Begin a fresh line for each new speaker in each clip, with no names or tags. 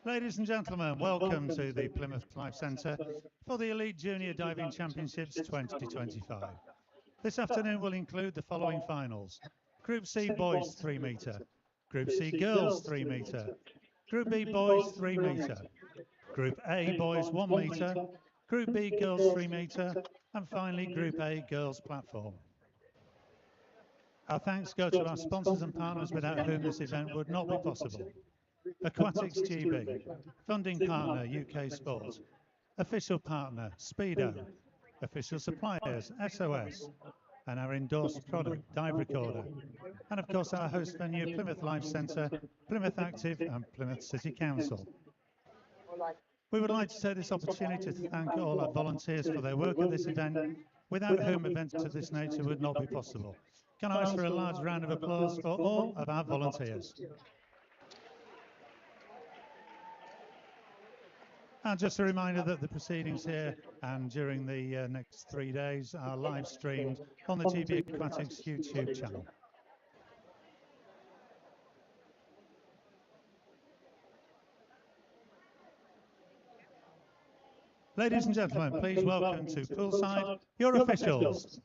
Ladies and gentlemen, welcome to the Plymouth Life Centre for the Elite Junior Diving Championships 2025. This afternoon will include the following finals. Group C Boys 3 metre, Group C Girls 3 metre, Group B Boys 3 metre, Group A Boys 1 metre, Group B Girls 3 metre, and finally Group A Girls Platform. Our thanks go to our sponsors and partners without whom this event would not be possible. Aquatics GB, funding partner UK Sport, official partner Speedo, official suppliers SOS, and our endorsed product Dive Recorder, and of course our host venue Plymouth Life Centre, Plymouth Active and Plymouth City Council. We would like to take this opportunity to thank all our volunteers for their work at this event, without whom events of this nature would not be possible. Can I ask for a large round of applause for all of our volunteers? And just a reminder that the proceedings here and during the next 3 days are live streamed on the GB Aquatics YouTube channel. Ladies and gentlemen, please welcome to poolside your officials.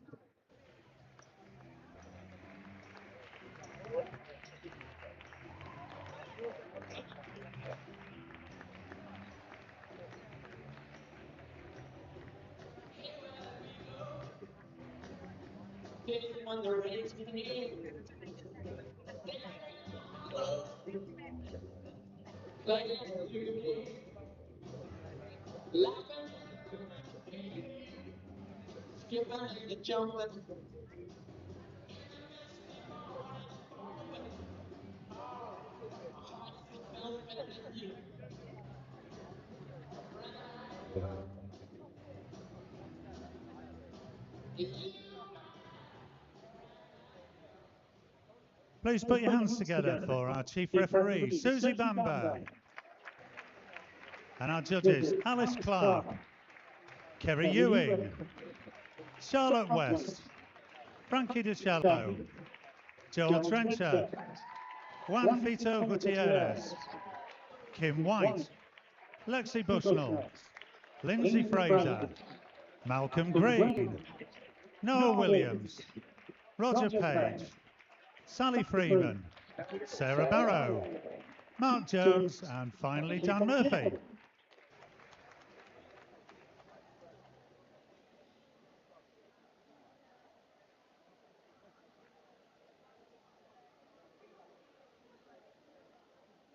Please put your hands together for our chief referee, Susie Bamber, and our judges, Alice Clark, Kerry Ewing, Charlotte West, Frankie DiCello, Joel Trencher, Juan Fito Gutierrez, Kim White, Lexi Bushnell, Lindsay Fraser, Malcolm Green, Noah Williams, Roger Page, Sally Freeman, Sarah Barrow, Mark Jones, and finally Dan Murphy.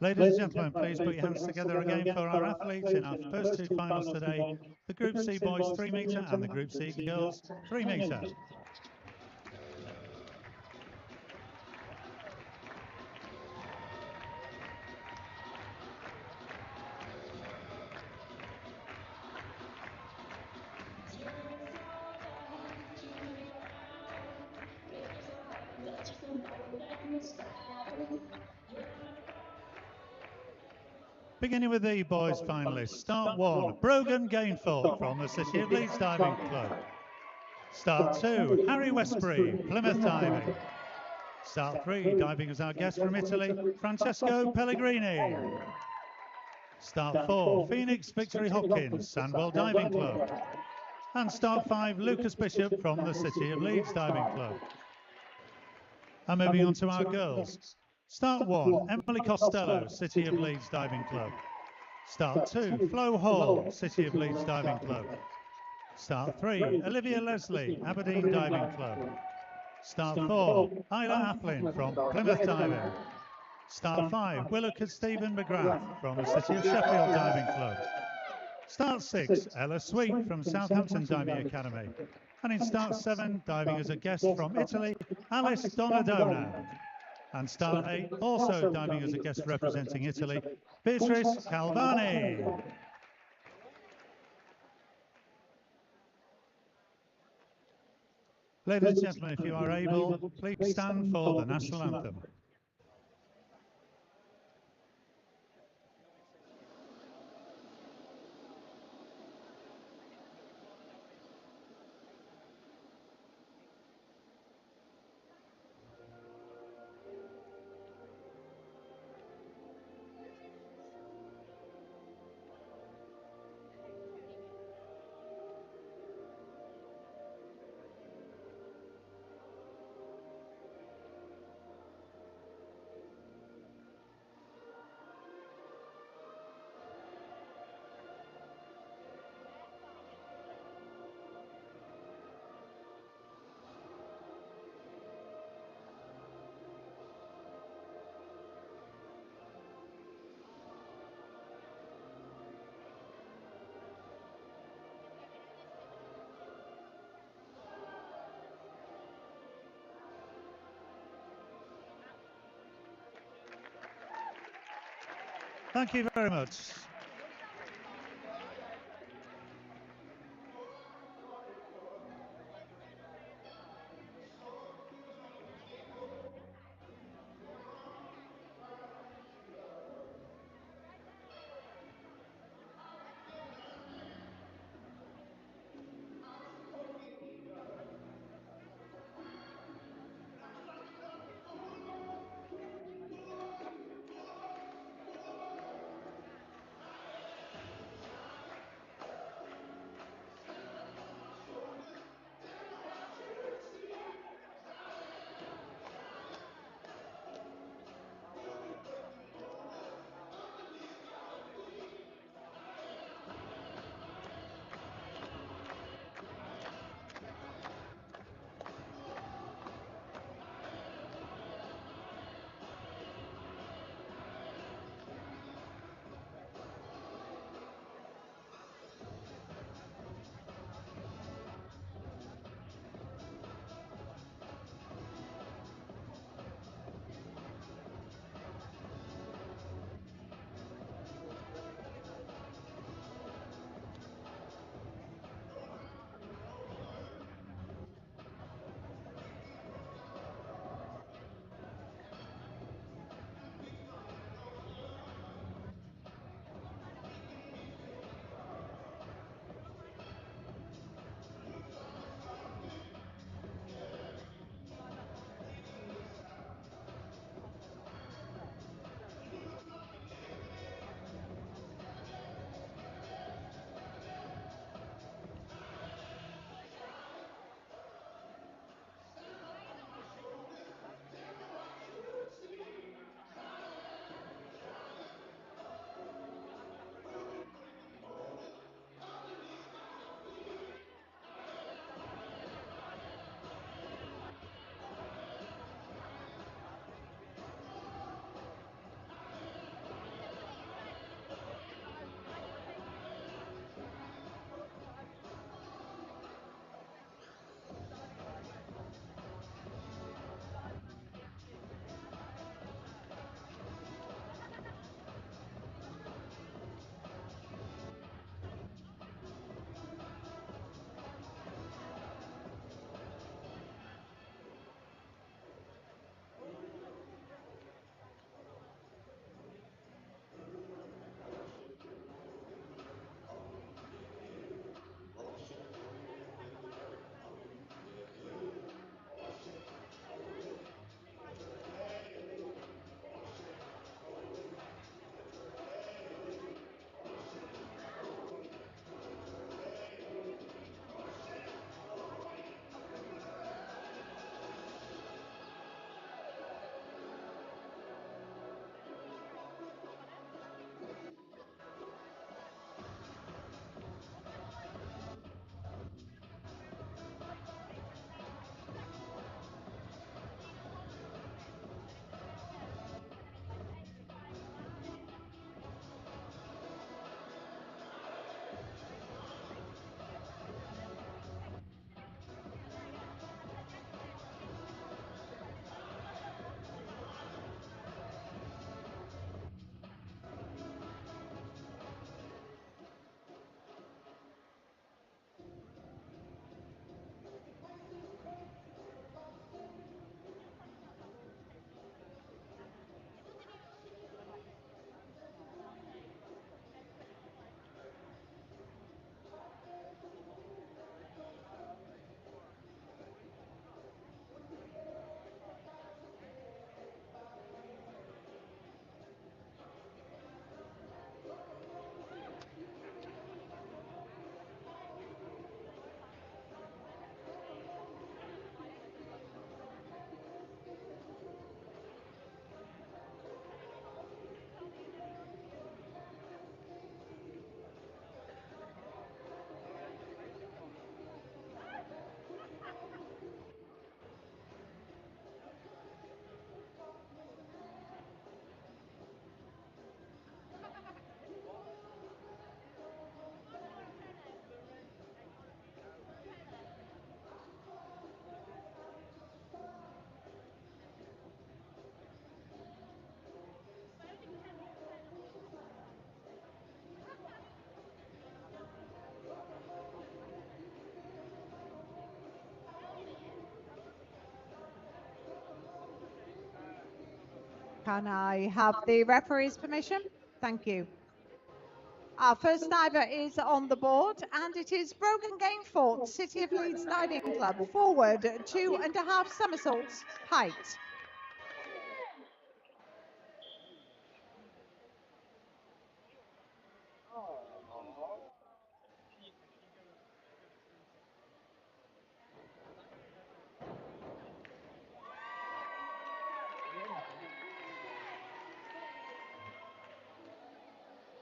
Ladies and gentlemen, please put your hands together again for our athletes in our first two finals today, the Group C Boys 3 metre and the Group C Girls 3 metre. Beginning with the boys finalists, start 1, Brogan Gainford from the City of Leeds Diving Club. Start 2, Harry Westbury, Plymouth Diving. Start 3, diving as our guest from Italy, Francesco Pellegrini. Start 4, Phoenix Victory Hopkins, Sandwell Diving Club. And start 5, Lucas Bishop from the City of Leeds Diving Club. And moving on to our girls. Start 1, Emily Costello, City of Leeds Diving Club. Start 2, Flo Hall, City of Leeds Diving Club. Start 3, Olivia Leslie, Aberdeen Diving Club. Start 4, Isla Applin from Plymouth Diving. Start 5, Willock Stephen McGrath from the City of Sheffield Diving Club. Start 6, Ella Sweet from Southampton Diving Academy. And in Start 7, diving as a guest from Italy, Alice Donadona. And Start 8, also diving as a guest representing Italy, Beatrice Calvani. Ladies and gentlemen, if you are able, please stand for the national anthem. Thank you very much.
Can I have the referee's permission? Thank you. Our first diver is on the board, and it is Brogan Gainfort, City of Leeds Diving Club, forward 2.5 somersaults, height.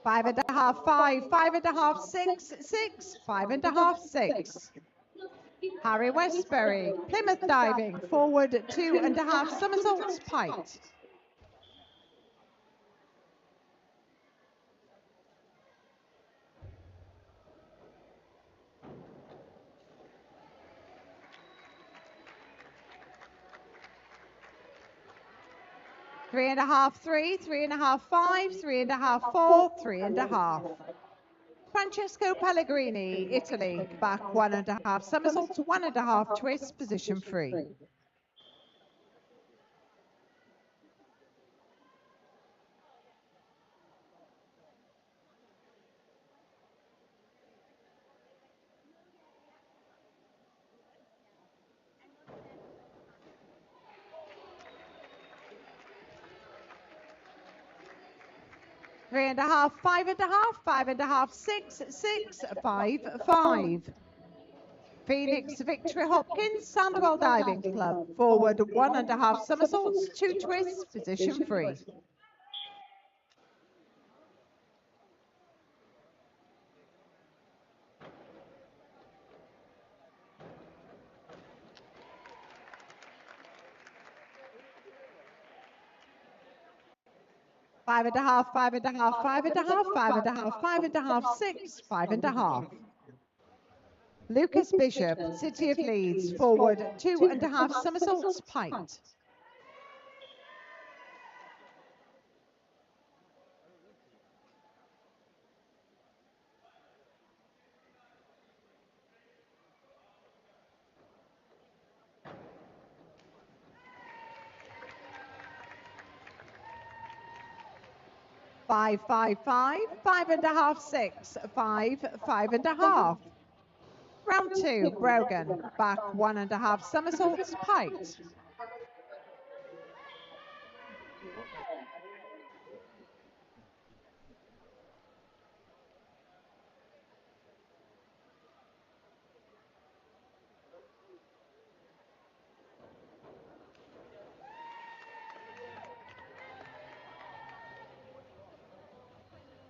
Five and a half, 5, 5.5, 6, 6, 5.5, 6. Harry Westbury, Plymouth Diving, forward 2.5 somersaults, height. Three and a half, 3, 3.5, 5, 3.5, 4, 3.5. Francesco Pellegrini, Italy, back 1.5 somersaults, 1.5 twists, position free. Three and a half, 5.5, 5.5, 6, 6, 5, 5. Phoenix Victory Hopkins, Sandwell Diving Club, forward 1.5 somersaults, 2 twists, position free. Five and a half, 5.5, 5.5, 5.5, 5.5, 6, 5.5. Lucas Bishop, City of Leeds, forward 2.5 somersaults, height. Five, 5, 5, 5.5, 6, 5, 5.5. Round 2, Brogan, back 1.5 somersaults, height.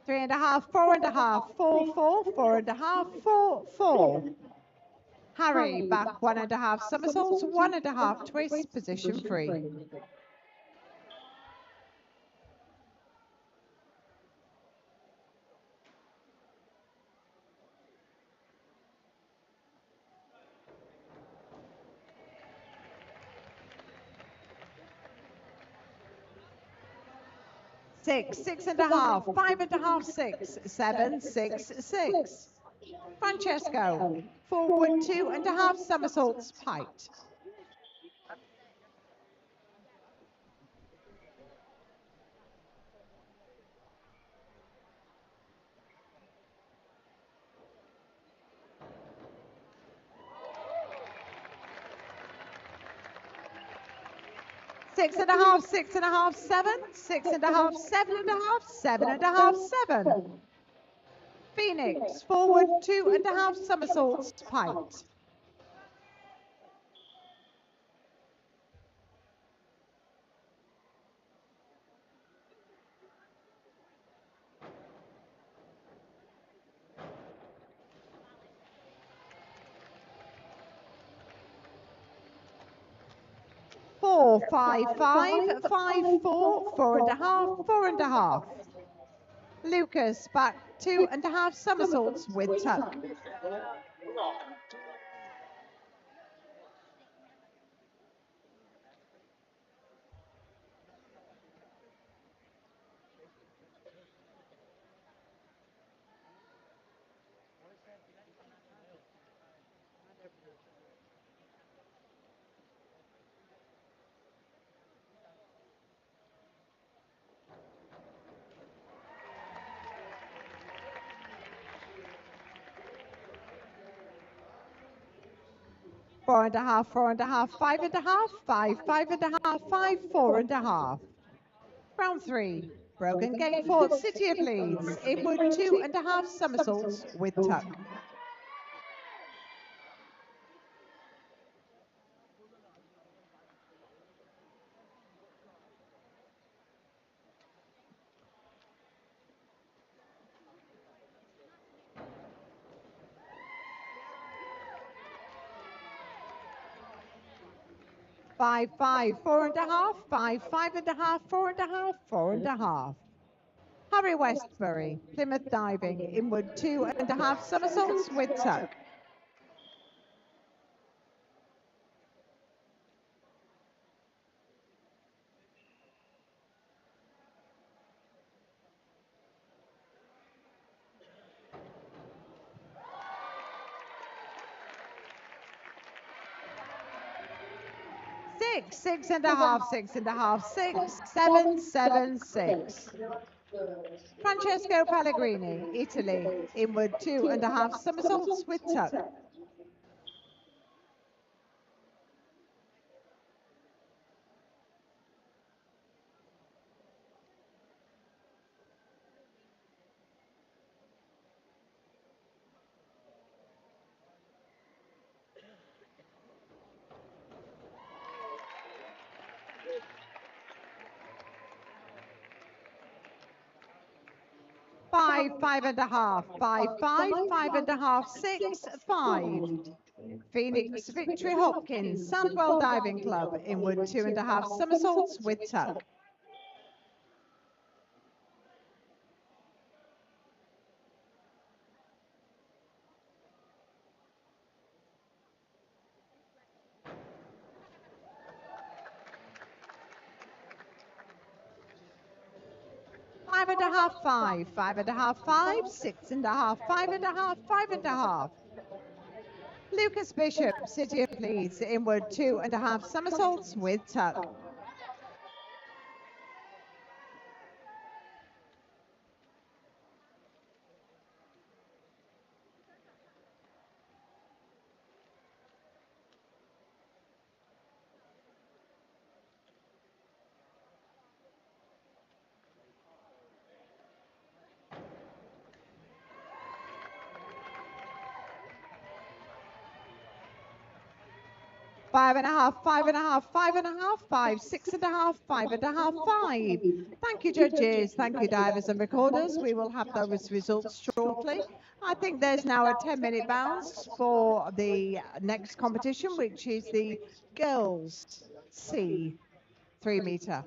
Three and a half, 4.5, 4, 4, 4.5, 4, 4. Harry, back 1.5 somersaults, 1.5 twists, position free. Six, 6.5, 5.5, 6, 7, 6, 6. Francesco, forward 2.5 somersaults, height. Six and a half, 6.5, 7, 6.5, 7.5, 7.5, 7. Phoenix, forward 2.5 somersaults, height. Four, 5, 5, 5, 4, 4.5, 4.5. Lucas, back 2.5 somersaults with tuck. 4.5, 4.5, 5.5, 5, 5.5, 5, 4.5. Round 3. Broken gainfort, City of Leeds. Inward 2.5 somersaults with tuck. Five, 5, 4.5, 5, 5.5, 4.5, 4.5. Harry Westbury, Plymouth Diving, inward 2.5 somersaults with tuck. Six, 6.5, 6.5, 6, 7, 7, 6. Francesco Pellegrini, Italy, inward 2.5 somersaults with tuck. 5, 5.5, 5, 5, 5.5, 6, 5. Phoenix Victory Hopkins, Sandwell Diving Club, inward 2.5 somersaults with tuck. Five and a half, 5, 5.5, 5, 6.5, 5.5, 5.5. Lucas Bishop, City of Leeds, inward 2.5 somersaults with tuck. Five and a half, 5.5, 5.5, 5, 6.5, 5.5, 5. Thank you, judges. Thank you, divers and recorders. We will have those results shortly. I think there's now a 10-minute bounce for the next competition, which is the girls' C 3-meter.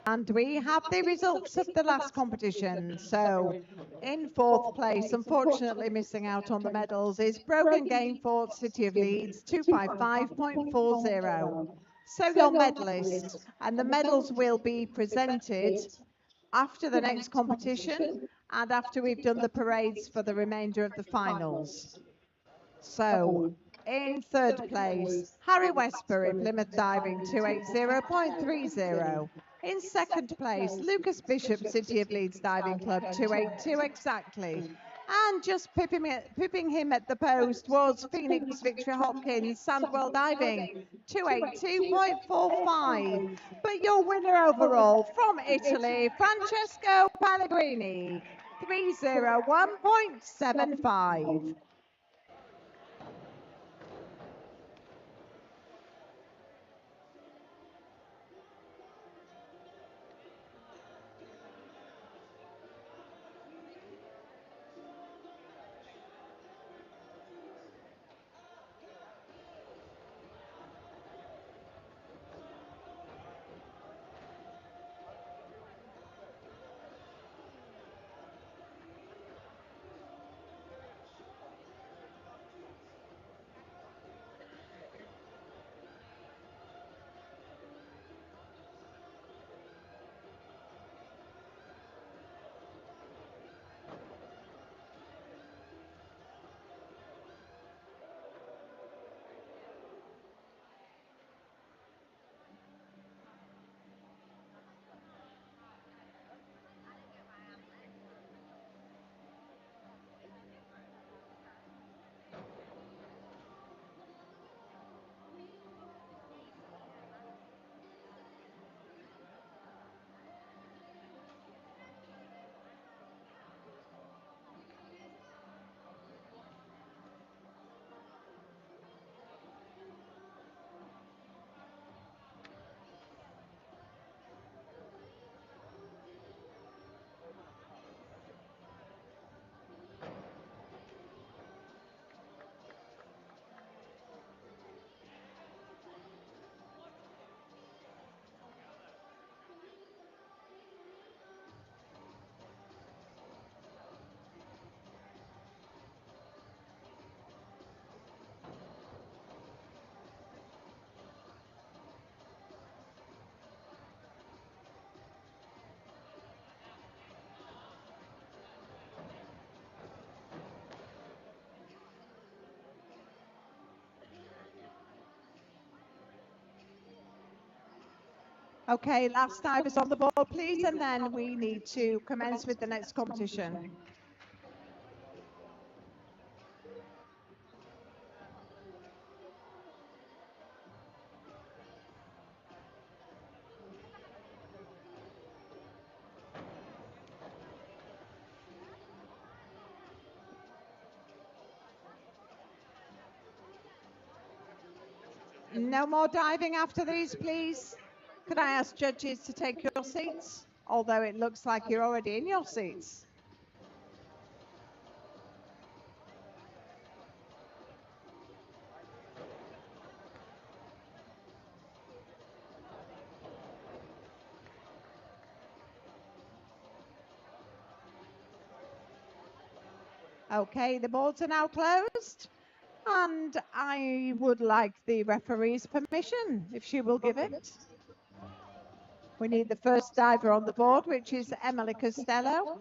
And we have the results of the last competition. So in fourth place, unfortunately missing out on the medals, is Brogan Gainfort, City of Leeds, 255.40. So your medalists, and the medals will be presented after the next competition and after we've done the parades for the remainder of the finals. So in third place, Harry Westbury, Plymouth Diving, 280.30. In second place, Lucas Bishop, City of Leeds Diving Club, 282 exactly. And just pipping him at the post was Phoenix Victory Hopkins, Sandwell Diving, 282.45. But your winner overall from Italy, Francesco Pellegrini, 301.75. Okay, last divers on the board, please, and then we need to commence with the next competition. No more diving after these, please. Could I ask judges to take your seats? Although it looks like you're already in your seats. Okay, the boards are now closed. And I would like the referee's permission, if she will give it. We need the first diver on the board, which is Emily Costello.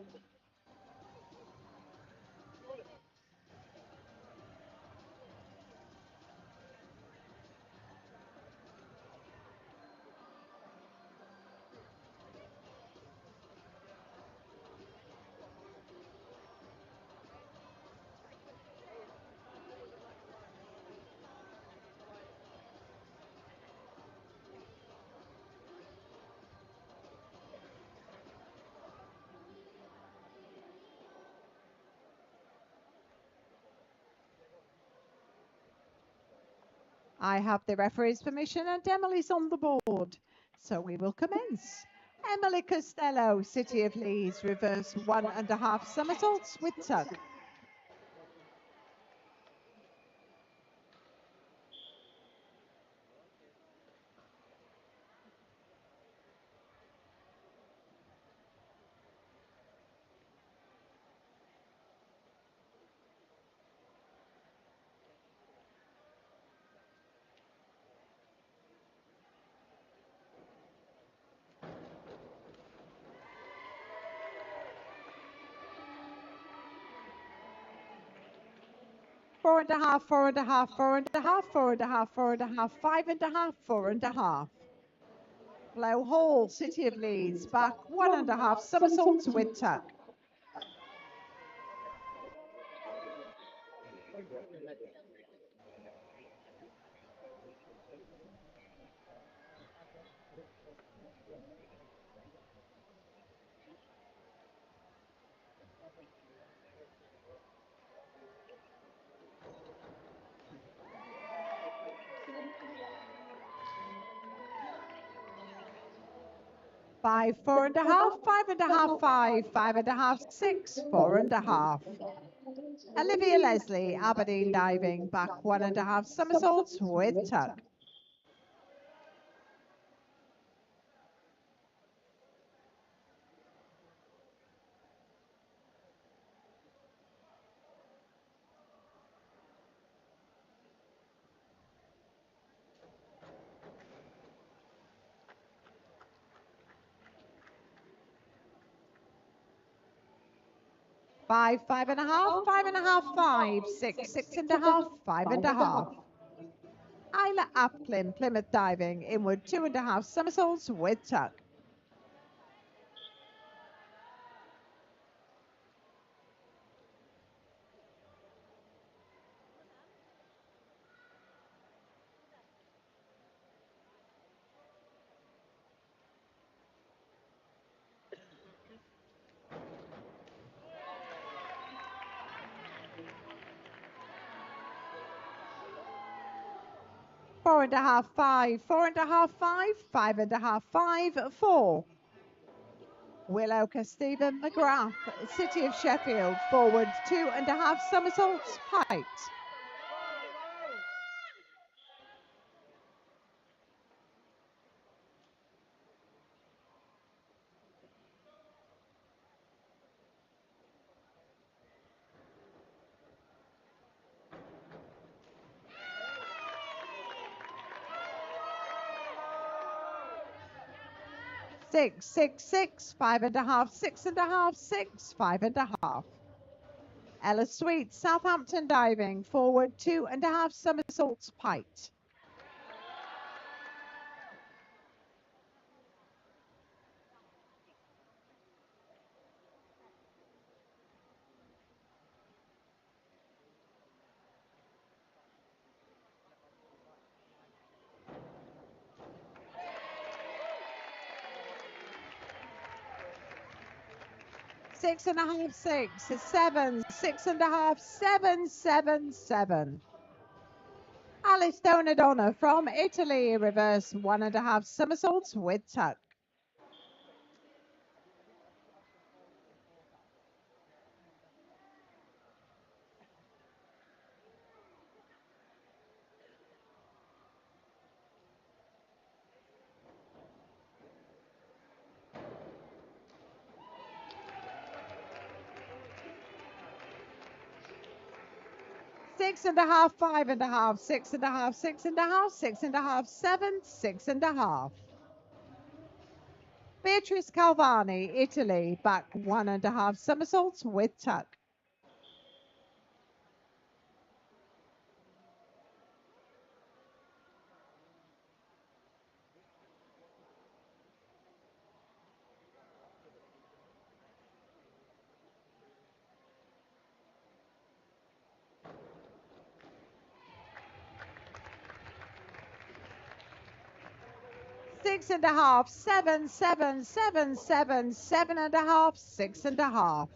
I have the referee's permission and Emily's on the board. So we will commence. Emily Costello, City of Leeds, reverse 1.5 somersaults with tug. 4 and a half, 4 and a half, 4 and a half, 4 and a half, 4 and a half, 5 and a half, 4 and a half. Low Hall, City of Leeds, back 1 and a half somersaults with tuck. Five, 4 and a half, 5 and a half, 5, 5 and a half, 6, 4 and a half. Olivia Leslie, Aberdeen diving, back 1 and a half somersaults with tuck. Five, 5 and a half, 5 and a half, 5, 6, 6 and a half, 5 and a half. Isla Applin, Plymouth diving, inward 2 and a half somersaults with tuck. Four and a half, 5, 4 and a half, 5, 5 and a half, 5, 4. Willow Stephen McGrath, City of Sheffield, forward 2 and a half somersaults, height. Six, 6, 6, 5 and a half, 6 and a half, 6, 5 and a half. Ella Sweet, Southampton diving, forward 2 and a half somersaults, height. Six and a half, 6, 7, 6 and a half, 7, 7, 7. Alice Donadonna from Italy, reverse 1 and a half somersaults with tuck. Six and a half, 5 and a half, 6 and a half, 6 and a half, 6 and a half, 7, 6 and a half. Beatrice Calvani, Italy, back 1 and a half somersaults with tuck. Six and a half, 7, 7, 7, 7, 7 and a half, 6 and a half.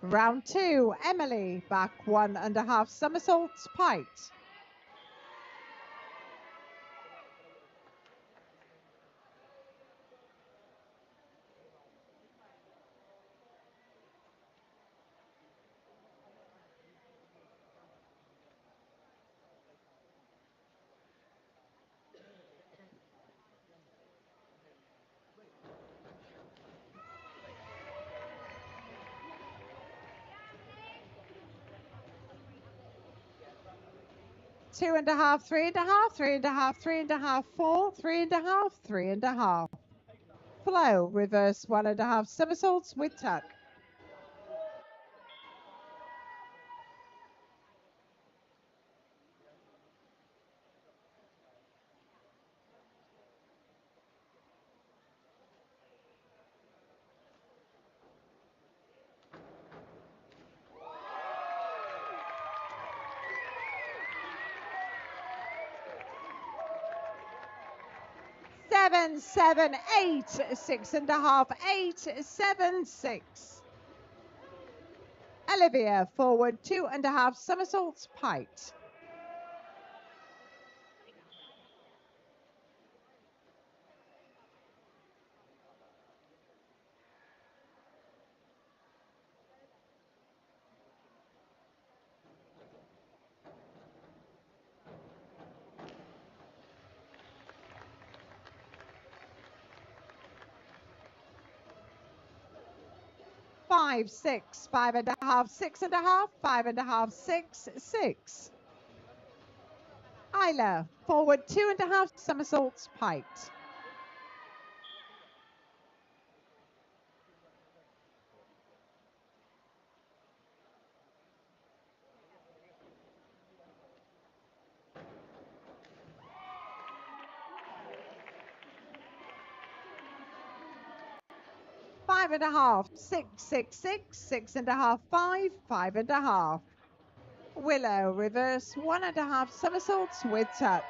Round 2, Emily, back 1 and a half somersaults, height. Two and a half, 3 and a half, 3 and a half, 3 and a half, 4, 3 and a half, 3 and a half. Flow, reverse 1 and a half somersaults with tuck. 7, 7, 8, 6.5, 8, 7, 6. Olivia, forward 2.5 somersaults, piked. 5, 6, 5.5, 6.5, 5.5, 6, 6. Isla, forward 2.5 somersaults, piked. 5.5, 6, 6, 6, 6.5, 5, 5.5. Willow, reverse 1.5 somersaults with tuck.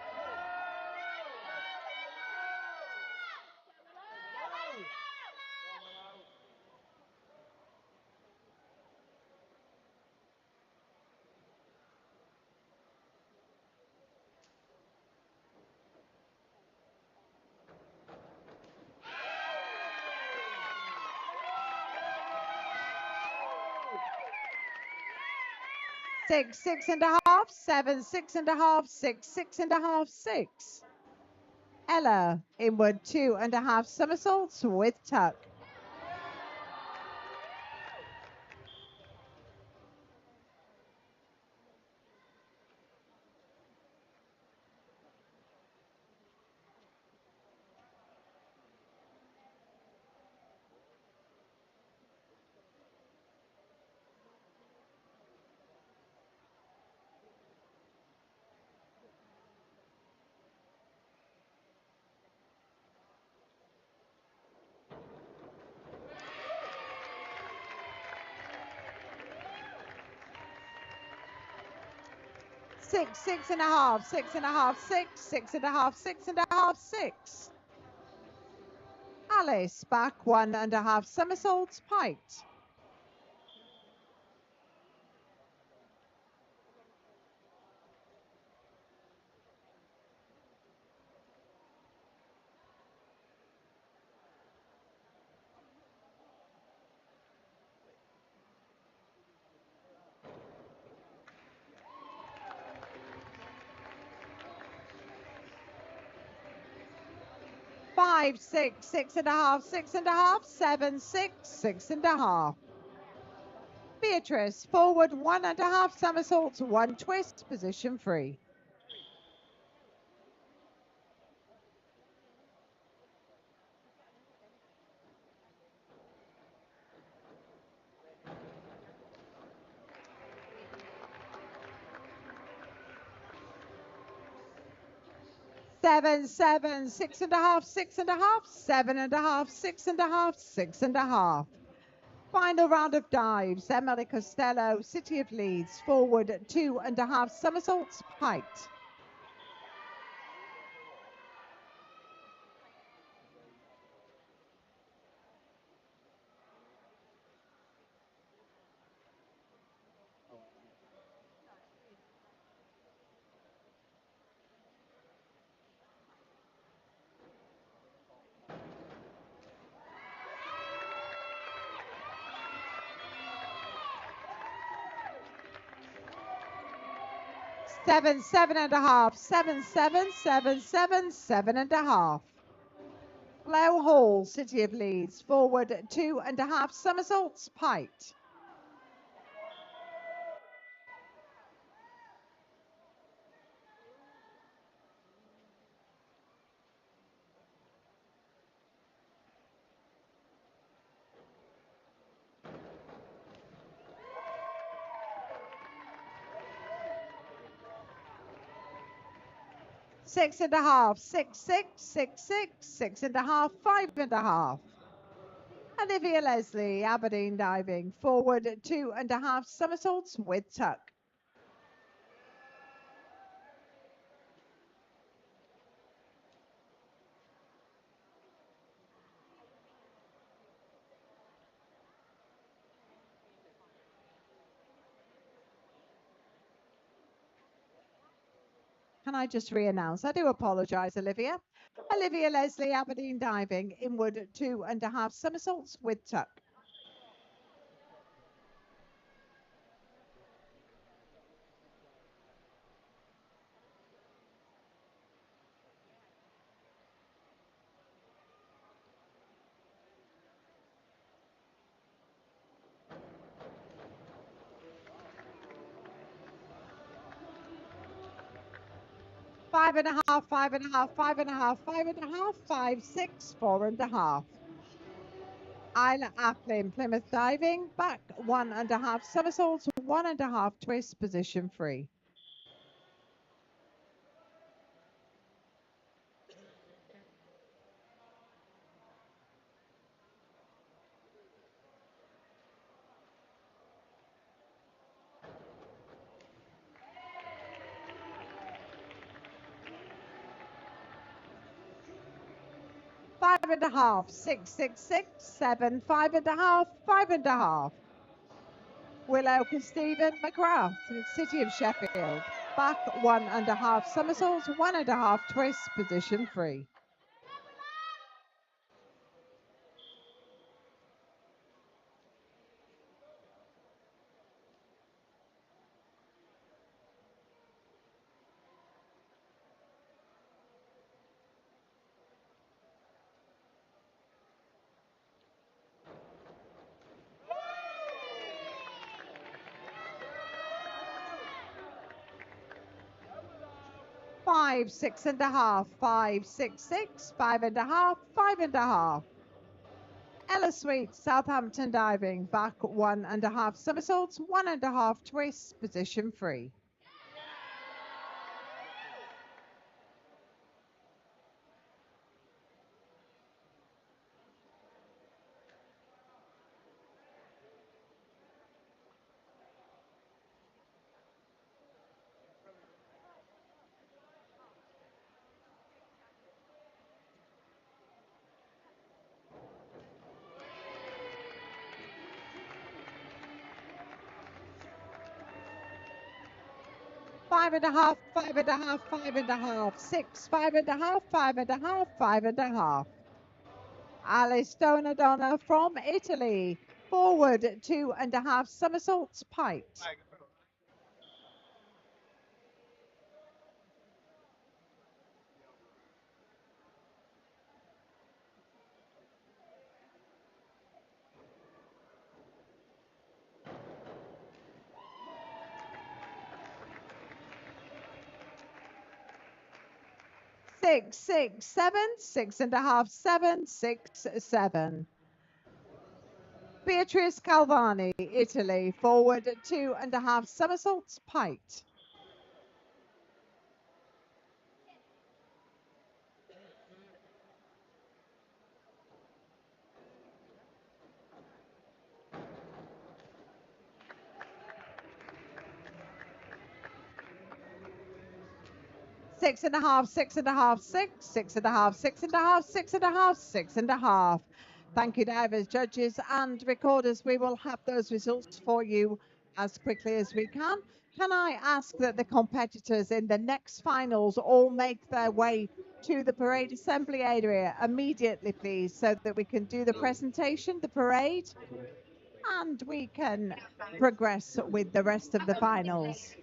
6, 6.5, 7, 6.5, 6, 6.5, 6. Ella, inward 2.5 somersaults with tuck. 6, 6.5, 6.5, 6, 6.5, 6.5, 6. Alice, back 1.5 somersaults, piked. 5, 6, 6.5, 6.5, 7, 6, 6.5. Beatrice, forward 1.5 somersaults, 1 twist, position free. 7, 7, 6.5, 6.5, 7.5, 6.5, 6.5. Final round of dives. Emily Costello, City of Leeds, forward 2.5 somersaults, piked. 7, 7.5, 7, 7, 7, 7, 7.5. Low Hall, City of Leeds, forward 2.5 somersaults, piked. 6.5, 6, 6, 6, 6, 6.5, 5.5. Olivia Leslie, Aberdeen diving, forward 2.5 somersaults with tuck. Can I just re-announce? I do apologise, Olivia. Olivia Leslie, Aberdeen Diving, inward 2.5 somersaults with tuck. Five and a half, 5.5, 5.5, 5.5, 5, 6, 4.5. Isla Acklin, Plymouth Diving, back 1.5 somersaults, 1.5 twist, position free. Five and a half, 6, 6, 6, 7, 5.5, 5.5. Willow Stephen McGrath, City of Sheffield, back 1.5 somersaults, 1.5 twist, position free. Five, 6.5, 5, 6, 6, 5.5, 5.5. Ella Sweet, Southampton Diving, back 1.5 somersaults, 1.5 twists, position free. Five and a half, 5.5, 5.5, 6, 5.5, 5.5, 5.5. Alice Donadonna from Italy, forward 2.5 somersaults, piked. 6, 6, 7, 6.5, 7, 6, 7. Beatrice Calvani, Italy, forward 2.5 somersaults, piked. 6.5, 6.5, 6, 6.5, 6.5, 6.5, 6.5. Thank you, divers, judges, and recorders. We will have those results for you as quickly as we can. Can I ask that the competitors in the next finals all make their way to the parade assembly area immediately, please, so that we can do the presentation, the parade, and we can progress with the rest of the finals.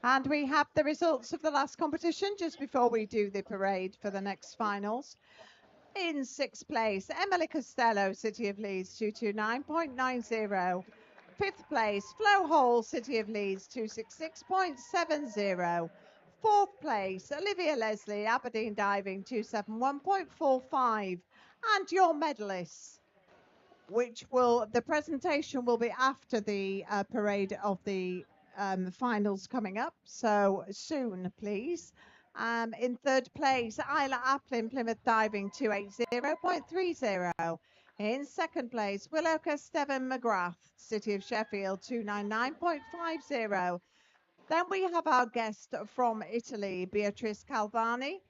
And we have the results of the last competition just before we do the parade for the next finals. In sixth place, Emily Costello, City of Leeds, 229.90. Fifth place, Flo Hall, City of Leeds, 266.70. Fourth place, Olivia Leslie, Aberdeen Diving, 271.45. And your medalists, which the presentation will be after the parade of the finals coming up. So soon, please. In third place, Isla Applin, Plymouth Diving, 280.30. In second place, Willow Steven McGrath, City of Sheffield, 299.50. Then we have our guest from Italy, Beatrice Calvani,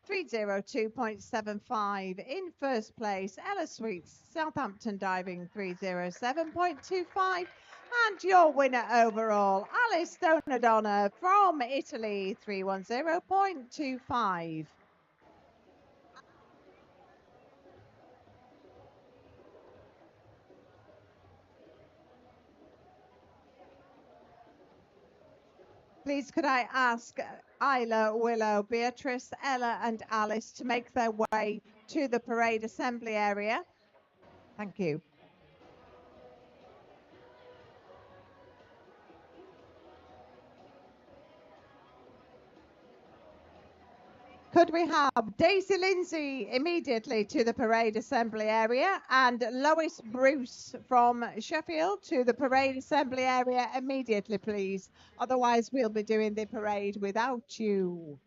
302.75. In first place, Ella Sweets, Southampton Diving, 307.25. And your winner overall, Alice Donadonna from Italy, 310.25. Please could I ask Isla, Willow, Beatrice, Ella and Alice to make their way to the parade assembly area. Thank you. Could we have Daisy Lindsay immediately to the parade assembly area and Lois Bruce from Sheffield to the parade assembly area immediately, please. Otherwise, we'll be doing the parade without you.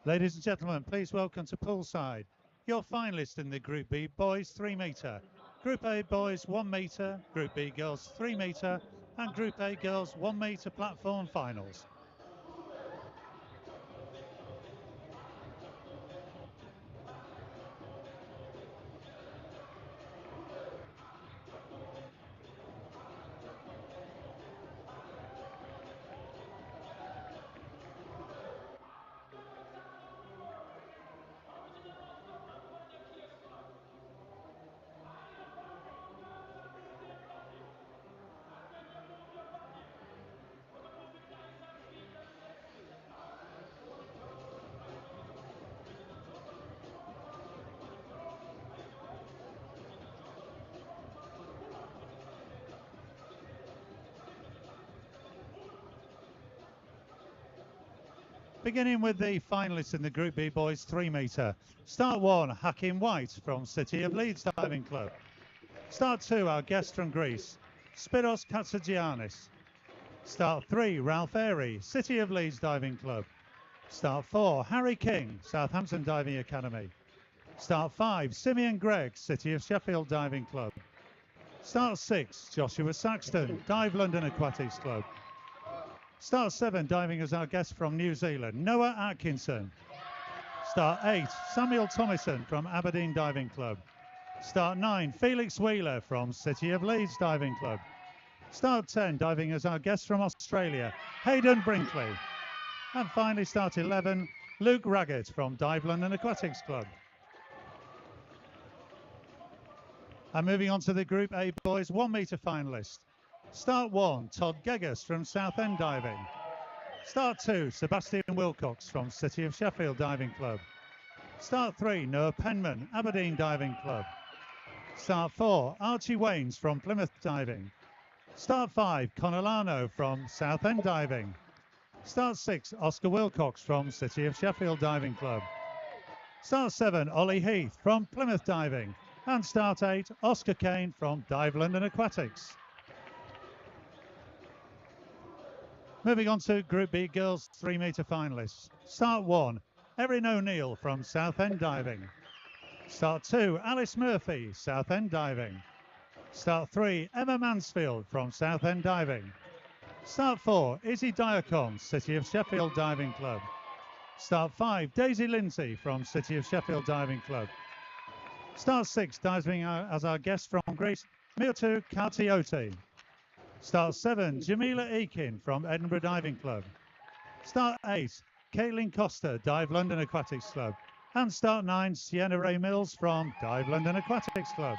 Ladies and gentlemen, please welcome to poolside your finalists in the Group B boys 3 metre, Group A boys 1 metre, Group B girls 3 metre, and Group A girls 1 metre platform finals. Beginning with the finalists in the Group B boys 3 metre. Start 1, Hakim White from City of Leeds Diving Club. Start 2, our guest from Greece, Spiros Katsagiannis. Start 3, Ralph Airy, City of Leeds Diving Club. Start 4, Harry King, Southampton Diving Academy. Start 5, Simeon Gregg, City of Sheffield Diving Club. Start 6, Joshua Saxton, Dive London Aquatics Club. Start 7, diving as our guest from New Zealand, Noah Atkinson. Start 8, Samuel Thomason from Aberdeen Diving Club. Start 9, Felix Wheeler from City of Leeds Diving Club. Start 10, diving as our guest from Australia, Hayden Brinkley. And finally start 11, Luke Raggett from Dive London Aquatics Club. And moving on to the Group A boys 1 metre finalist. Start 1, Todd Geggus from Southend Diving. Start 2, Sebastian Wilcox from City of Sheffield Diving Club. Start 3, Noah Penman, Aberdeen Diving Club. Start 4, Archie Wains from Plymouth Diving. Start 5, Conor Lano from Southend Diving. Start 6, Oscar Wilcox from City of Sheffield Diving Club. Start 7, Ollie Heath from Plymouth Diving. And start 8, Oscar Kane from Dive London Aquatics. Moving on to Group B girls 3 metre finalists. Start 1, Erin O'Neill from Southend Diving. Start 2, Alice Murphy, Southend Diving. Start 3, Emma Mansfield from Southend Diving. Start 4, Izzy Diacon, City of Sheffield Diving Club. Start 5, Daisy Lindsay from City of Sheffield Diving Club. Start 6, diving as our guest from Greece, Mirtu Kartioti. Start 7, Jamila Eakin from Edinburgh Diving Club. Start 8, Caitlin Costa, Dive London Aquatics Club. And start 9, Sienna Ray Mills from Dive London Aquatics Club.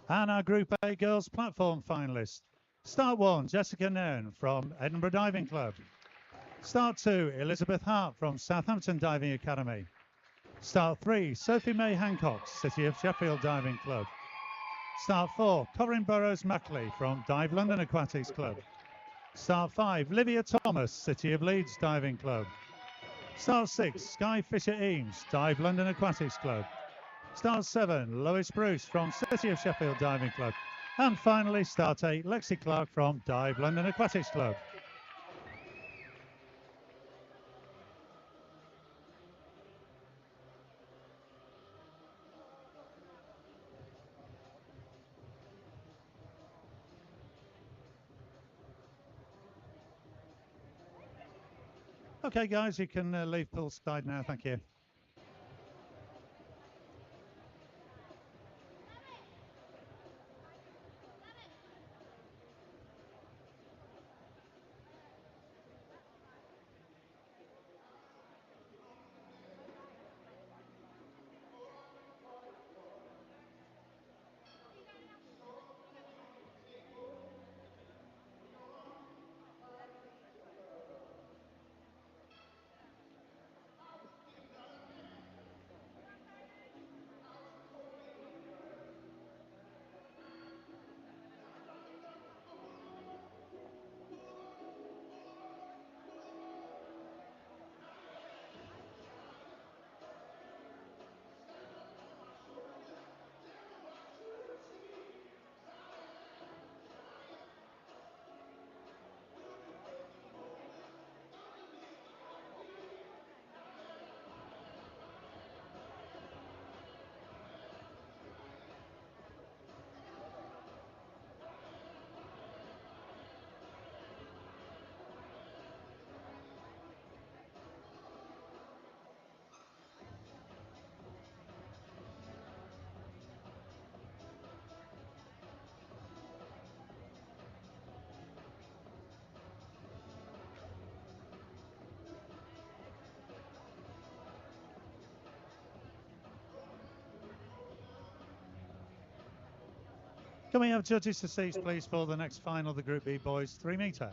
And our Group A girls platform finalists. Start 1, Jessica Nairn from Edinburgh Diving Club. Start 2, Elizabeth Hart from Southampton Diving Academy. Start 3, Sophie May Hancock, City of Sheffield Diving Club. Start 4, Corinne Burrows Mackley from Dive London Aquatics Club. Start 5, Livia Thomas, City of Leeds Diving Club. Start 6, Sky Fisher Eames, Dive London Aquatics Club. Start 7, Lois Bruce from City of Sheffield Diving Club. And finally, start 8, Lexi Clark from Dive London Aquatics Club. Okay, guys, you can leave poolside now. Thank you. Can we have judges to seats, please, for the next final of the Group B boys 3 metre?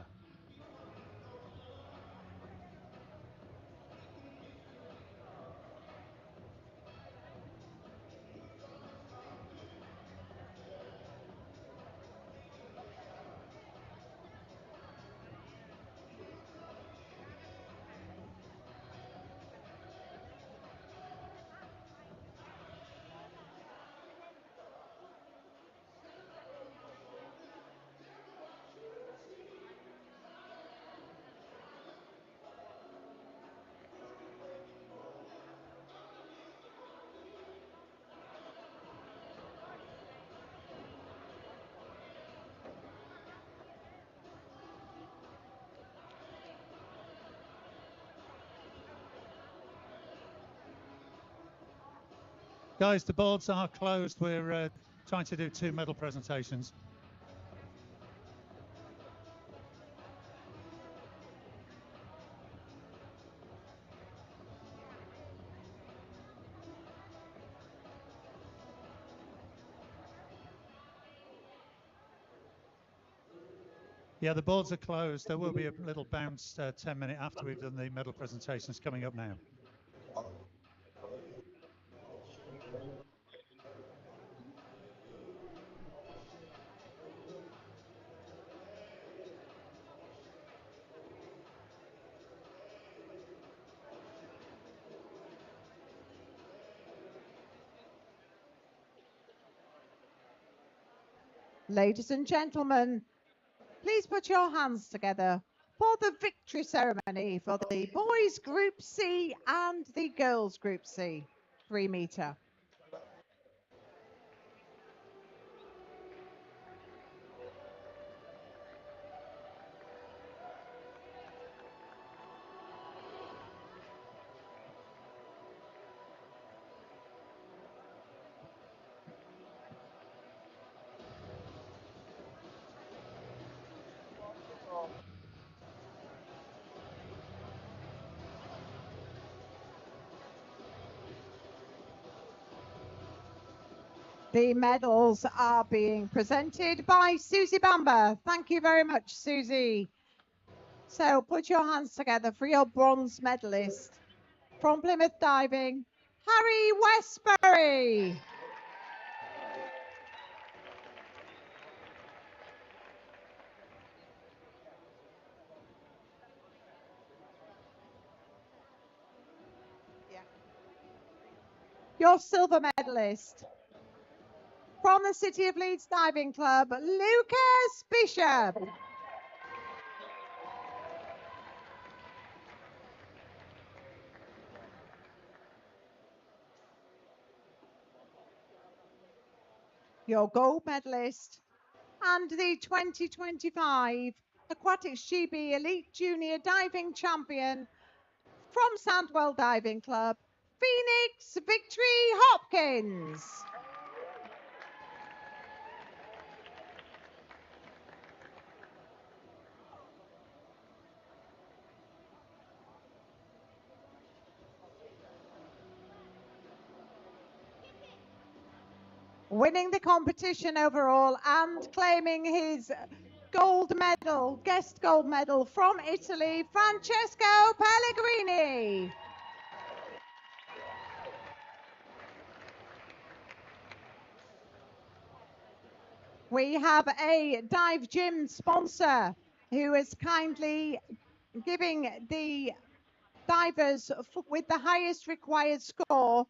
Guys, the boards are closed. We're trying to do 2 medal presentations. Yeah, the boards are closed. There will be a little bounce 10 minutes after we've done the medal presentations coming up now.
Ladies and gentlemen, please put your hands together for the victory ceremony for the boys Group C and the girls Group C 3 metre. The medals are being presented by Susie Bamber. Thank you very much, Susie. So put your hands together for your bronze medalist from Plymouth Diving, Harry Westbury. Your silver medalist from the City of Leeds Diving Club, Lucas Bishop. Your gold medalist and the 2025 Aquatics GB Elite Junior Diving Champion from Sandwell Diving Club, Phoenix Victory Hopkins. Winning the competition overall and claiming his gold medal, guest gold medal from Italy, Francesco Pellegrini. We have a dive gym sponsor who is kindly giving the divers with the highest required score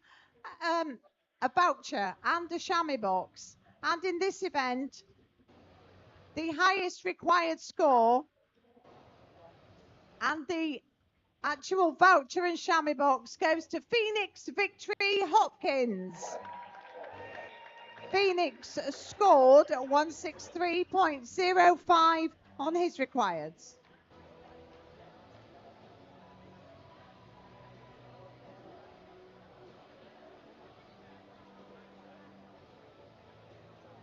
a voucher and a chamois box. And in this event, the highest required score and the actual voucher and chamois box goes to Phoenix Victory Hopkins. Phoenix scored 163.05 on his requireds.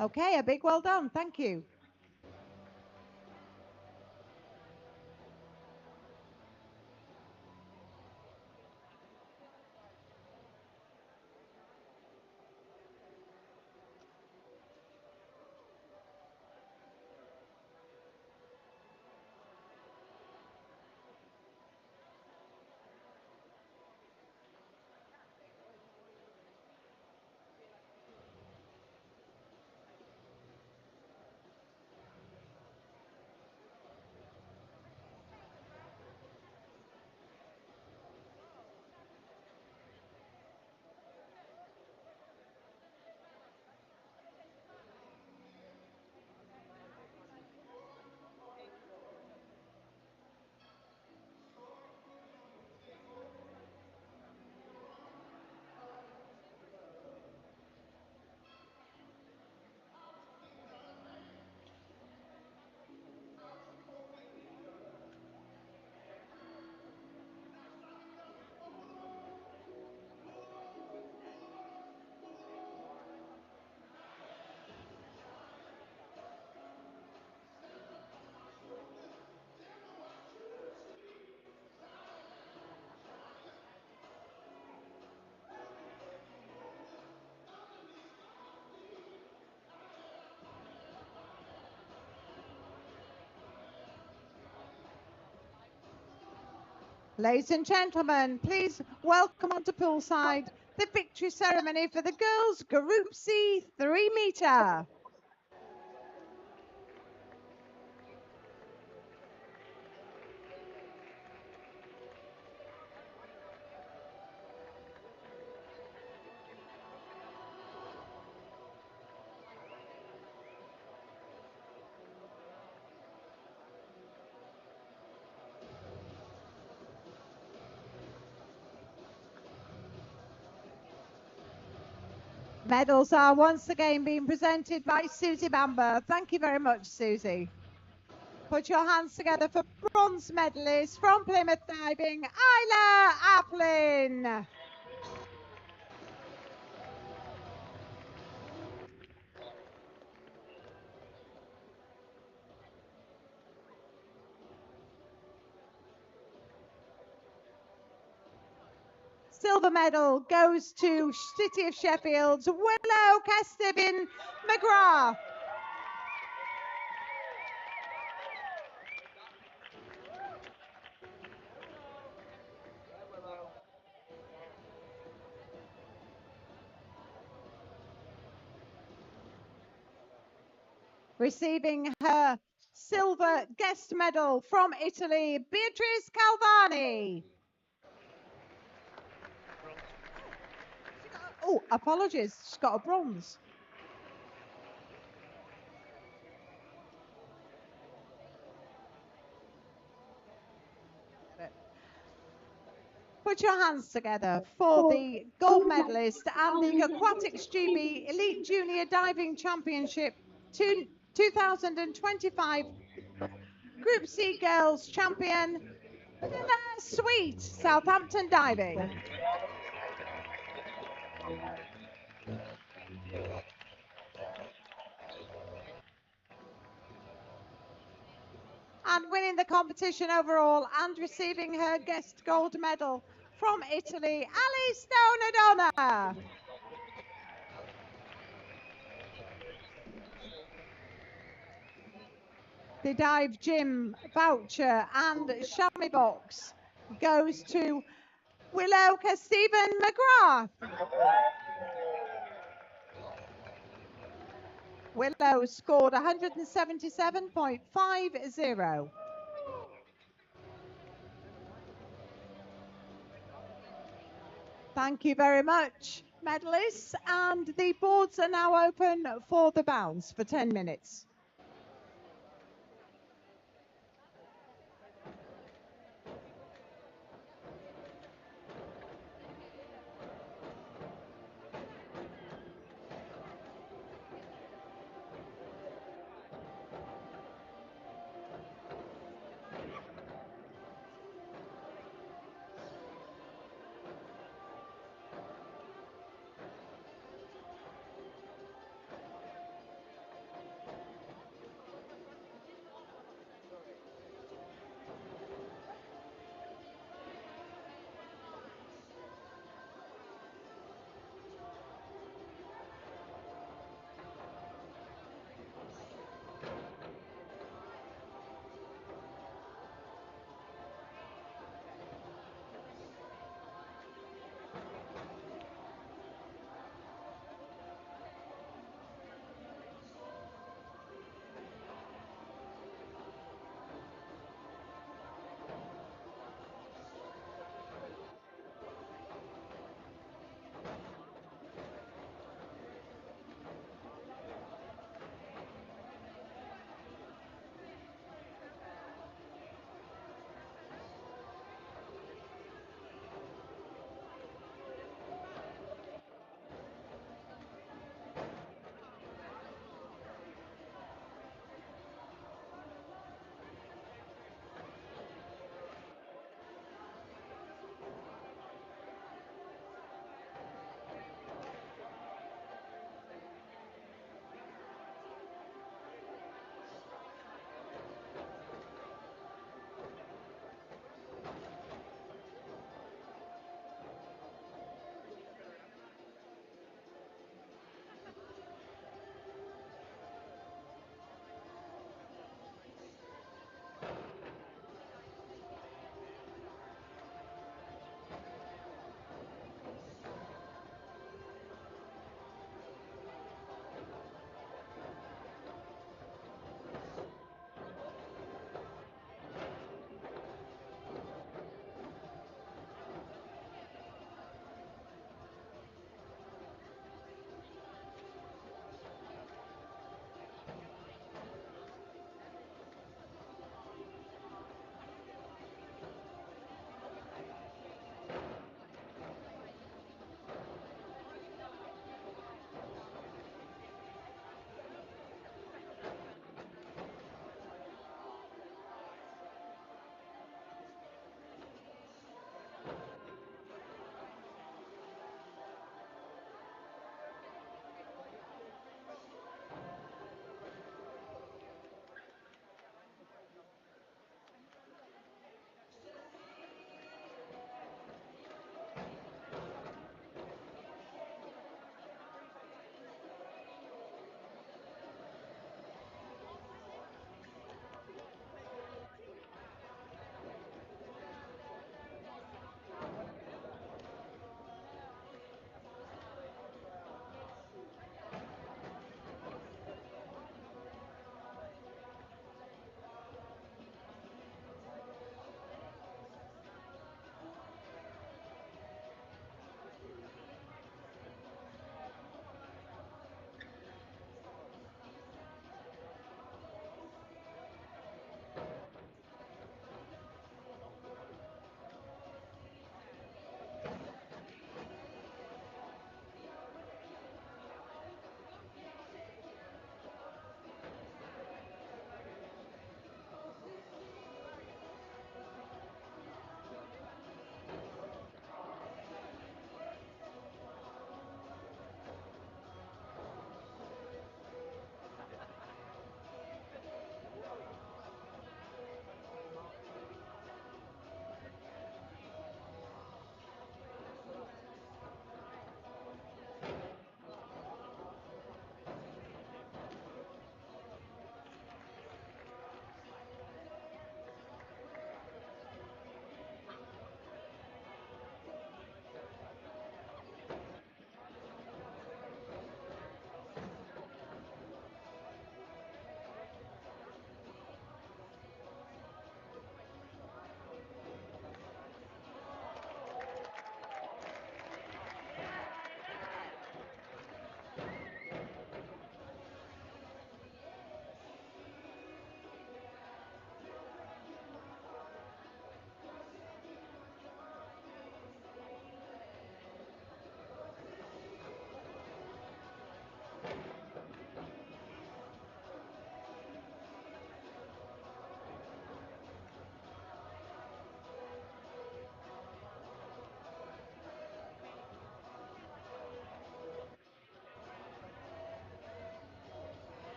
Okay, a big well done. Thank you. Ladies and gentlemen, please welcome onto poolside the victory ceremony for the girls Group C 3 metre. Medals are once again being presented by Susie Bamber. Thank you very much, Susie. Put your hands together for bronze medalist from Plymouth Diving, Isla Applin. Silver medal goes to City of Sheffield's Willow Kestibin McGrath. Receiving her silver guest medal from Italy, Beatrice Calvani. Oh, apologies, she's got a bronze. Put your hands together for the gold medalist and the Aquatics GB Elite Junior Diving Championship 2025 Group C Girls Champion, Sweet, Southampton Diving. And winning the competition overall and receiving her guest gold medal from Italy, Ali Stone O'Donnell. The dive gym voucher and chamois box goes to Willow Stephen McGrath. Willow scored 177.50. Thank you very much, medalists. And the boards are now open for the bounce for 10 minutes.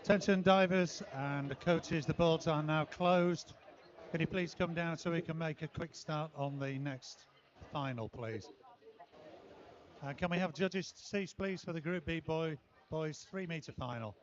Attention divers and the coaches, the boards are now closed. Can you please come down so we can make a quick start on the next final, please? Can we have judges' seats, please, for the Group B boys 3-meter final?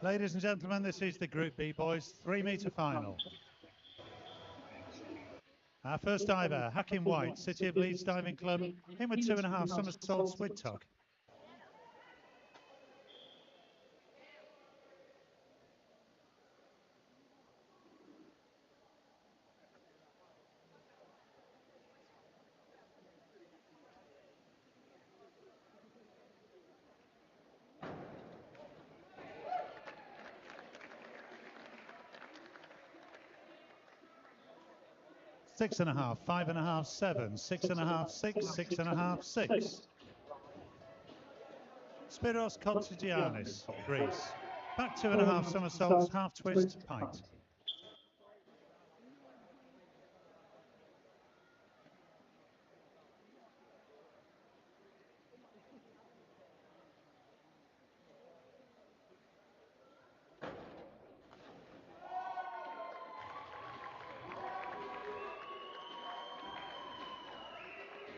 Ladies and gentlemen, this is the Group B boys 3-meter final. Our first diver, Hakim White, City of Leeds Diving Club, in with 2.5 somersaults with tug. 6.5, 5.5, 7, 6.5, 6, 6.5, 6. Spiros Kontagiannis, Greece. Back 2.5 somersaults, half twist, pint.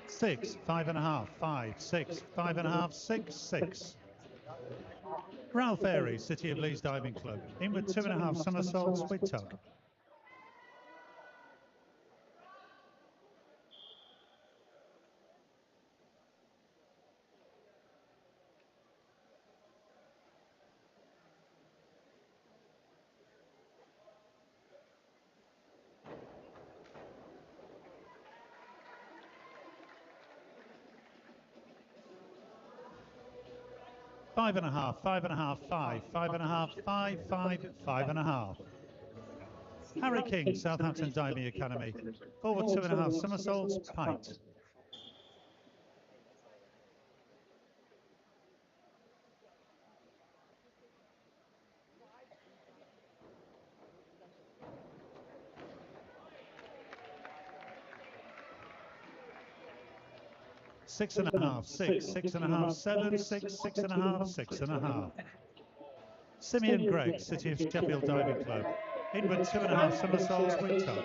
Six, 5.5, 5, 6, 5.5, 6, 6. Ralph Airy, City of Leeds Diving Club, in with 2.5 somersaults with tug. 5.5, 5.5, 5, 5.5, 5, 5, 5.5. Harry King, Southampton Diving Academy. Forward 2.5 somersaults, pite. Six and a half, 6, 6.5, 7, 6, 6.5, 6.5. Simeon Gregg, City of Sheffield Diving Club. Inward 2.5 somersaults with tuck.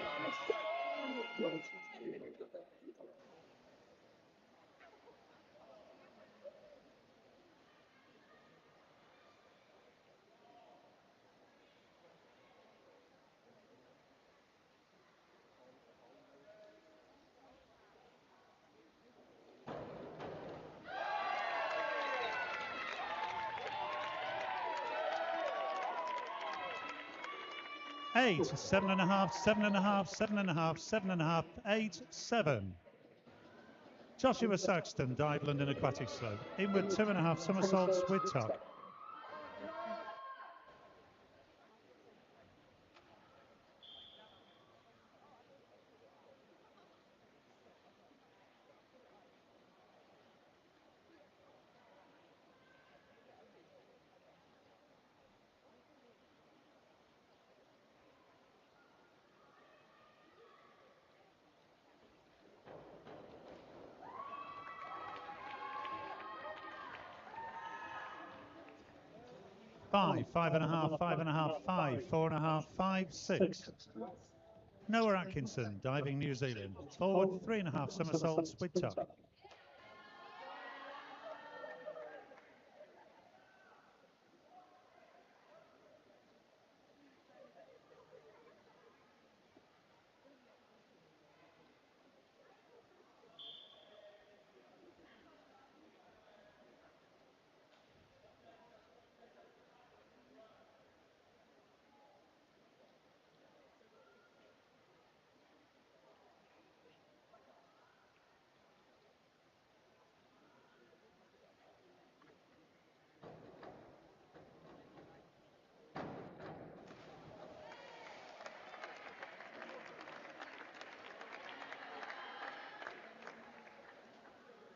Eight, 7.5, 7.5, 7.5, 7.5, 8, 7. Joshua Saxton, Dive London Aquatics Slope. Inward 2.5 somersaults with tuck. Five, 5.5, 5.5, 5, 4.5, 5, 6. Noah Atkinson, Diving New Zealand. Forward 3.5 somersaults with tuck.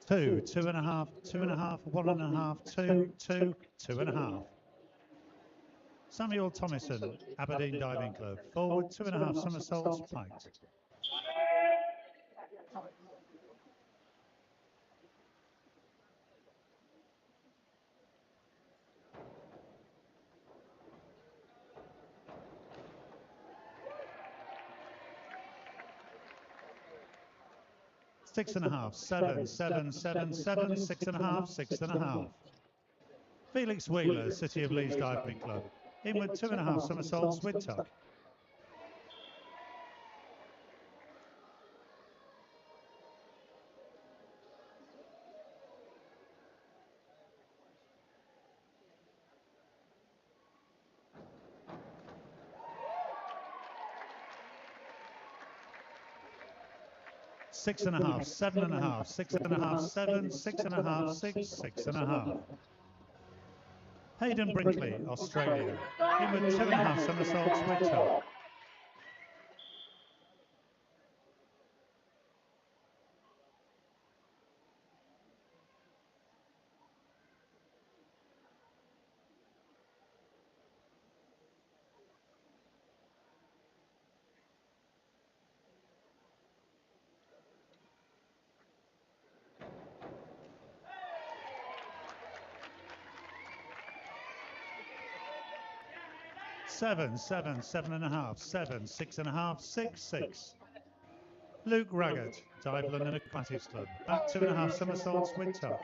Two, 2.5, 2.5, 1.5, 2, 2, 2.5. Samuel Thomason, Aberdeen Diving Club. Forward 2.5 somersaults, pite. Six and a half, 7, 7, 7, 7, 6.5, 6.5. Felix Wheeler, City of Leeds Diving Club. Inward 2.5 somersaults with tuck. Six and a half, 7.5, 6.5, 7, 6.5, 6, 6.5. Hayden Brinkley, Australia. Inward 2.5 somersaults with tuck. Seven, 7, 7.5, 7, 6.5, 6, 6. Luke Raggett, Dive London Aquatics Club. Back 2.5 somersaults with tuck.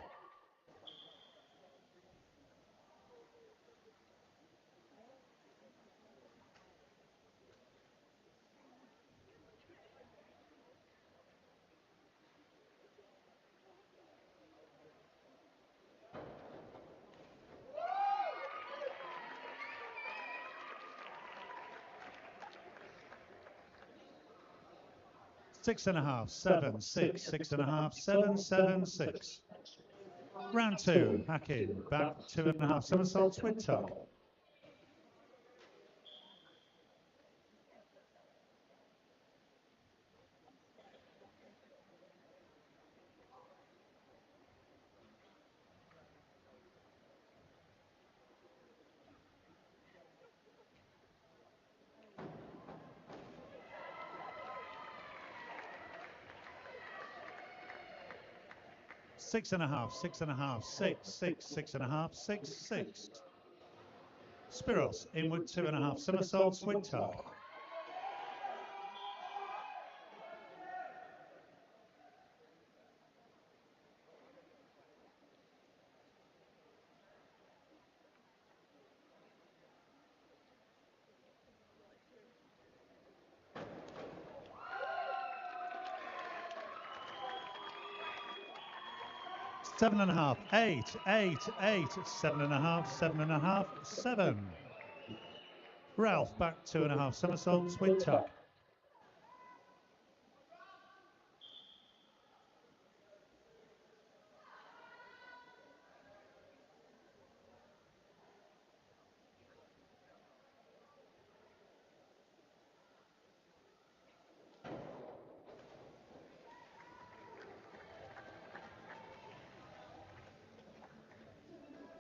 Six and a half, 7, 6, 6.5, 7, 7, 6. Round 2, hack in, back 2.5 somersaults with tuck. Six and a half, 6, 6.5, 6. Spiros, inward 2.5 somersaults with tuck. Seven and a half, 8, 7.5, 7. Ralph back 2.5 somersaults with tuck.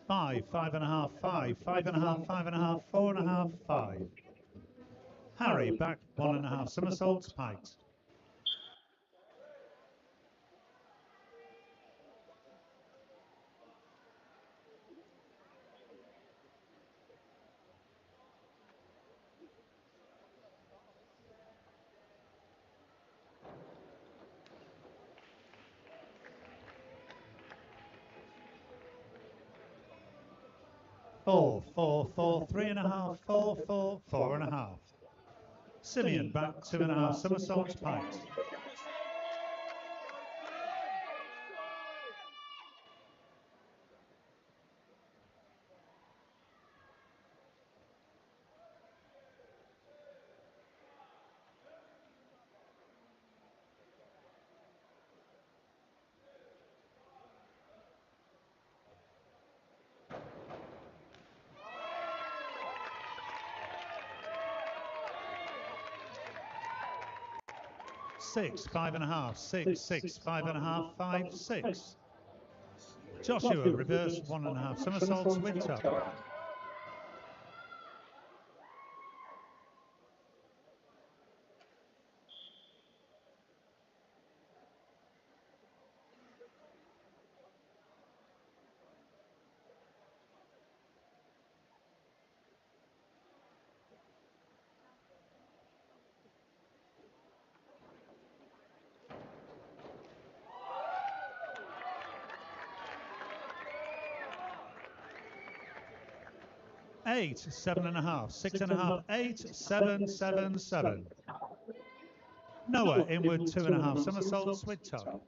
Five, 5.5, 5, 5.5, 5.5, 4.5, 5. Harry back 1.5 somersaults piked. Four, 3.5, 4, 4.5. Simeon back 2.5 somersaults piked. Six, 5.5, 6, 5.5, 5, 6. Joshua reverse 1.5 somersaults with tuck. Eight, 7.5, 6.5, 8, 7, 7, 7. Noah inward 2.5 somersaults with tuck.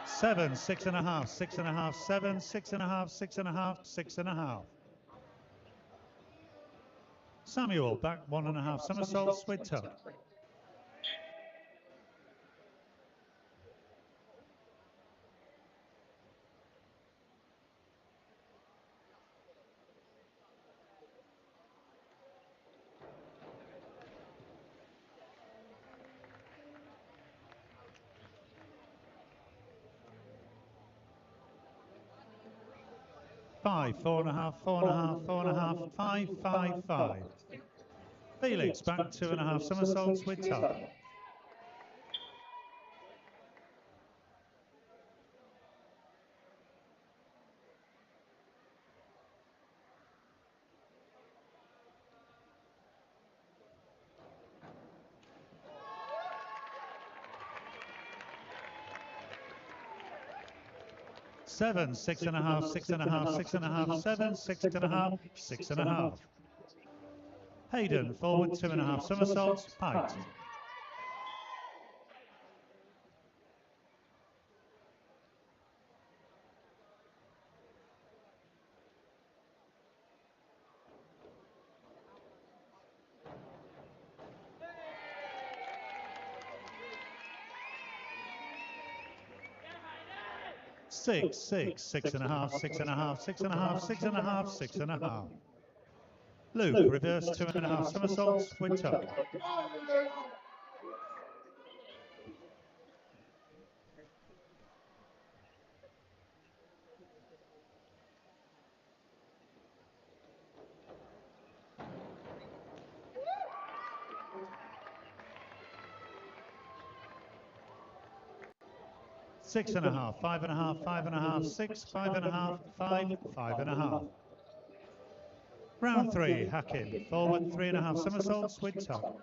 Seven, 6.5, 6.5, 7, 6.5, 6.5, 6.5. Samuel back 1.5 somersaults with tuck. Five, 4.5, 4.5, 4.5, 5, 5, 5. Felix back 2.5 somersaults with tuck. 7, 6.5, 6.5, 6.5, 7, 6.5, 6.5. Hayden, forward 2.5 somersaults, piked. Six, 6.5, 6.5, 6.5, 6.5, 6.5. Luke, reverse 2.5 somersaults with tuck. Six and a half, 5.5, 5.5, 6, 5.5, 5, 5.5. Round 3, Hacking, forward 3.5 somersaults with tuck.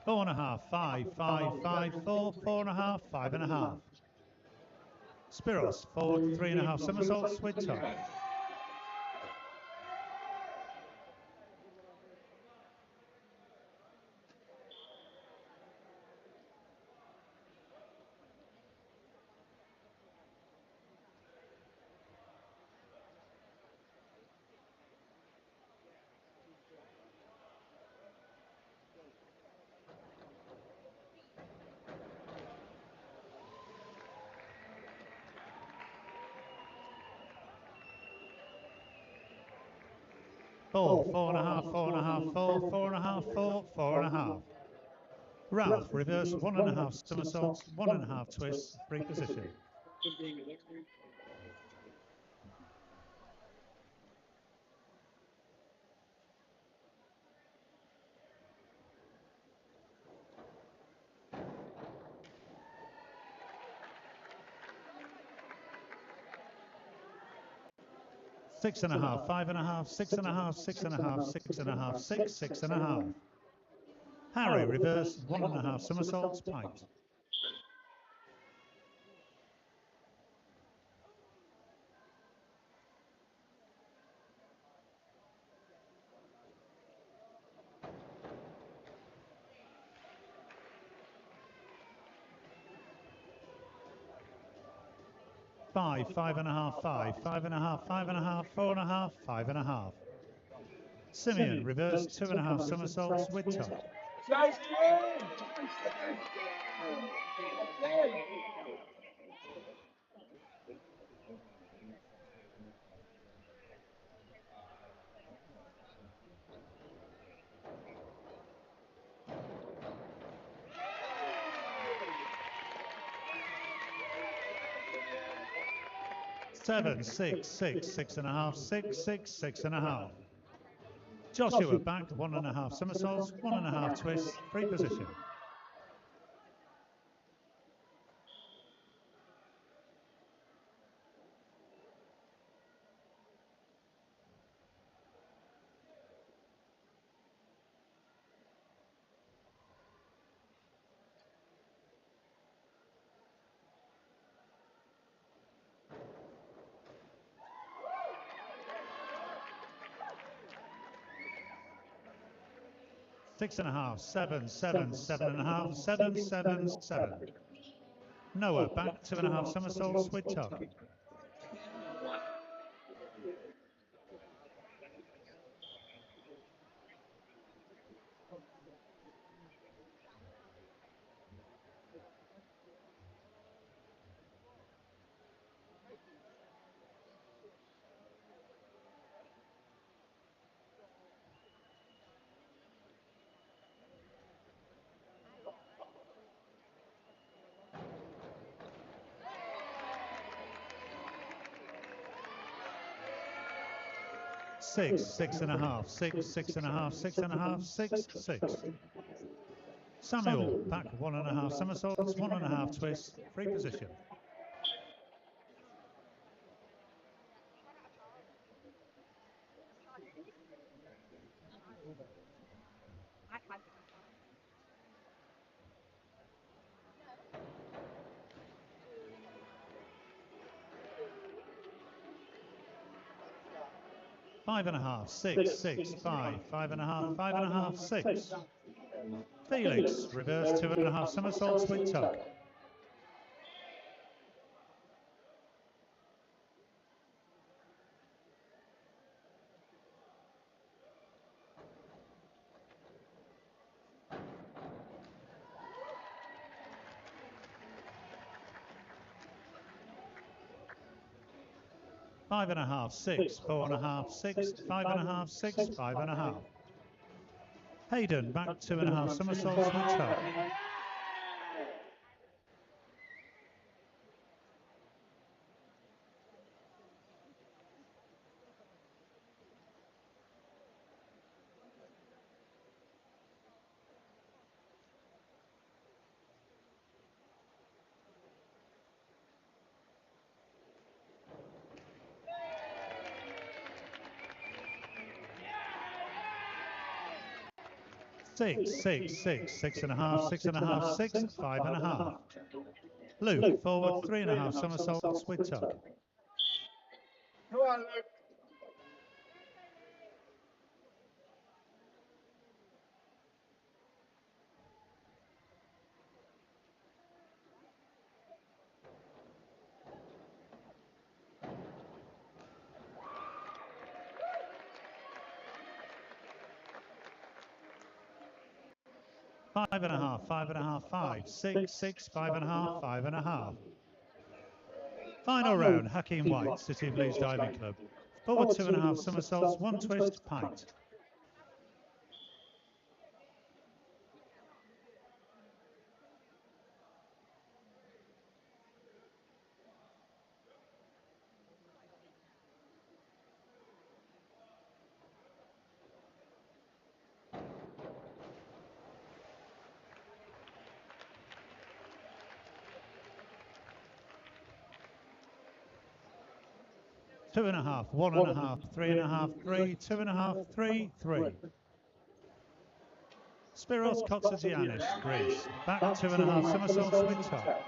Four and a half, 5, 5, 5, 4, 4.5, 5.5. Spiros, forward 3.5 somersaults with tuck. Four, 4.5, 4.5, 4, 4.5, 4, 4.5. Ralph, reverse 1.5 somersaults, 1.5 twists, free position. Six and a half, 5.5, 6.5, 6.5, 6.5, 6, 6.5. Harry, reverse 1.5 somersaults, piked. Five, 5.5, 5, 5.5, 5.5, 4.5, 5.5. Simeon, reverse 2.5 somersaults with tuck. Seven, 6, 6, 6.5, 6, 6, 6.5. Joshua back 1.5 somersaults, 1.5 twists, free position. Six and a half, 7, 7, 7.5, 7, 7, 7. Noah back 2.5 somersaults with tuck. 6, 6.5, 6, 6.5, 6.5, 6, 6. Samuel, back 1.5 somersaults, 1.5 twists, free position. Five and a half, 6, 6, 5, 5.5, 5.5, 6. Felix, reverse 2.5 somersaults with tuck. Five and a half, 6, 4.5, 6, 5.5, 6, 5.5. Hayden, back 2.5 somersaults with tuck. Six, 6, 6, 6.5, 6.5, 6, 5.5. Luke, forward 3.5 somersaults with tuck.
Come on, Luke.
Five and a half, 5.5, 5, 6, 6, 5.5, 5.5. Final round, Hakeem White, City of Leeds Diving Club. Forward 2.5 somersaults, 1 twist, pint. Two and a half, 1.5, 3.5, 3, 2.5, 3, 3. Spiros Kotsagiannis, Greece. Back 2.5 somersaults with tuck.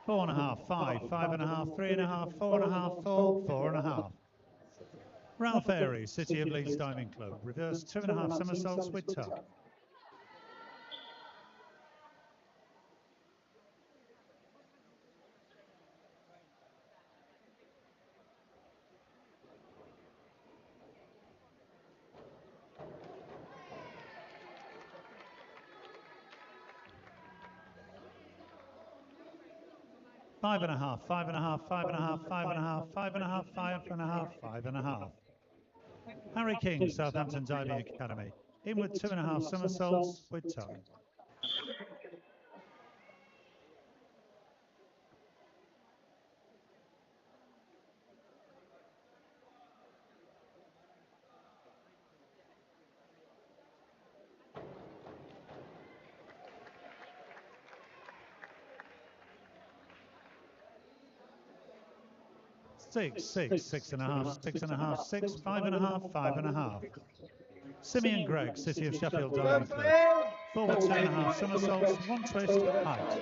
Four and a half, 5, 5.5, 3.5, 4.5, 4, 4.5. Ralph Airy, City of Leeds Diving Club. Reverse 2.5 somersaults with tuck. Five and a half, 5.5, 5.5, 5.5, 5.5, 5.5, 5.5. Harry King, Southampton Diving Academy. In with 2.5 somersaults with tuck. Six, 6, 6.5, 6.5, 6, 5.5, 5.5. Simeon Gregg, City of Sheffield Diving Club. Forward 2.5 somersaults, 1 twist, height.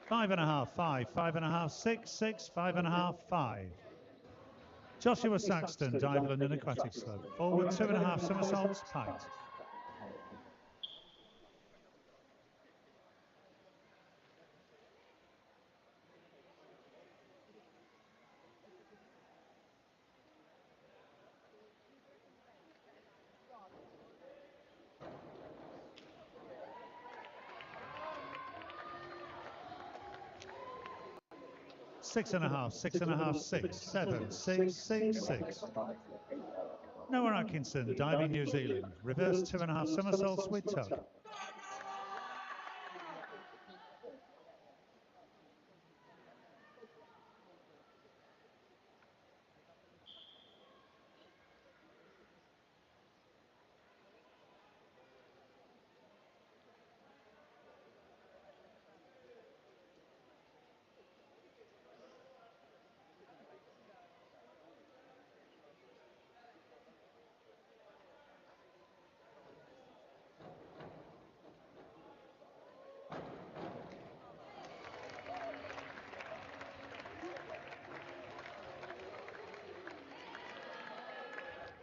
Five and a half, 5, 5.5, 6, 6, 5.5, 5. Joshua Saxton, Diveland and Aquatics Club. Forward 2.5 somersaults, pint. 6.5, 6.5, 6, 7, 6, 6, 6. Noah Atkinson, diving New Zealand. Reverse 2.5 somersaults with tuck.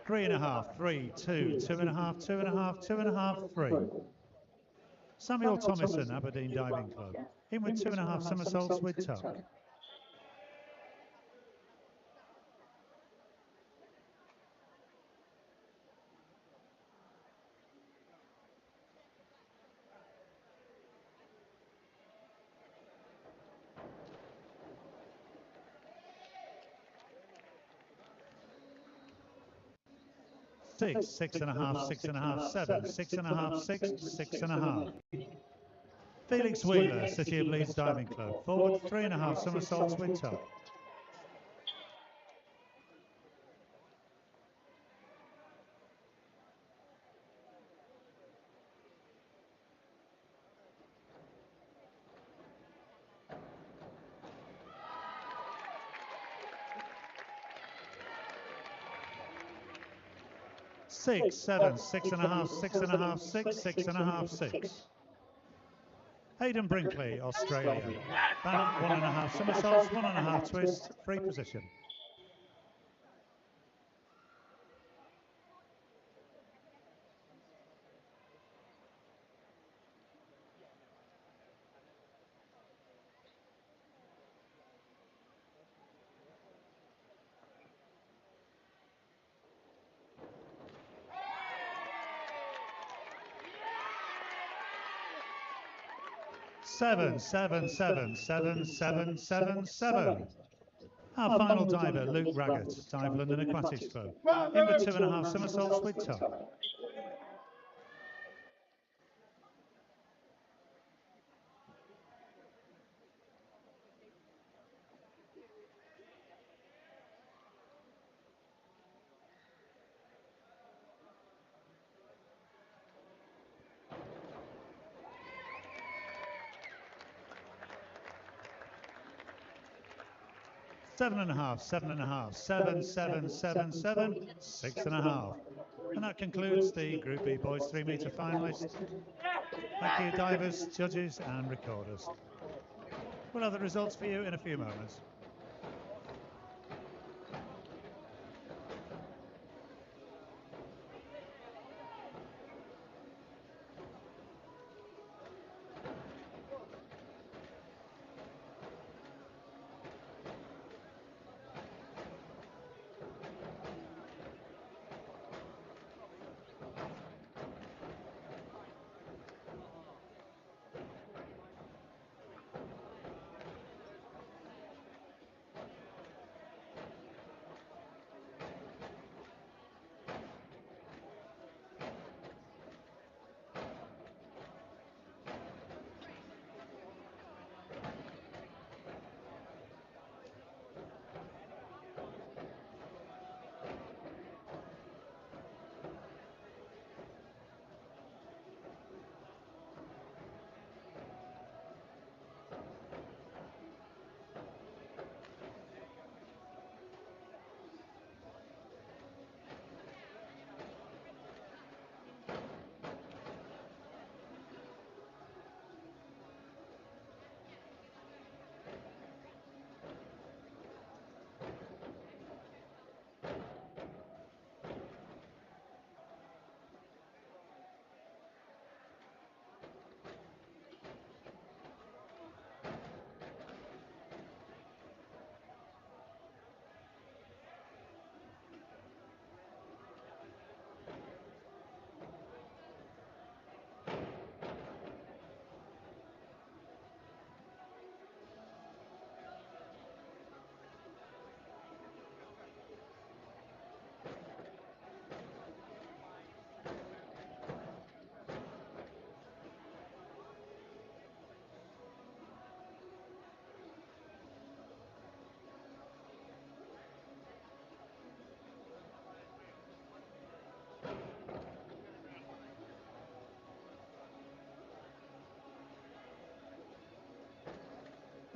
Three and a half, 3, 2, 2.5, 2.5, 2.5, 3. Samuel Thomason, Aberdeen Diving Club. In with 2.5 somersaults with tuck. 6, 6.5, 6.5, 7, 6.5, 6, 6.5. Felix Wheeler, City of Leeds Diving Club. Forward 3.5 somersaults with tuck. Six, 7, 6.5, 6.5, 6, 6.5, 6. Hayden Brinkley, Australia. Back 1.5 somersaults, 1.5 twist, free position. Seven, 7, 7, 7, 7, 7, 7. Our final diver, Luke Raggett, Dive London Aquatics Club. In with 2.5 somersaults with tuck. 7.5, 7.5, 7, 7, 7, 7, 6.5. And that concludes the Group B Boys 3 metre finalists. Thank you, divers, judges and recorders. We'll have the results for you in a few moments.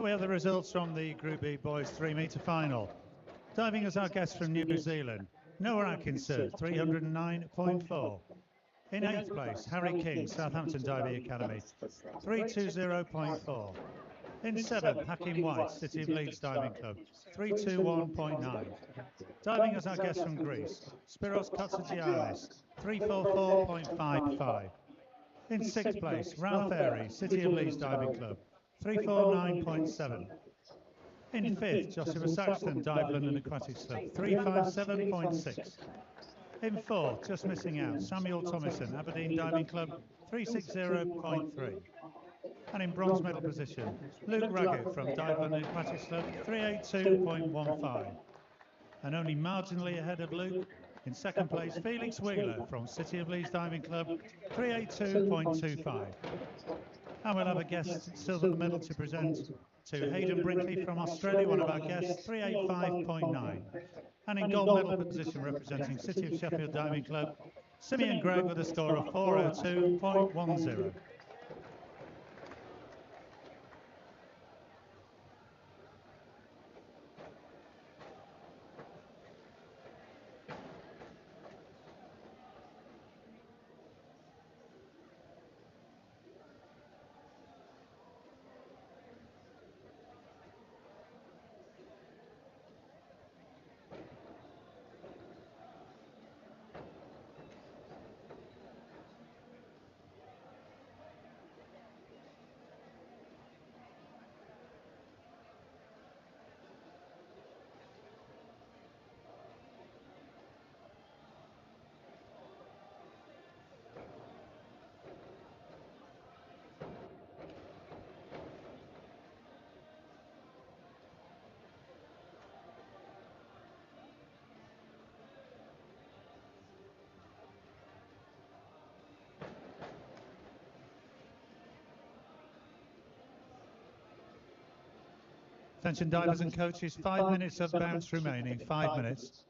We have the results from the Group B boys 3-metre final. Diving as our guest from New Zealand, Noah Atkinson, 309.4. In 8th place, Harry King, Southampton Diving Academy, 320.4. In 7th, Hakim White, City of Leeds Diving Club, 321.9. Diving as our guest from Greece, Spiros Kotsagiannis, 344.55. In 6th place, Ralph Airy, City of Leeds Diving Club, 349.7. In 5th, Joshua Saxton, Dive London Aquatics Club, 357.6. In 4th, just missing out, Samuel Thomason, Aberdeen Diving Club, 360.3. And in bronze medal position, Luke Raggett from Dive London Aquatics Club, 382.15. And only marginally ahead of Luke, in 2nd place, Felix Wheeler from City of Leeds Diving Club, 382.25. And we'll have a guest silver medal to present to Hayden Brinkley from Australia, one of our guests, 385.9. And in gold medal position representing City of Sheffield Diving Club, Simeon Gregg with a score of 402.10. Attention divers and coaches, 5 minutes of bounce remaining, 5 minutes.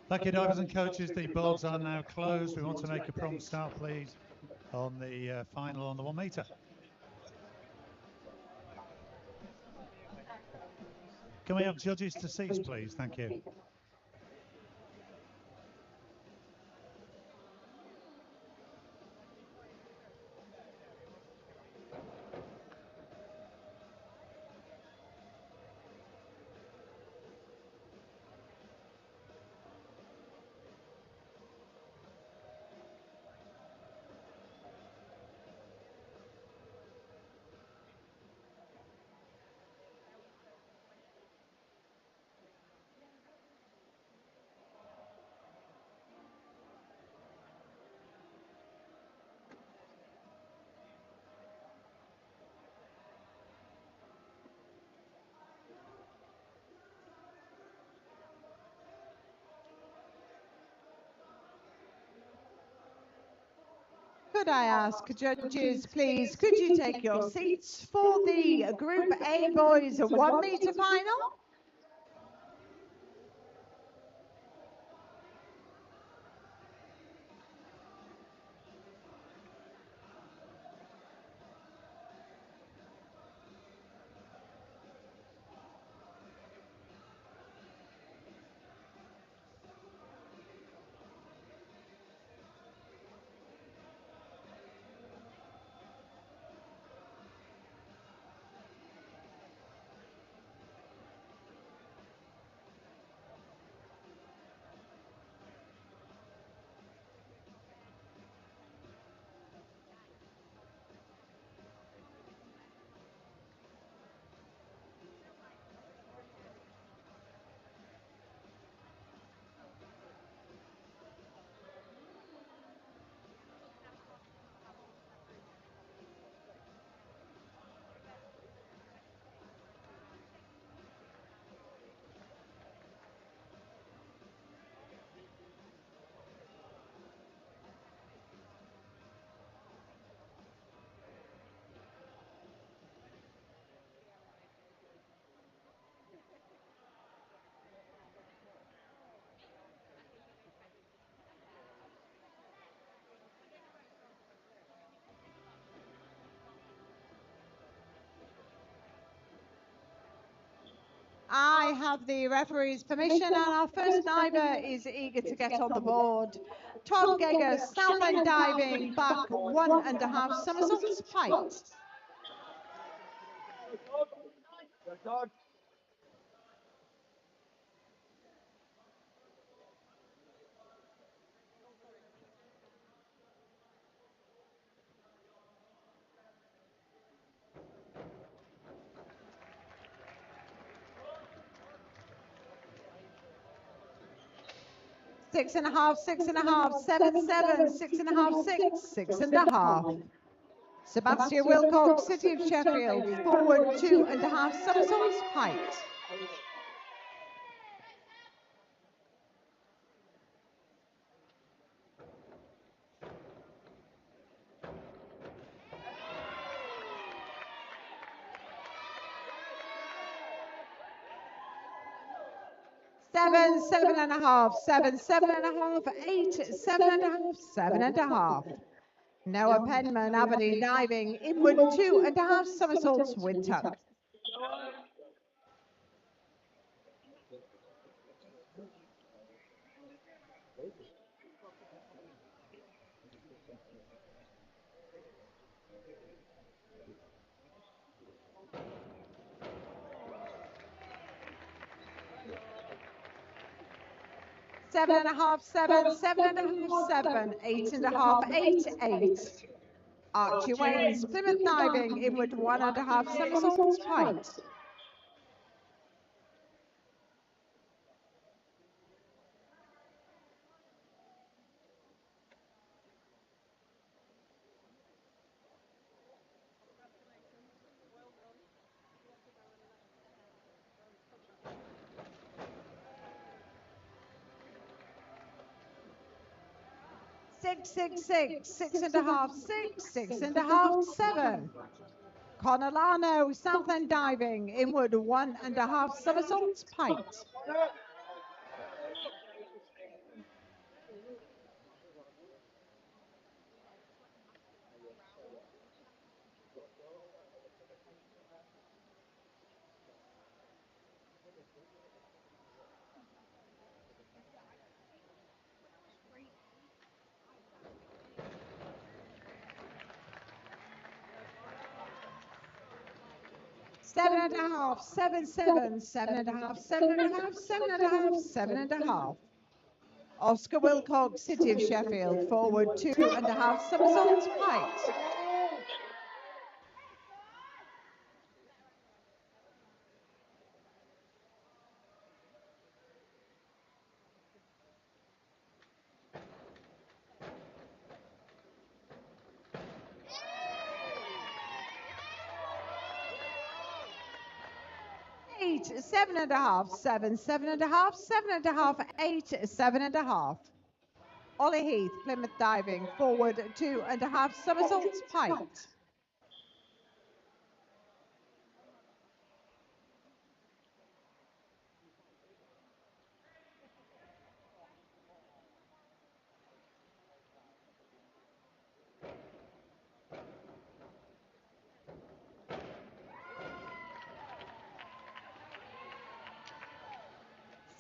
Thank you, divers and coaches. The boards are now closed. We want to make a prompt start, please, on the final on the 1 metre. Can we have judges to seats, please? Thank you.
Could I ask judges, please, could you take your seats for the Group A boys 1 metre final? I have the referee's permission, and our first diver is eager to get on the board. Todd Geiger, Southend diving, back 1.5 somersaults, height.
Dog.
6.5, 6.5, 7, 7, 6.5, 6, 6.5. Sebastian Wilcox, City of Sheffield, forward 2.5 somersaults, height. Seven, 7.5, 7, 7.5, 8, 7.5, 7.5. Noah Penman, Aberdeen diving, inward 2.5 somersaults with tuck. Seven and a half, 7, 7.5, 7, 8.5, 8, 8. Archie Wayne's Plymouth diving, inward 1.5 somersaults, height. Six, 6.5, 6, 6.5, 7. Conolano, Southend diving, inward 1.5 somersaults, height. 7.5, 7, 7, 7.5, 7.5, 7.5, 7.5. Oscar Wilcox, City of Sheffield, forward 2.5 somersaults, Pite. Eight, 7.5, 7, 7.5, 7.5, 8, 7.5. Ollie Heath, Plymouth Diving, forward 2.5 somersaults, Pite.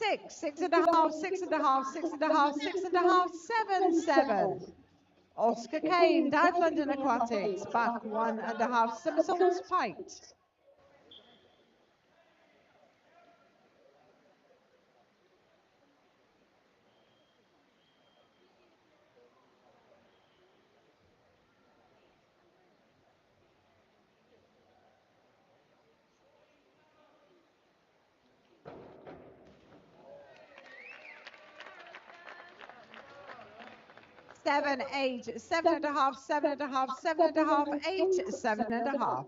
Six, 6.5, 6.5, 6.5, 6.5, 7, 7. Oscar Kane, Dive London Aquatics, back 1.5 somersaults, Pite. Seven, 8, 7.5, 7.5, 7.5, 8, 7.5.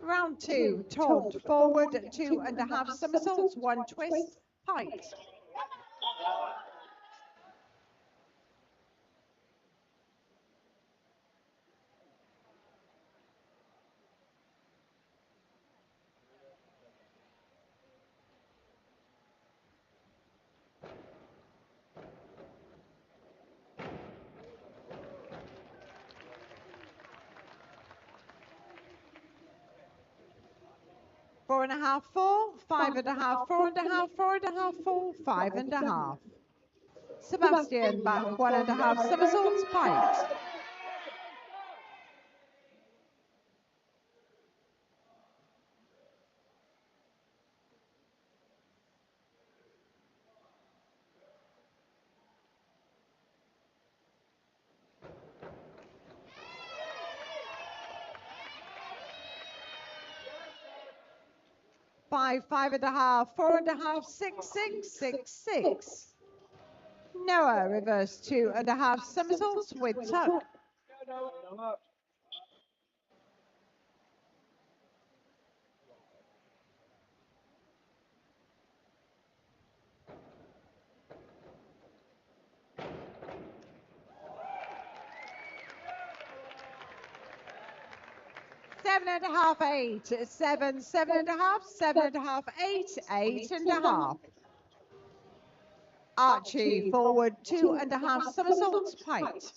Round 2, taunt, forward 2.5 somersaults, 1 twist, Pite. Four and a half, 4, 5.5, 4.5, 4.5, 4, 5.5. Sebastian, back 1.5 somersaults, Pite. Five, 5.5, 4.5, 6, 6, 6, 6. Noah, reverse 2.5 somersaults with tuck.
No.
7.5, 8, 7, 7.5, 7.5, 8, 8.5. Archie, forward 2.5 somersaults, Pite.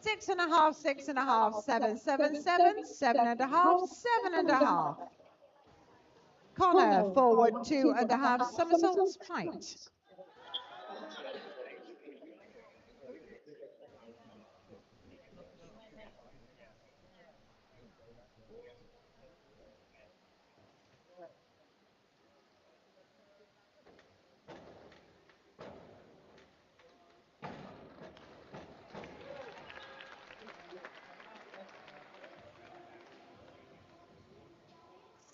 Six and a half, 6.5, 7, 7, 7, 7.5, 7.5. Connor, forward 2.5 somersaults, Pite.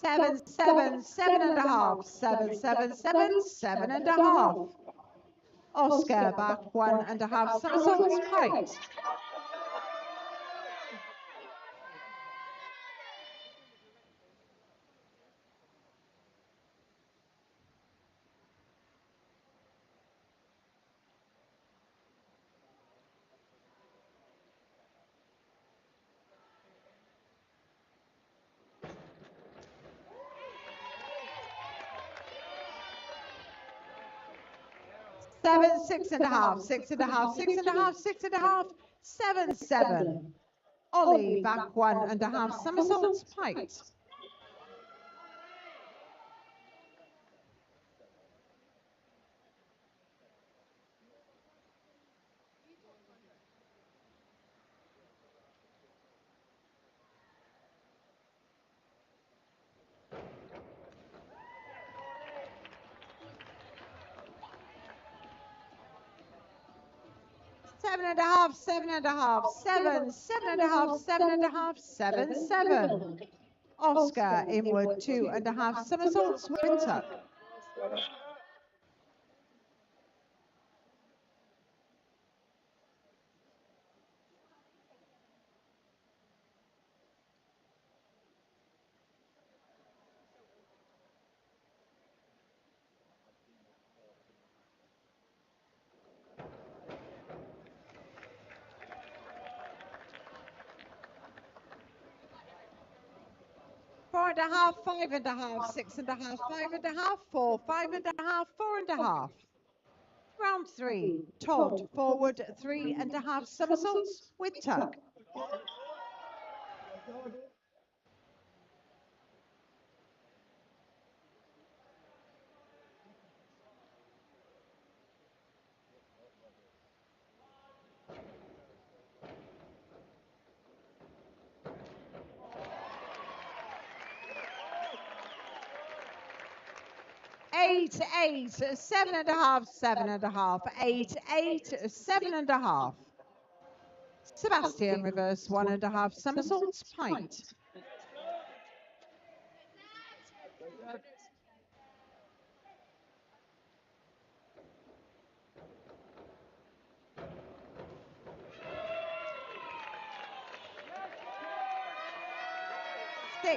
Seven, 7, 7.5, 7, 7, 7, 7.5. Oscar, back 1.5 somersaults, Pite. 7, 6.5, 6.5, 6.5, 6.5, 7, 7. Ollie back 1.5 somersaults, height. Seven and a half, 7, 7.5, 7.5, 7, 7. Oscar inward 2.5 somersaults with tuck. Four and a half, 5.5, 6.5, 5.5, 4, 5.5, 4.5. Round 3, Todd forward 3.5 somersaults with tuck. Eight, 8, 7.5, 7.5, 8, 8, 7.5. Sebastian reverse 1.5 somersaults, pint.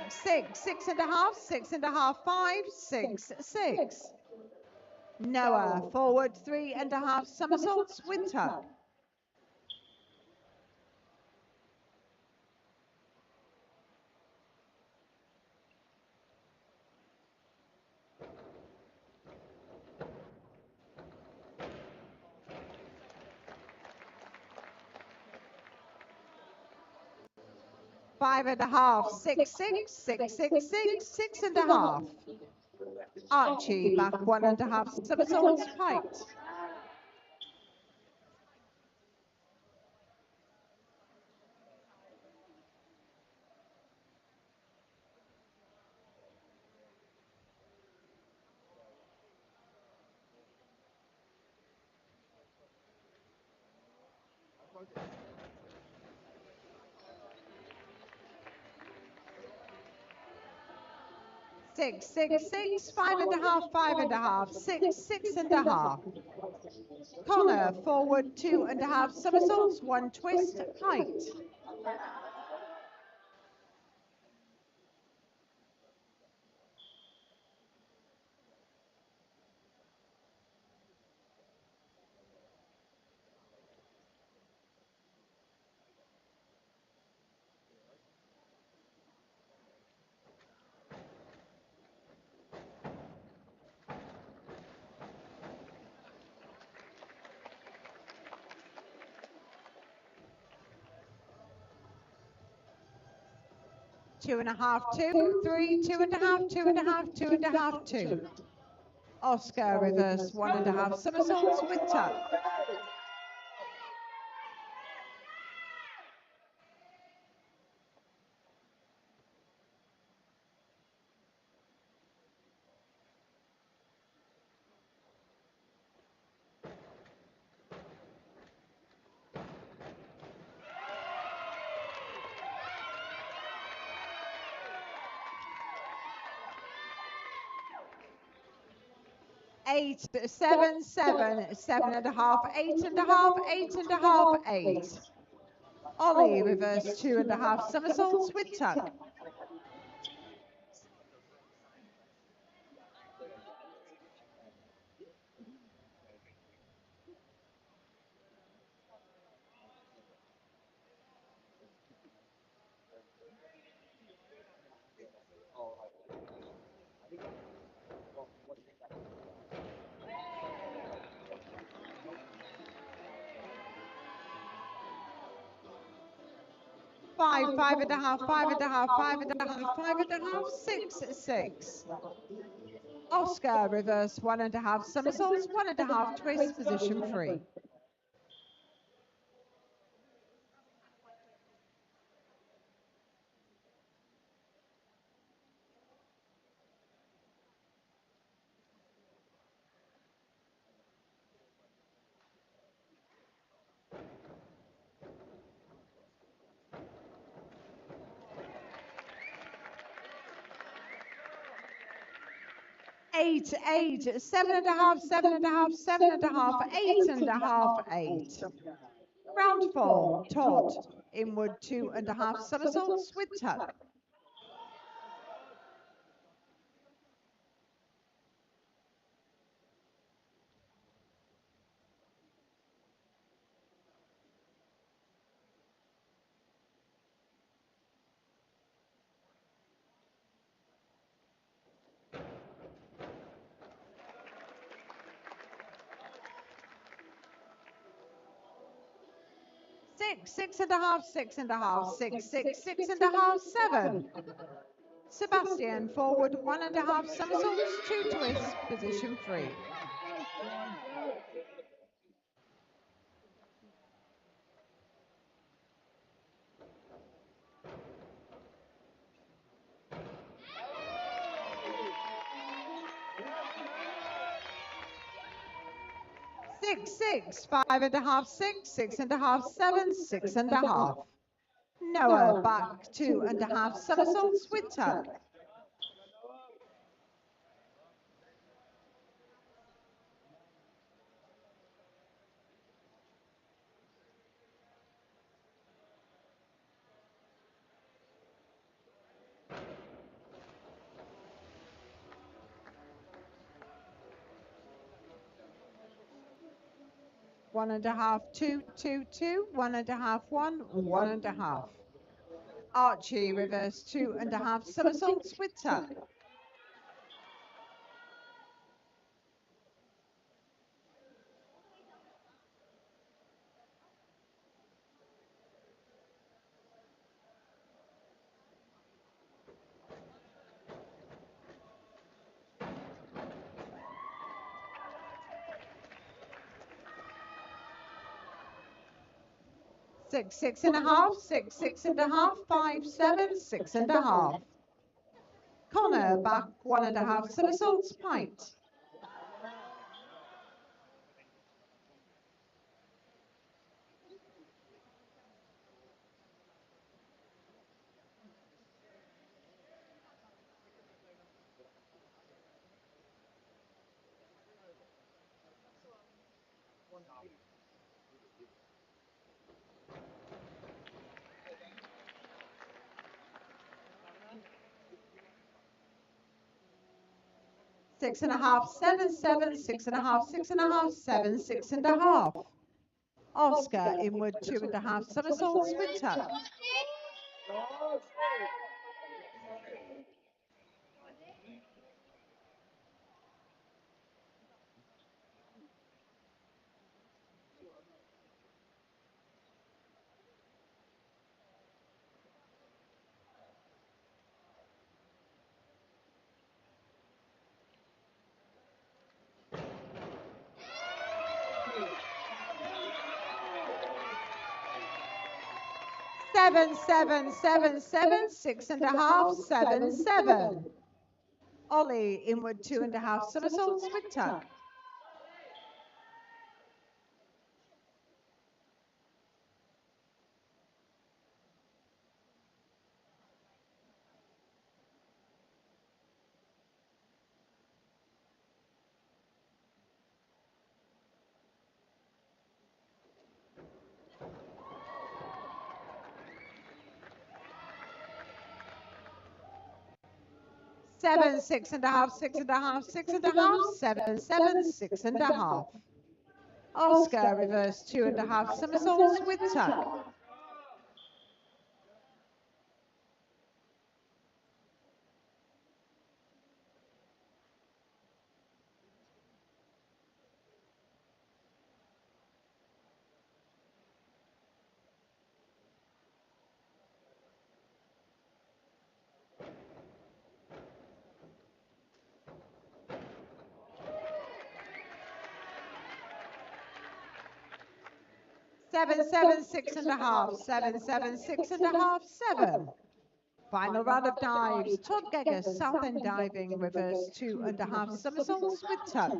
Six, 6.5, 6.5, 5, 6, 6. Noah forward 3.5 somersaults with tuck. Five and a half, 6, 6, 6, 6, 6, 6.5. Archie back 1.5 somersaults, pint. Six, 5.5, 5.5, 6, 6.5. Connor forward 2.5 somersaults, 1 twist, height. Two and a half, 2, 3, 2.5, 2.5, 2.5, 2. Oscar reverse 1.5 somersaults with tuck. Eight, 7, 7, 7.5, 8.5, 8.5, 8. Ollie reverse 2.5 somersaults with tuck. 5, 5.5, 5.5, 5.5, 5.5, 6, 6. Oscar, reverse 1.5 somersaults, 1.5 twists, position 3. Eight, 8, 7.5, 7.5, 7.5, 8.5, 8. Round 4, taut, inward 2.5 somersaults with tuck. Six, 6.5, 6.5, 6, 6, 6.5, 7. Sebastian, forward 1.5 somersaults, 2 twists, position 3. Six, 6, 5.5, 6, 6.5, 7, 6.5. Noah, back 2.5 somersaults with tuck. One and a half, 2, 2, 2, 1.5, 1, 1.5. Archie, reverse 2.5 somersaults with tuck. Six, 6.5, 6, 6.5, 5, 7, 6.5. Connor, back 1.5 somersaults, pint. Six and a half, 7, 7, 6.5, 6.5, 7, 6.5. Oscar, inward 2.5 somersaults with tuck. 7, 7, 7, 7, 6.5, 7, 7. Ollie, inward 2.5 somersaults with tuck. Seven, 6.5, 6.5, 6.5, 7, 7, 6.5. Oscar, reverse 2.5 somersaults with tuck. 7, 6.5, 7, 6.5, 7. Final round of dives. Todd Gegger, south end diving, reverse 2.5 somersaults with tuck.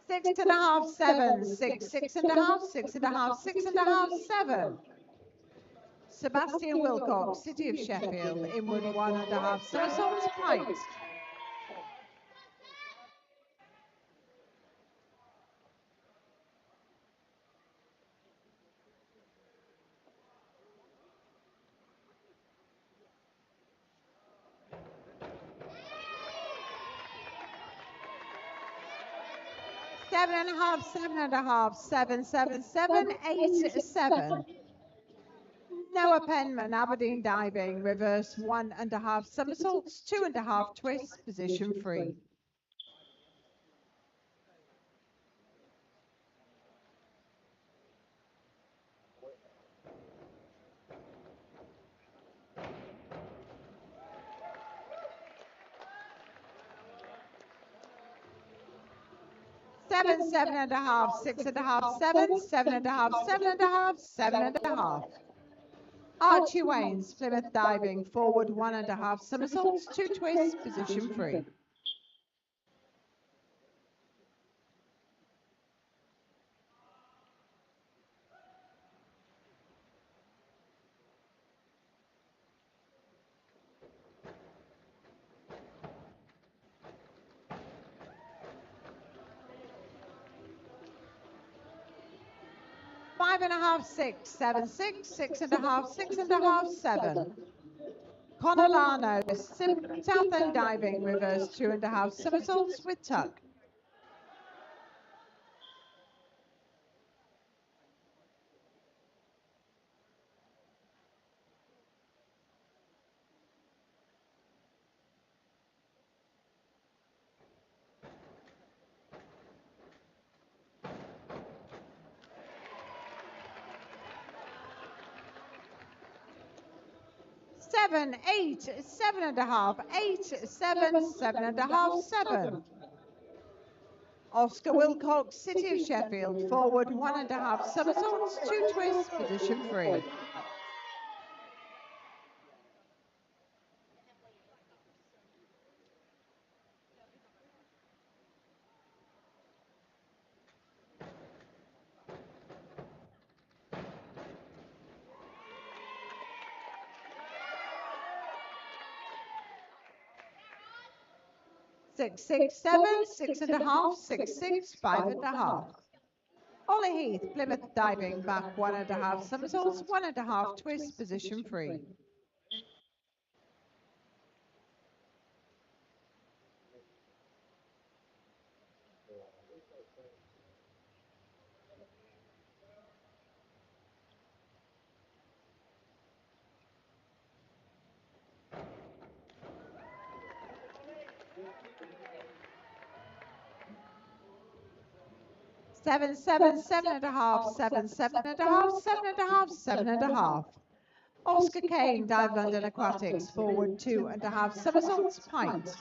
6.5, 7, 6, 6.5, 6.5, 6.5, 7. Sebastian Wilcox, City of Sheffield, inward 1.5 somersaults, pint. Seven and a half, 7, 7, 7, 8, 7. Noah Penman, Aberdeen diving, reverse 1.5 somersaults, 2.5 twists, position free. Seven, 7.5, 6.5, 7, 7.5, 7.5, 7.5. Archie Waynes, Plymouth diving, forward 1.5 somersaults, 2 twists, position free. Five and a half, 6, 7, 6, 6.5, 6.5, 7. Conor Lano, south end diving, reverse 2.5 somersaults with tuck. 7, 8, 7.5, 8, 7, 7.5, 7. Oscar Wilcox, City of Sheffield, forward 1.5 somersaults, 2 twists, position free. Six, 6, 7, 6.5, 6, 6, 5.5. Ollie Heath, Plymouth diving, back 1.5 somersaults, 1.5 twists, position free. Seven, 7.5, 7, 7.5, 7.5, 7.5. Oscar Kane, Dive London Aquatics, forward 2.5 somersaults, pint.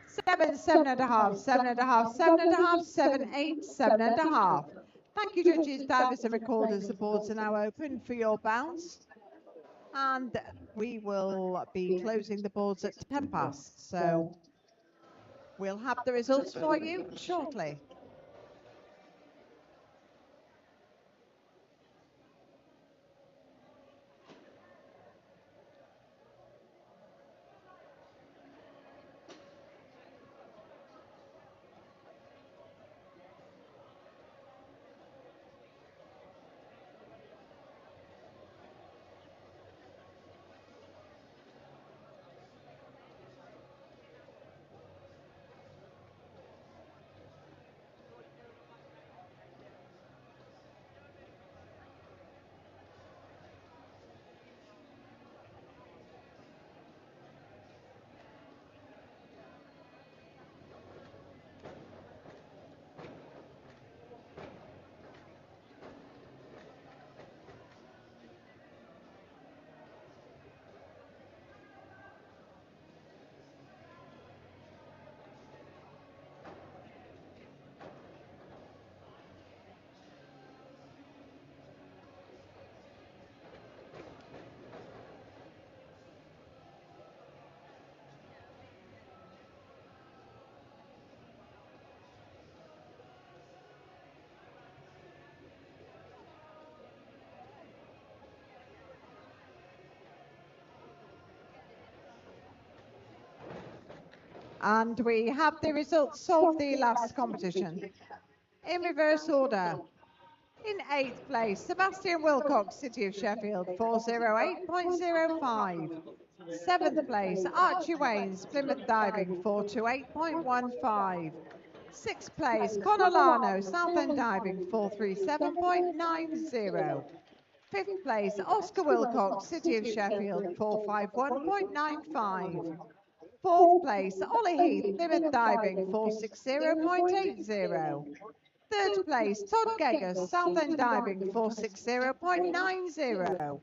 Seven, 7.5, 7.5, 7.5, 7, 8, 7.5. Thank you, judges, divers and recorders. The boards are now open for your bounce. And we will be closing the boards at 10 past. So we'll have the results for you shortly. And we have the results of the last competition. In reverse order. In 8th place, Sebastian Wilcox, City of Sheffield, 408.05. 7th place, Archie Waynes, Plymouth Diving, 428.15. 6th place, Conor Lano, Southend Diving, 437.90. 5th place, Oscar Wilcox, City of Sheffield, 451.95. 4th place, Ollie Heath, Plymouth Diving, 460.80. 3rd place, Todd Geggers, Southend Diving, 460.90.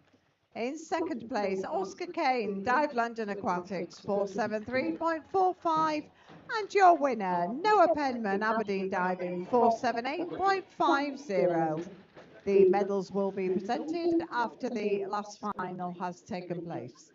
In 2nd place, Oscar Kane, Dive London Aquatics, 473.45. And your winner, Noah Penman, Aberdeen Diving, 478.50. The medals will be presented after the last final has taken place.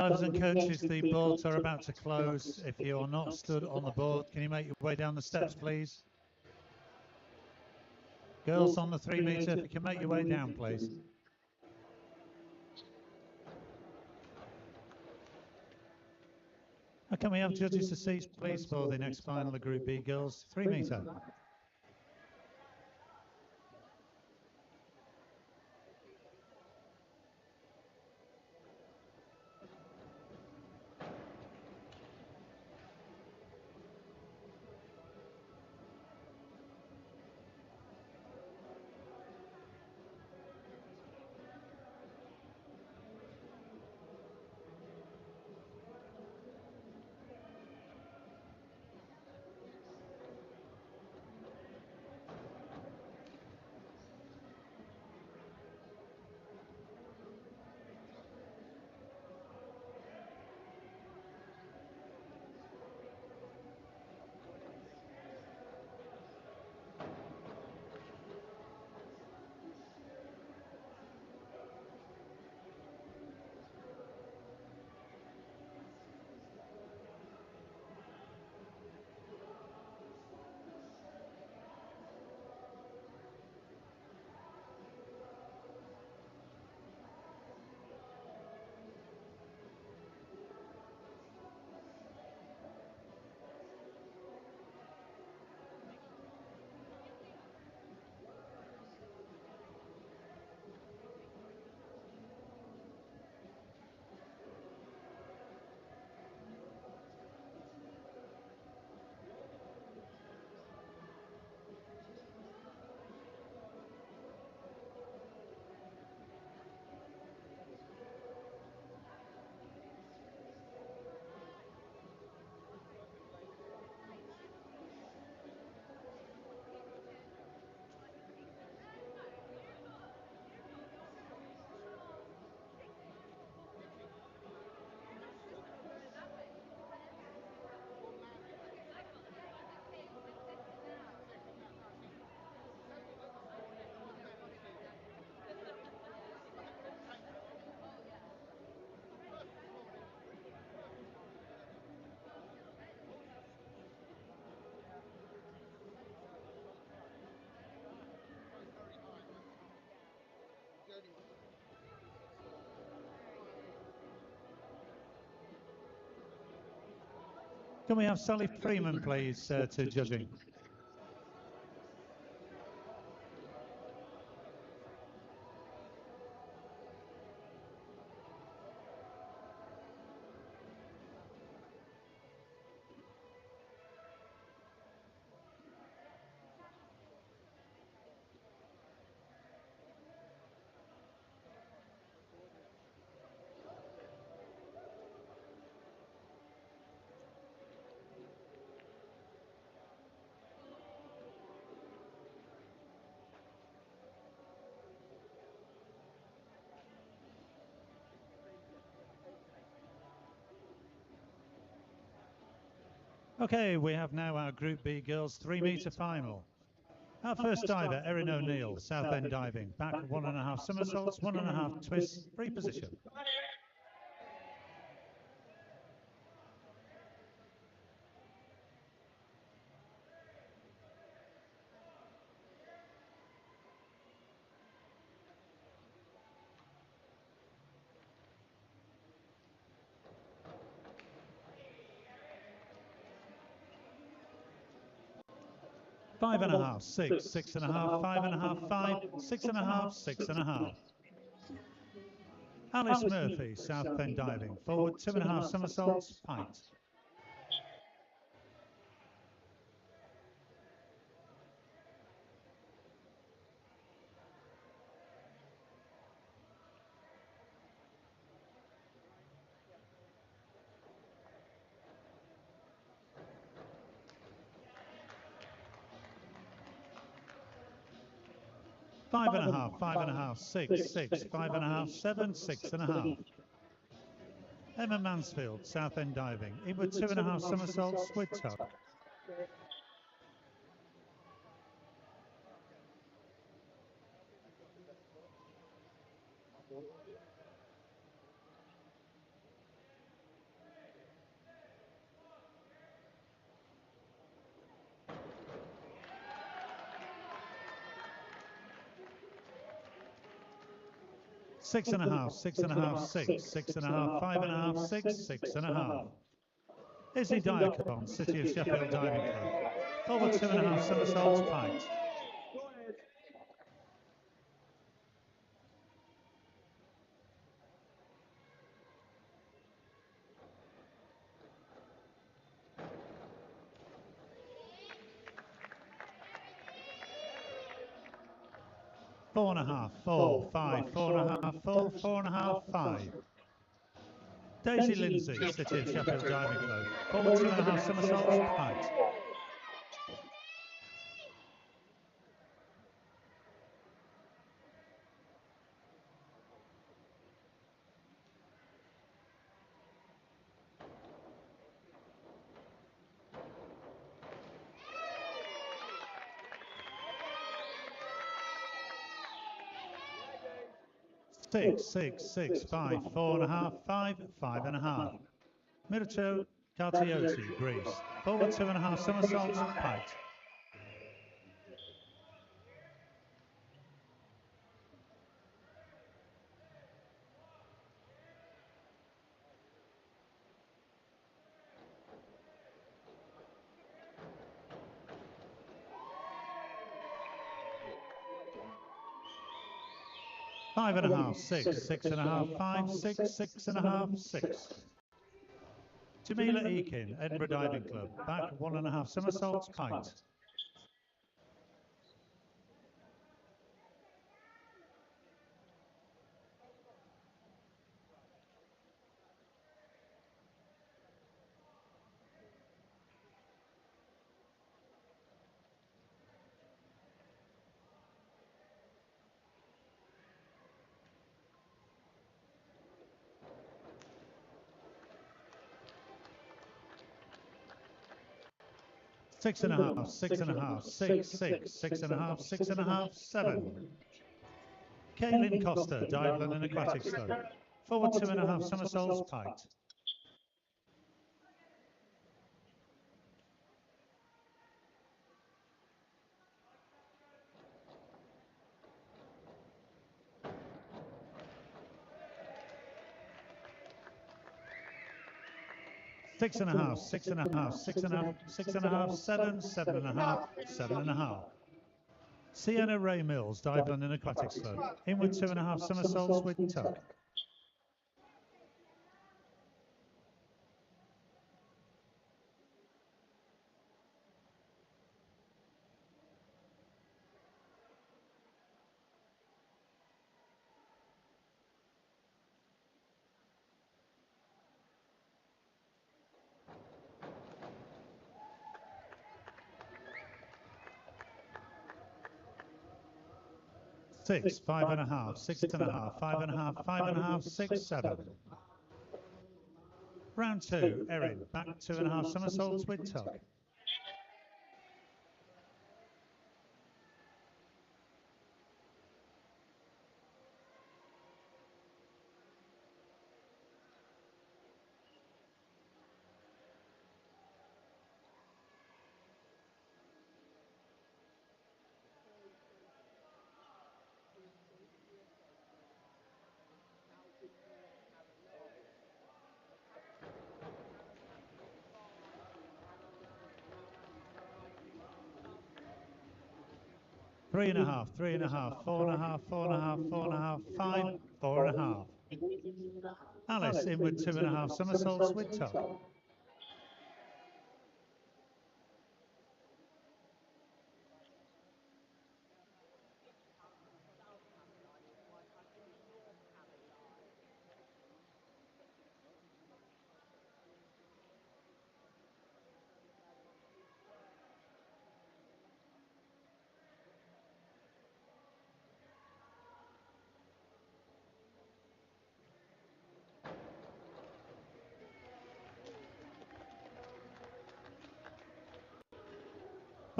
Divers and coaches, the boards are about to close. If you are not stood on the board, can you make your way down the steps, please? Girls on the 3 metre, if you can make your way down, please. Can we have judges to seats, please, for the next final of Group B girls 3 metre? Can we have Sally Freeman, please, to judging? Okay, we have now our Group B girls 3 metre final. Our first diver, Erin O'Neill, South End diving, back 1.5 somersaults, 1.5 twists, free position. Five and a half, 6, 6.5, 5.5, 5, 6.5, 6.5. Alice Murphy, South End diving, forward 2.5 somersaults, pint. Five and a half, 6, 6, 5.5, 7, 6.5. Emma Mansfield, South End diving, inward 2.5 somersaults with tuck. 6 and a half, 6 and a half, 6, 6 and a half, 5 and a half, 6, 6 and a half. Izzy Diacon, City of Sheffield Diving Club. Forward 2 and a half somersaults, piked. 4 and a half, 4, 5, 4 and a half, 4, 4 and a half, 5. Daisy Lindsay, City of Sheffield Diving Club. Forward 2 and a half somersaults, piked. 6, 6, 6, 5, 4 and a half, 5, 5 and a half. Mircho Cartiotti, Greece. Forward 2 and a half somersaults, piked. 5 and a half, 6, 6 and a half, 5, 6, 6 and a half, 6. Jamila Eakin, Edinburgh Diving Club. Back 1 and a half somersaults, piked. 6 and a half, 6 and a half, 6, 6, 6 and a half, 6 and a half, 7. Caitlin Costa, Diveland and Aquatics Club. Forward 2 and a half somersaults, piked. 6 and a half, 6 and a half, 6 and a half, 6 and a half, 7, 7 and a half, 7 and a half. Sienna Ray Mills, Diveland and Aquatics Club. Inward 2 and a half somersaults with tuck. 6, 5 and a half, 6 and a half, 5 and a half, 5 and a half, 6, 7. Round 2, Erin, back 2 and a half somersaults with tuck. 3 and a half, 3 and a half, 4 and a half, 4 and a half, 4 and a half, 5, 4 and a half. Alice, inward 2 and a half somersaults with tuck.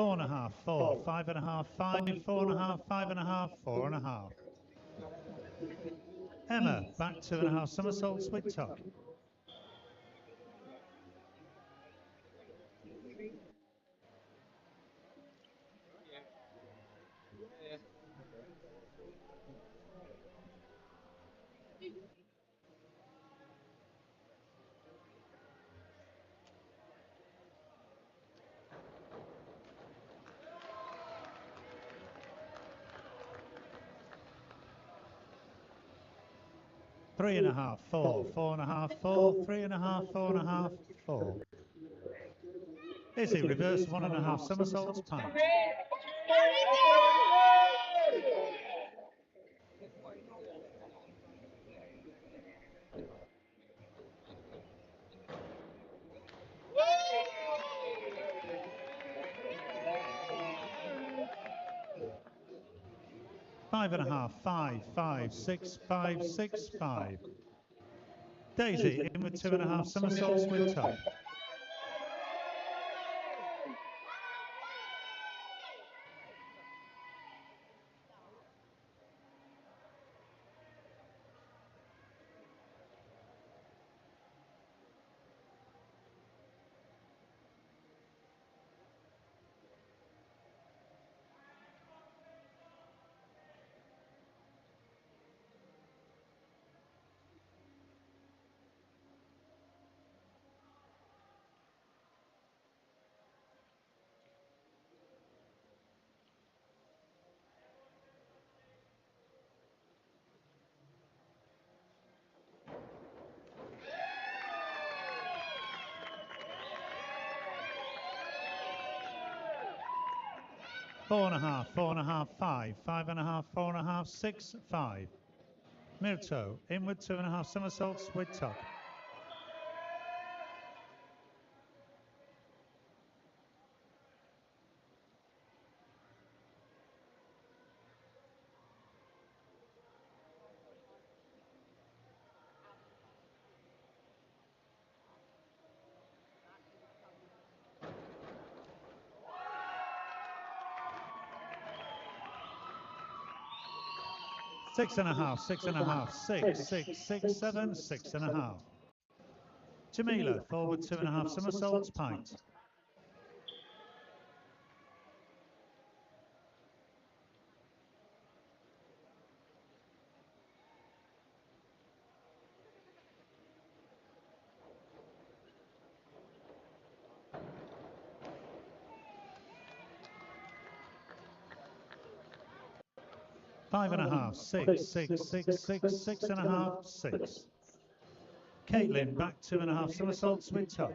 4 and a half, 4, 5 and a half, 5, 4 and a half, 5 and a half, 4 and a half. Emma, back 2 and a half somersaults with tuck. Three and a half, four, four and a half, four, three and a half, four and a half, four. Izzy, reverse one and a half somersaults, pint. Five and a half, five, five, six, five, six, five. Daisy, in with two and a half somersaults with tuck. Four and a half, four and a half, five, five and a half, four and a half, six, five. Muto, in with two and a half somersaults with tuck. Six and a half, six and a half, six, six, six, seven, six and a half. Jamila, forward two and a half somersaults, pint. Five and a half, six, six, six, six, six and a half, six. Caitlin, back two and a half somersaults with tuck.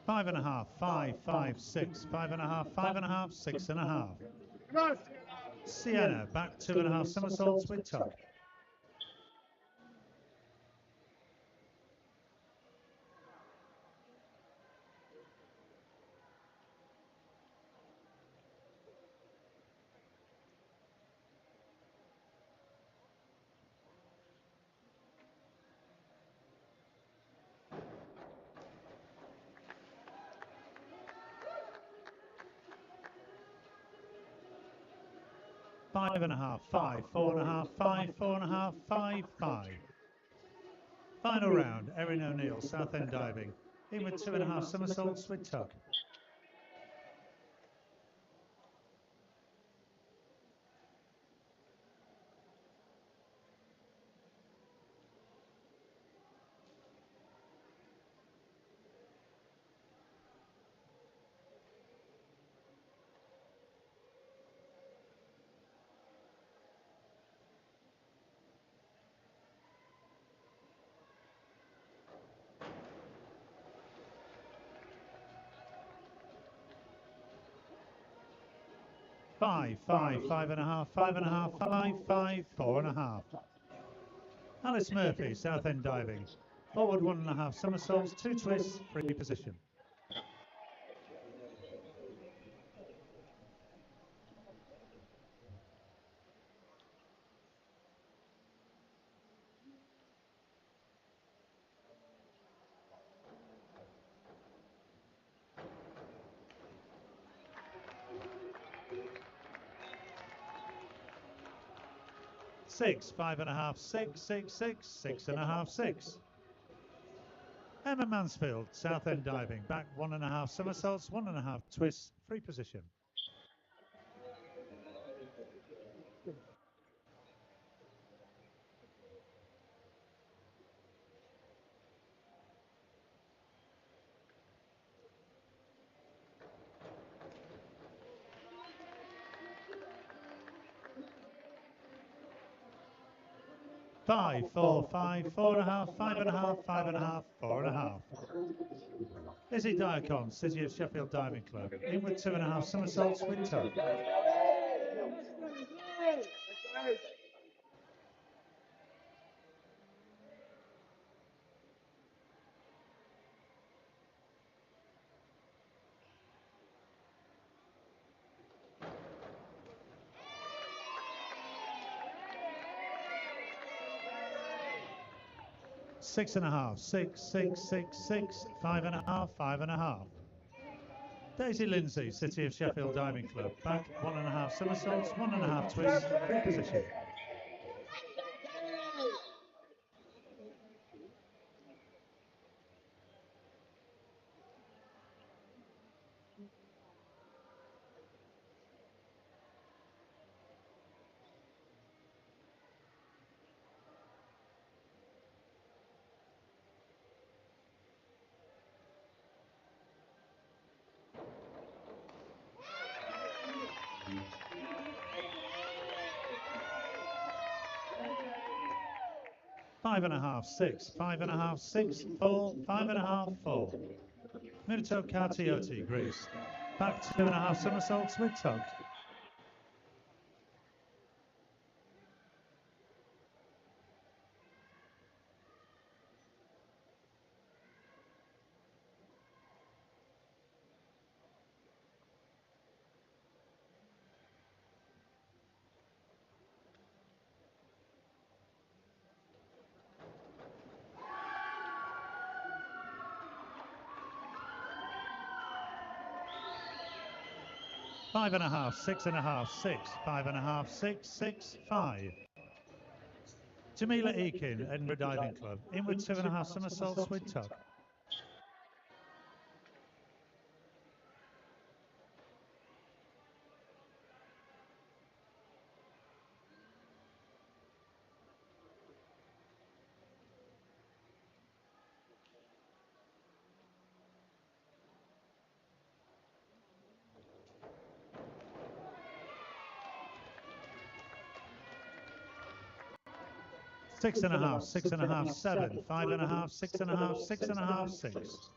Five and a half, five, five, six, five and a half, five and a half, six and a half. Sienna, back two and a half somersaults with tuck. Five and a half, five, four and a half, five, four and a half, five, five. Final round, Erin O'Neill, Southend diving. In with two and a half somersaults with tuck. Five, five, five and a half, five and a half, five, five, four and a half. Alice Murphy, Southend diving. Forward one and a half somersaults, two twists, free position. 6, 5.5, 6, 6, 6, 6.5, 6. Emma Mansfield, South End diving, back 1.5 somersaults, 1.5 twists, free position. Five, 4, 5, 4.5, 5.5, 5.5, 4.5. Izzy Diacon, City of Sheffield Diving Club, in with 2.5 somersaults with tug. 6.5, 6, 6, 6, 6, 5.5, 5.5. Daisy Lindsay, City of Sheffield Diving Club, back 1.5 somersaults, 1.5 twists, free position. Five and a half, 6, 5.5, 6, 4, 5.5, 4. Mirto Cartiotti, Greece. Back 2.5 somersaults with tug. Five and a half, 6.5, 6, 5.5, 6, 6, 5. Jamila Eakin, Edinburgh Diving Club, in with 2.5 somersaults with tug. Six and a half, 6.5, 7, 5.5, 6.5, 6.5, 6.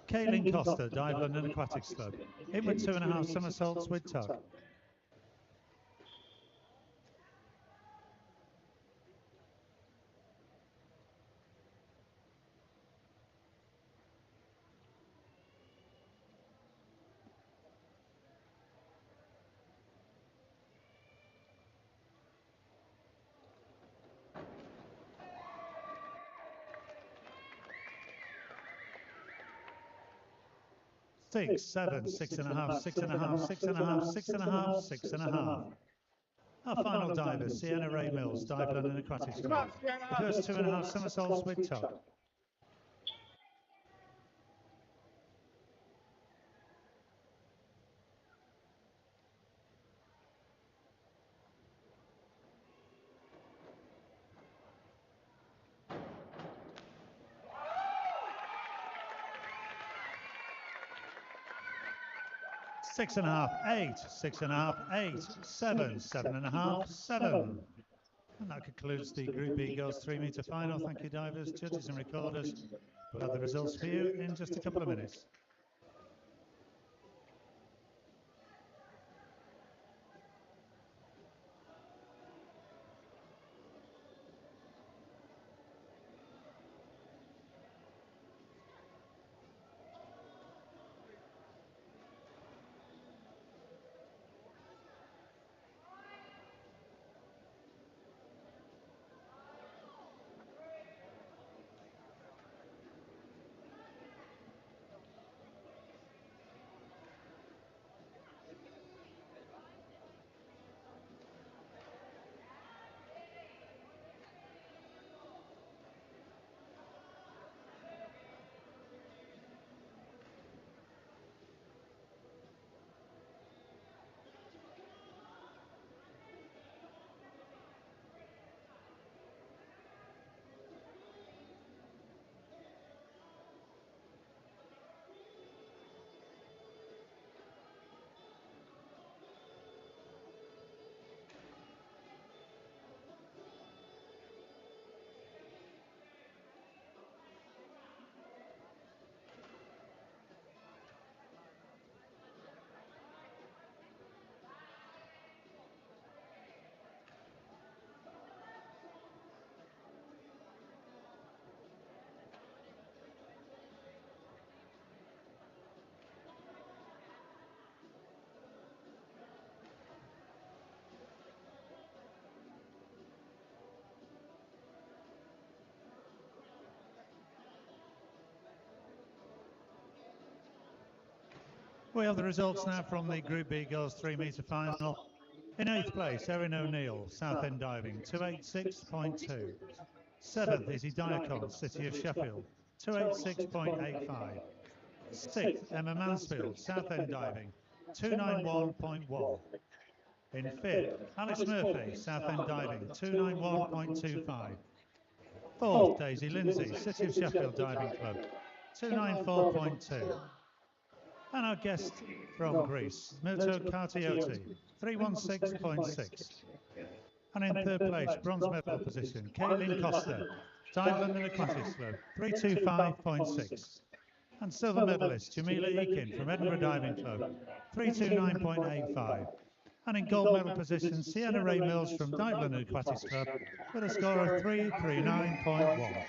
Kaylin Costa, Dive London Aquatics Club, in with 2.5 somersaults with tug. Six, 7, 6.5, 6.5, 6.5, 6.5, 6.5. Our final diver, Sienna Ray Mills, Dive London Aquatics Club. The first 2.5 somersaults with tug. Six and a half, 8, 6.5, 8, 7, 7.5, 7. And that concludes the Group B Girls 3 metre final. Thank you, divers, judges and recorders. We'll have the results for you in just a couple of minutes. We have the results now from the Group B Girls 3 metre final. In 8th place, Erin O'Neill, Southend Diving, 286.2. 7th is Diacon, City of Sheffield, 286.85. 6th, Emma Mansfield, Southend Diving, 291.1. In 5th, Alice Murphy, Southend Diving, 291.25. 4th, Daisy Lindsay, City of Sheffield Diving Club, 294.2. And our guest from Greece, Mirto Kartioti, 316.6. And in 3rd place, bronze medal position, Caitlin Costa, Dive London Aquatics Club, 325.6. And silver medalist, Jamila Eakin from Edinburgh Diving Club, 329.85. And in gold medal position, Sienna Ray Mills from Dive London Aquatics Club with a score of 339.1.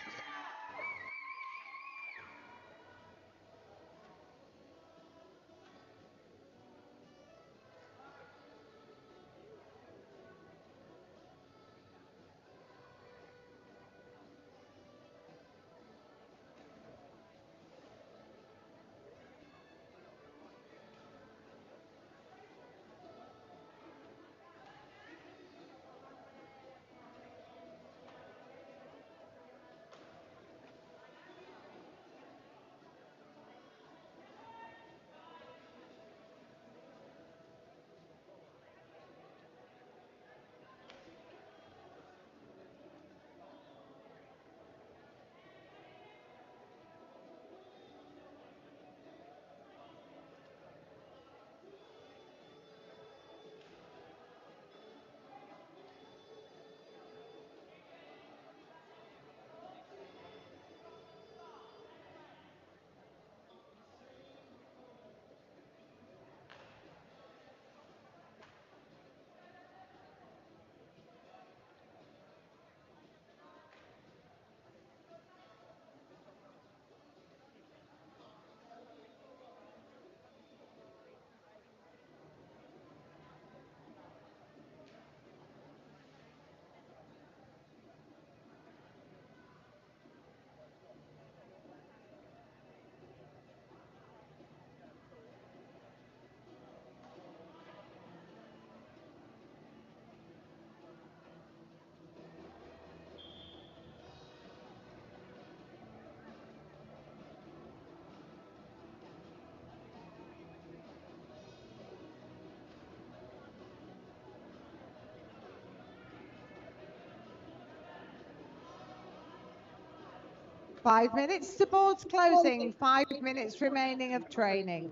5 minutes to boards closing, 5 minutes remaining of training.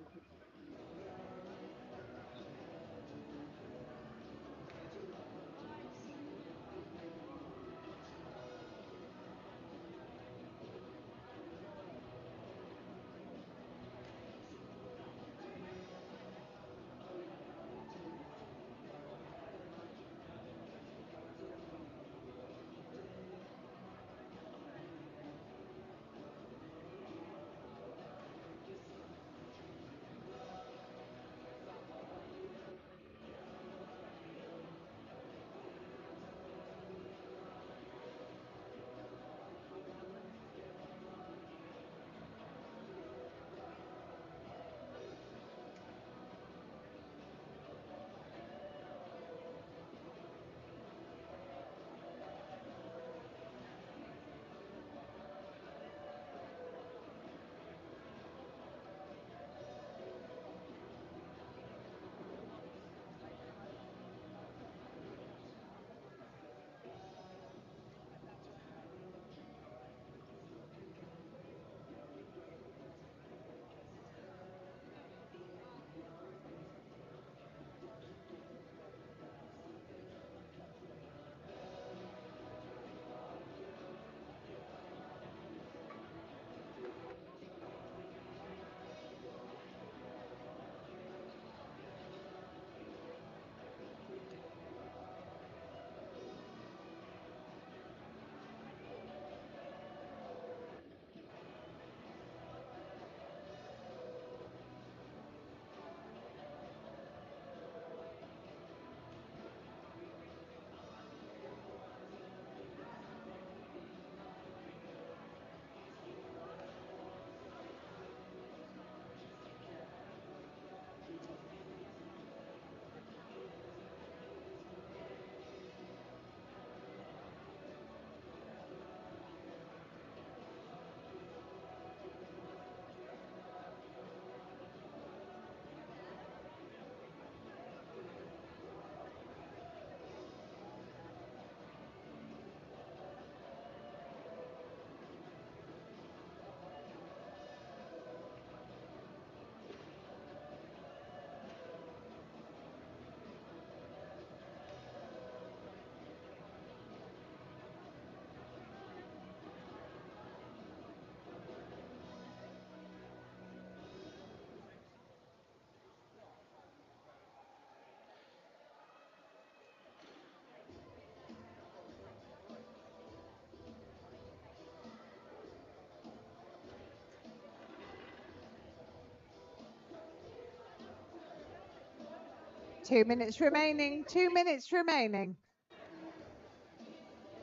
2 minutes remaining, 2 minutes remaining.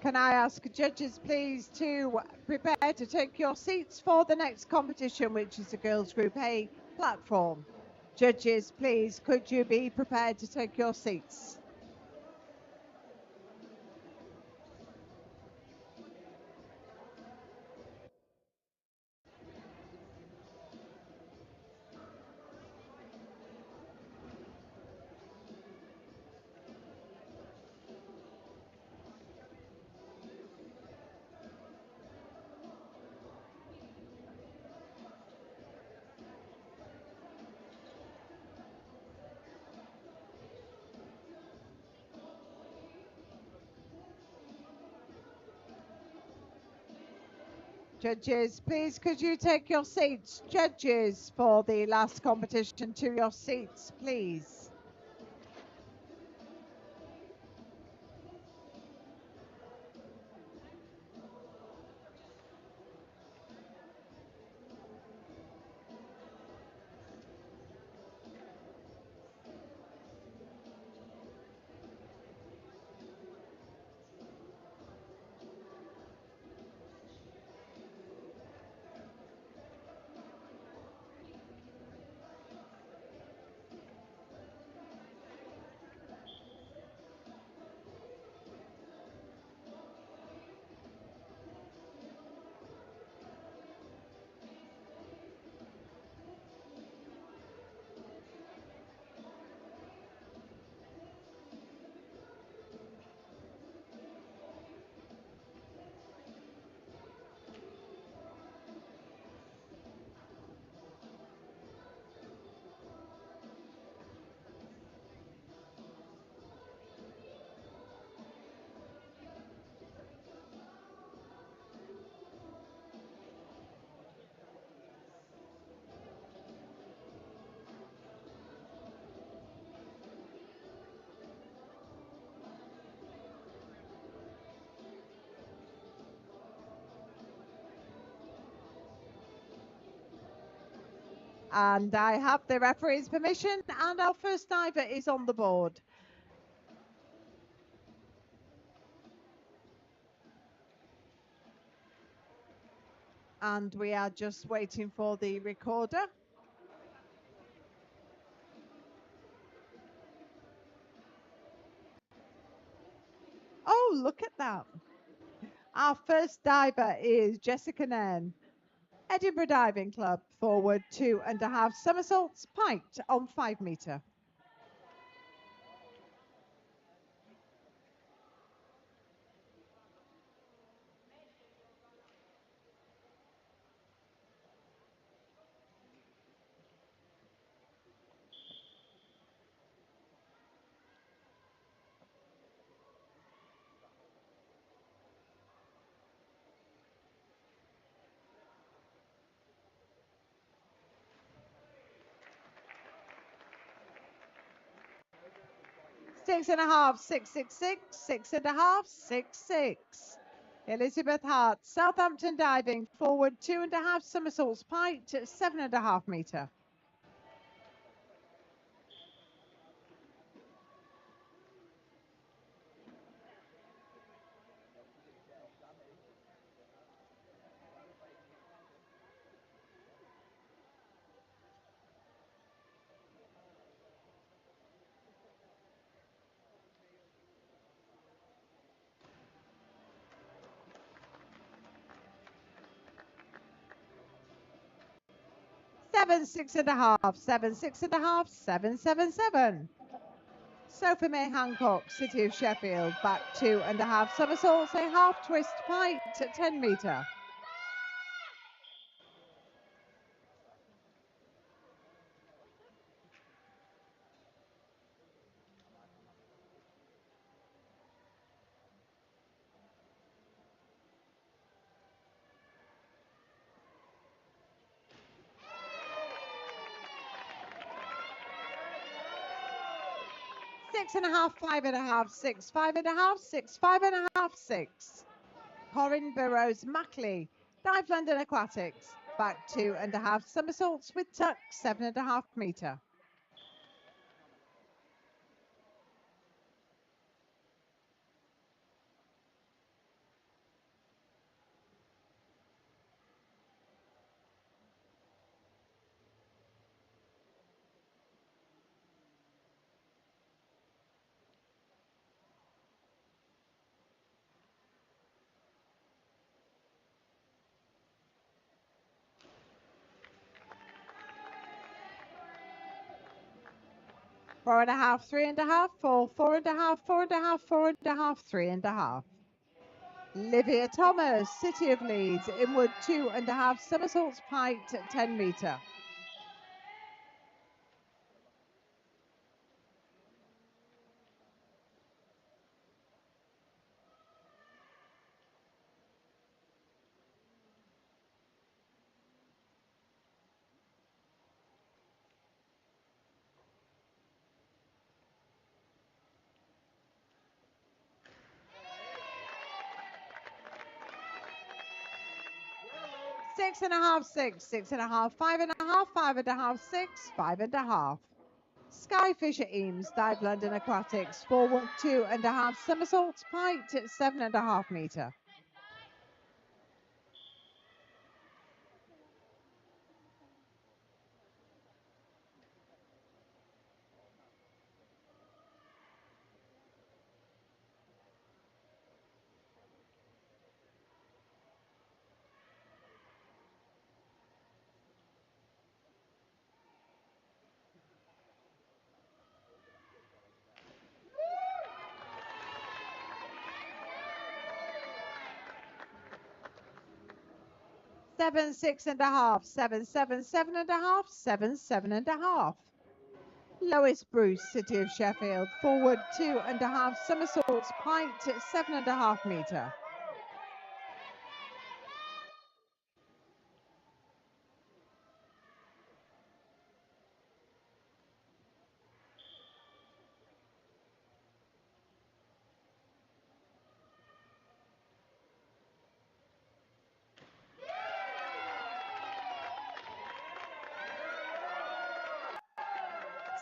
Can I ask judges please to prepare to take your seats for the next competition, which is the Girls Group A platform. Judges, please, could you be prepared to take your seats? Judges, please could you take your seats? Judges, for the last competition, to your seats, please. And I have the referee's permission, and our first diver is on the board. And we are just waiting for the recorder. Oh, look at that. Our first diver is Jessica Nairn, Edinburgh Diving Club, forward 2.5 somersaults, piked on 5 metre. Six and a half, 666, 6.5, 6.6. Elizabeth Hart, Southampton Diving, forward 2.5 somersaults, piked at 7.5 metre. Seven, 6.5, 7, 6.5, 777. Sophie May Hancock, City of Sheffield, back 2.5 somersaults, a half twist piked at 10 metre. Six and a half, 5.5, 6, 5.5, 6, 5.5, 6. Corinne Burrows Mackley, Dive London Aquatics, back 2.5 somersaults with tuck, 7.5 metre. 4.5, 3.5, 4, 4.5, 4.5, 4.5, 3.5. Livia Thomas, City of Leeds, inward 2.5 somersaults piked at 10 metre. Six and a half, 6, 6.5, 5.5, 5.5, 6, 5.5. Skyfisher Eames, Dive London Aquatics, forward 2.5 somersaults piked at 7.5 metre. Seven, 6.5, 7, 7, 7.5, 7, 7.5. Lois Bruce, City of Sheffield, forward 2.5 somersaults piked at 7.5 metre.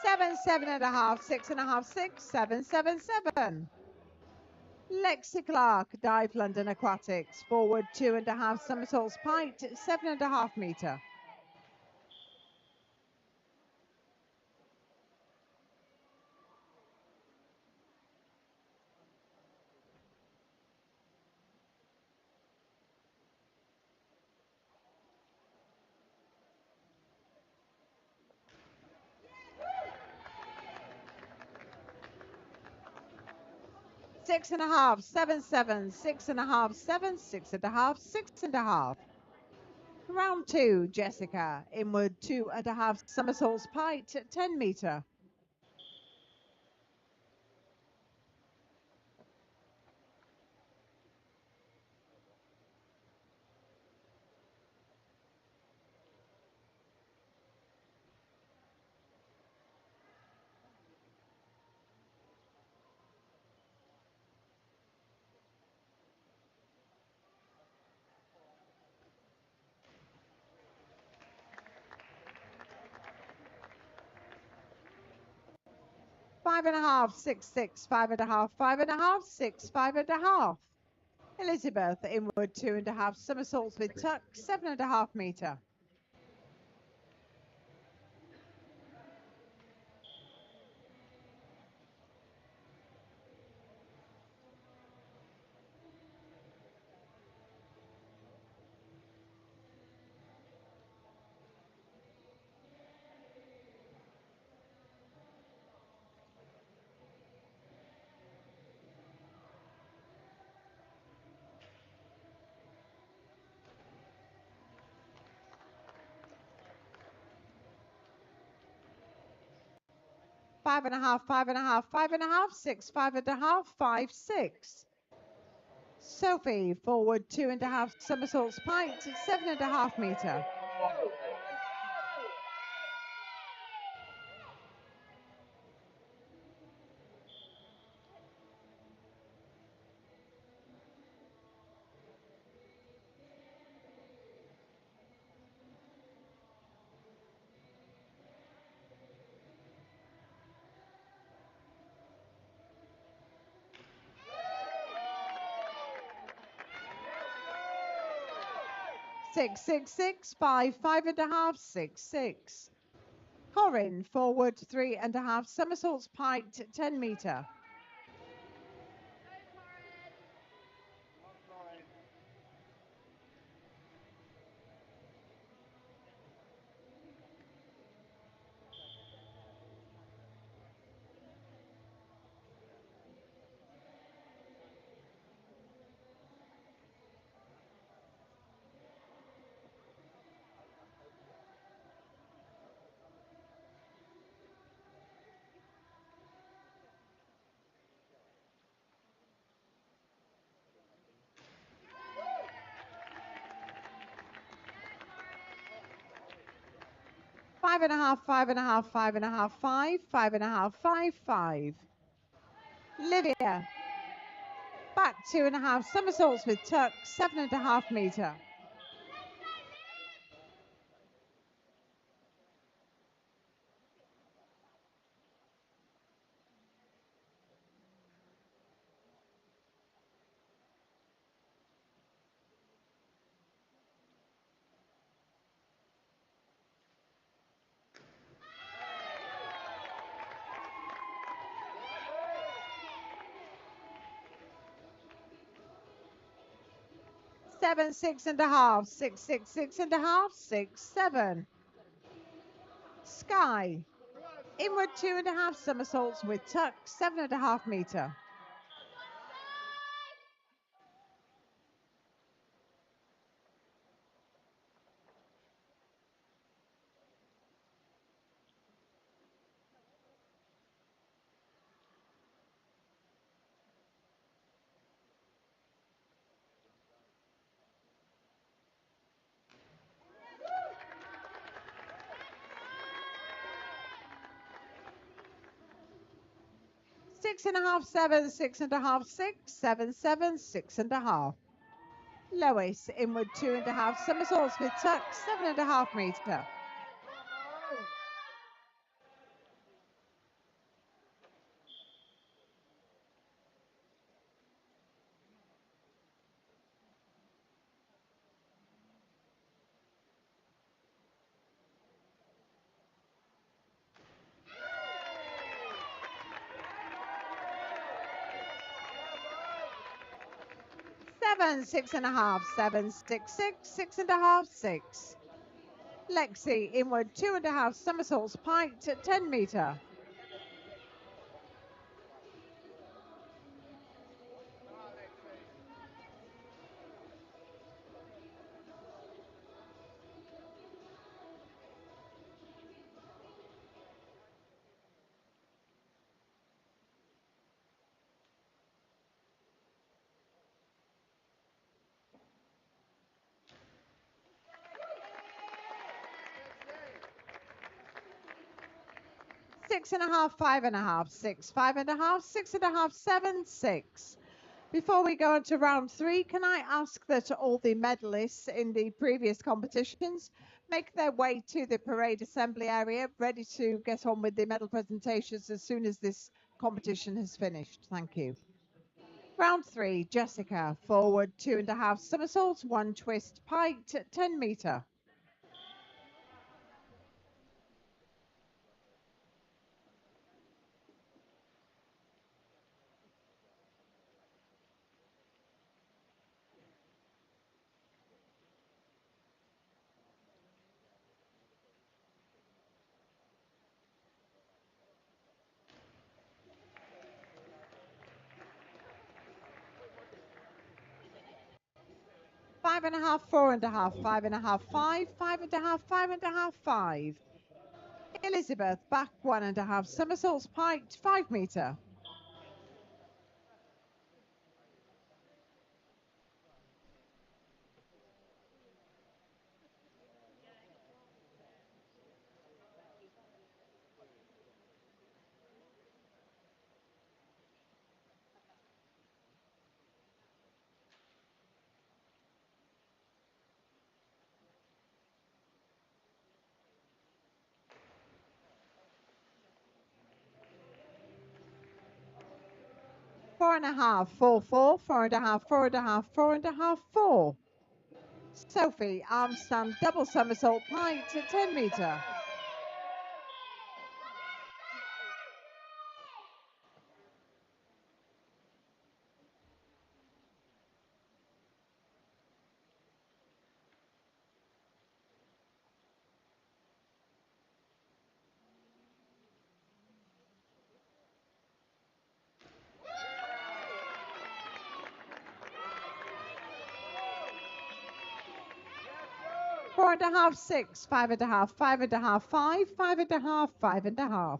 Seven, 7.5, 6.5, 6, 7, 7, 7. Lexi Clark, Dive London Aquatics, forward 2.5 somersaults piked at 7.5 metre. Six and a half, 7, 7, 6.5, 7, 6.5, 6.5. Round 2, Jessica, inward 2.5 somersaults piked at 10 metre. Five and a half, 6, 6, 5.5, 5.5, 6, 5.5. Elizabeth, inward 2.5 somersaults with tuck, 7.5 metre. Five and a half, 5.5, 5.5, 6, 5.5, 5, 6. Sophie, forward 2.5 somersaults piked at 7.5 metre. 6, 6, 6, 5, 5.5, 6, 6. Corin, forward 3.5 somersaults piked at 10 metre. 5 and a half, 5 and a half, 5 and a half, 5, 5 and a half, 5, 5. Lydia, back 2 and a half, somersaults with tuck, 7 and a half meter. Seven, 6 and a half, 6, 6, 6 and a half, 6, 7. Sky, inward 2 and a half, somersaults with tuck, 7 and a half meter. 6 and a half, 7, 6 and a half, 6, 7, 7, 6 and a half. Lois, inward 2 and a half, somersaults with tuck, 7 and a half meter. 7, 6 and a half, 7, 6, 6, 6 and a half, 6. Lexi, inward 2 and a half, somersaults piked at 10 meter. 6 and a half, 5 and a half, 6, 5 and a half, 6 and a half, 7, 6. Before we go on to round 3, can I ask that all the medalists in the previous competitions make their way to the parade assembly area, ready to get on with the medal presentations as soon as this competition has finished. Thank you. Round 3, Jessica, forward 2 and a half somersaults, 1 twist piked at 10 meter. 5 and a half, 4 and a half, 5 and a half, 5, 5 and a half, 5 and a half, 5. Elizabeth, back 1 and a half somersaults piked, 5 meter. 4 and a half, 4, 4, 4 and a half, 4 and a half, 4 and a half, 4. Sophie, arm stand double somersault piked at 10 meter. 4 and a half, 6, 5 and a half, 5 and a half, 5, 5 and a half, 5 and a half.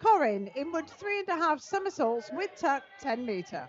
Corin, inward 3 and a half somersaults with tuck, 10 meter.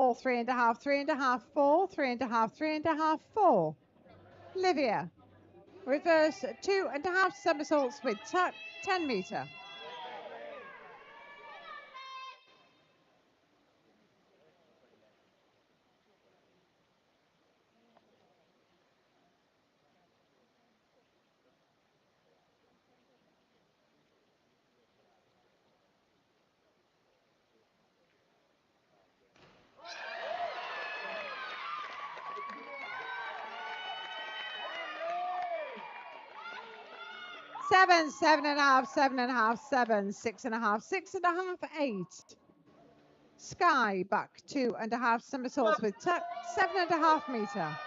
4, 3.5, 3.5, 4, 3.5, 3.5, 4. Livia. Reverse 2.5 somersaults with tuck, 10 meter. Seven, 7.5, 7.5, 7, 6.5, 6.5, 8. Sky back 2.5 somersaults with tuck, 7.5 meter.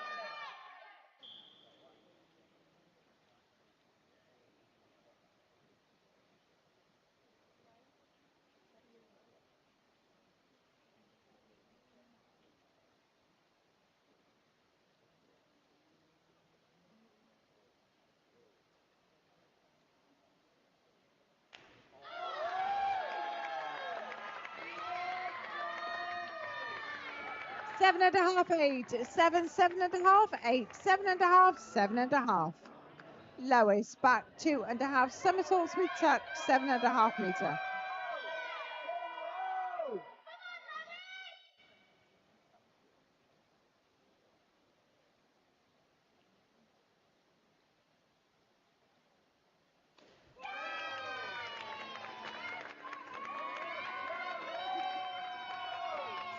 Seven and a half, 8, 7, 7.5, 8, 7.5, 7.5. Lowest back 2.5 somersaults with tuck, 7.5 meter.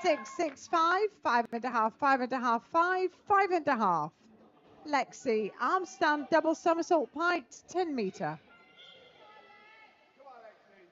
Six, 6, 5, 5.5, 5.5, 5, 5.5. Lexi, arm stand double somersault pike, 10 meter.
Come on, Lexi.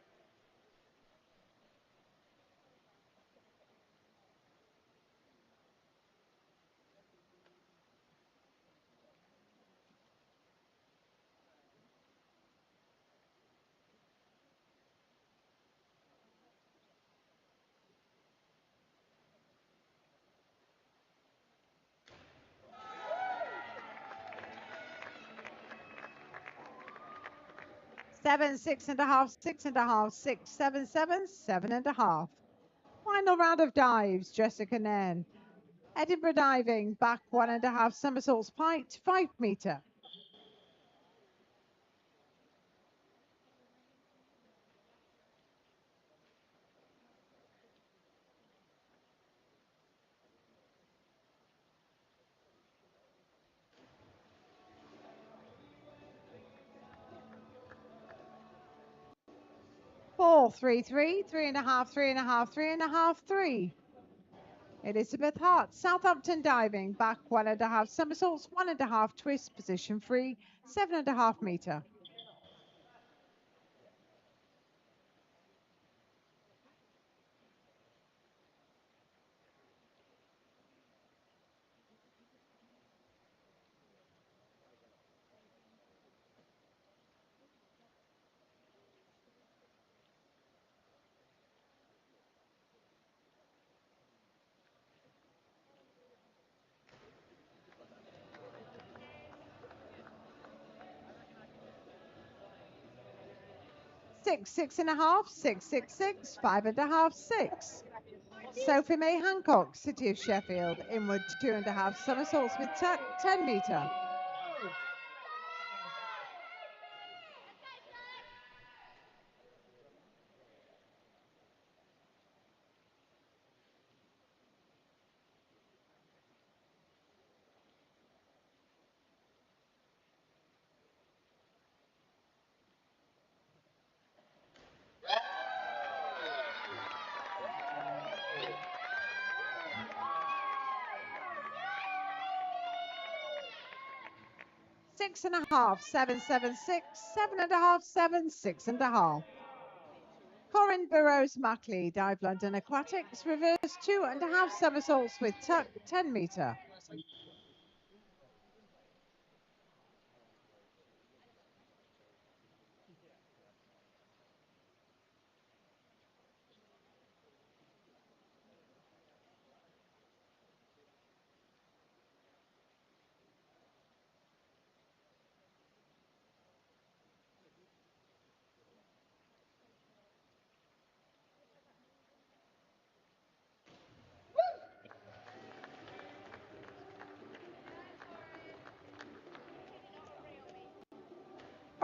7, 6.5, 6.5, 6, 7, 7, 7.5. Final round of dives, Jessica Nairn. Edinburgh diving, back 1.5 somersaults pike, 5 meter. Four, 3, 3, 3.5, 3.5, 3.5, 3. Elizabeth Hart, Southampton diving, back 1.5 somersaults, 1.5 twist, position free, 7.5 meter. Six, 6.5, 6, 6, 6, 5.5, 6. Sophie May Hancock, City of Sheffield, inward 2.5 somersaults with tuck, 10 meter. Six and a half, 7, 7, 6, 7.5, 7, 6.5. Corinne Burrows Mackley, Dive London Aquatics, reverse 2.5 somersaults with tuck, 10 meter.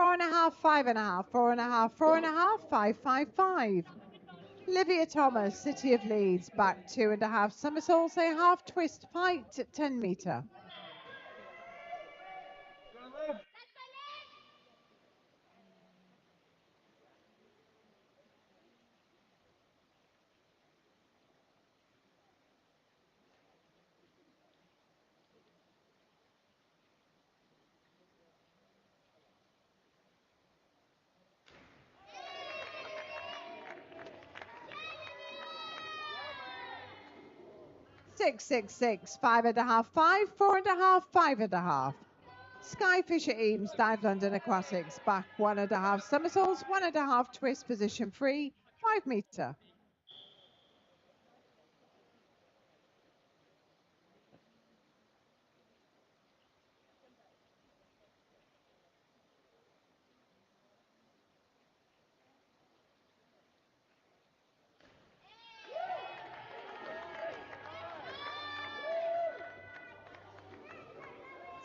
4.5, 5.5, 4.5, 4.5, 5.55. Livia Thomas, City of Leeds, back 2.5 somersaults, a half twist fight at 10 metre. Six, 5.5, 5, 4.5, 5.5. Sky Fisher Eames, Dive London Aquatics, back 1.5 somersaults, 1.5 twist, position free, 5 metre.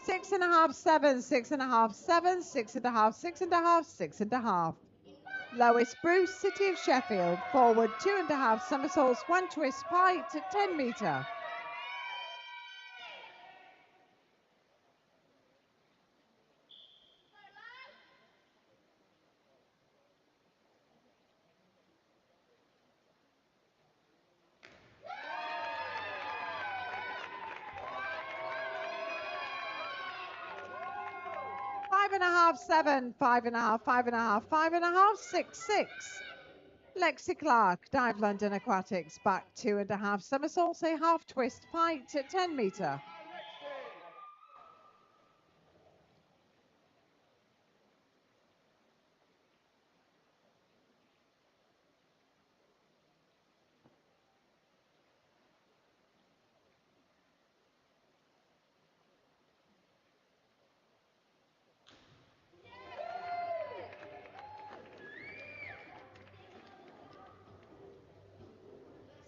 Six and a half, 7, 6.5, 7, 6.5, 6.5, 6.5. Lois Bruce, City of Sheffield, forward 2.5 somersaults, 1 twist fight at 10 metre. Five and a half, 7, 5.5, 5.5, 5.5, 6, 6. Lexi Clark, Dive London Aquatics, back 2.5 somersaults, a half twist fight at 10 metre.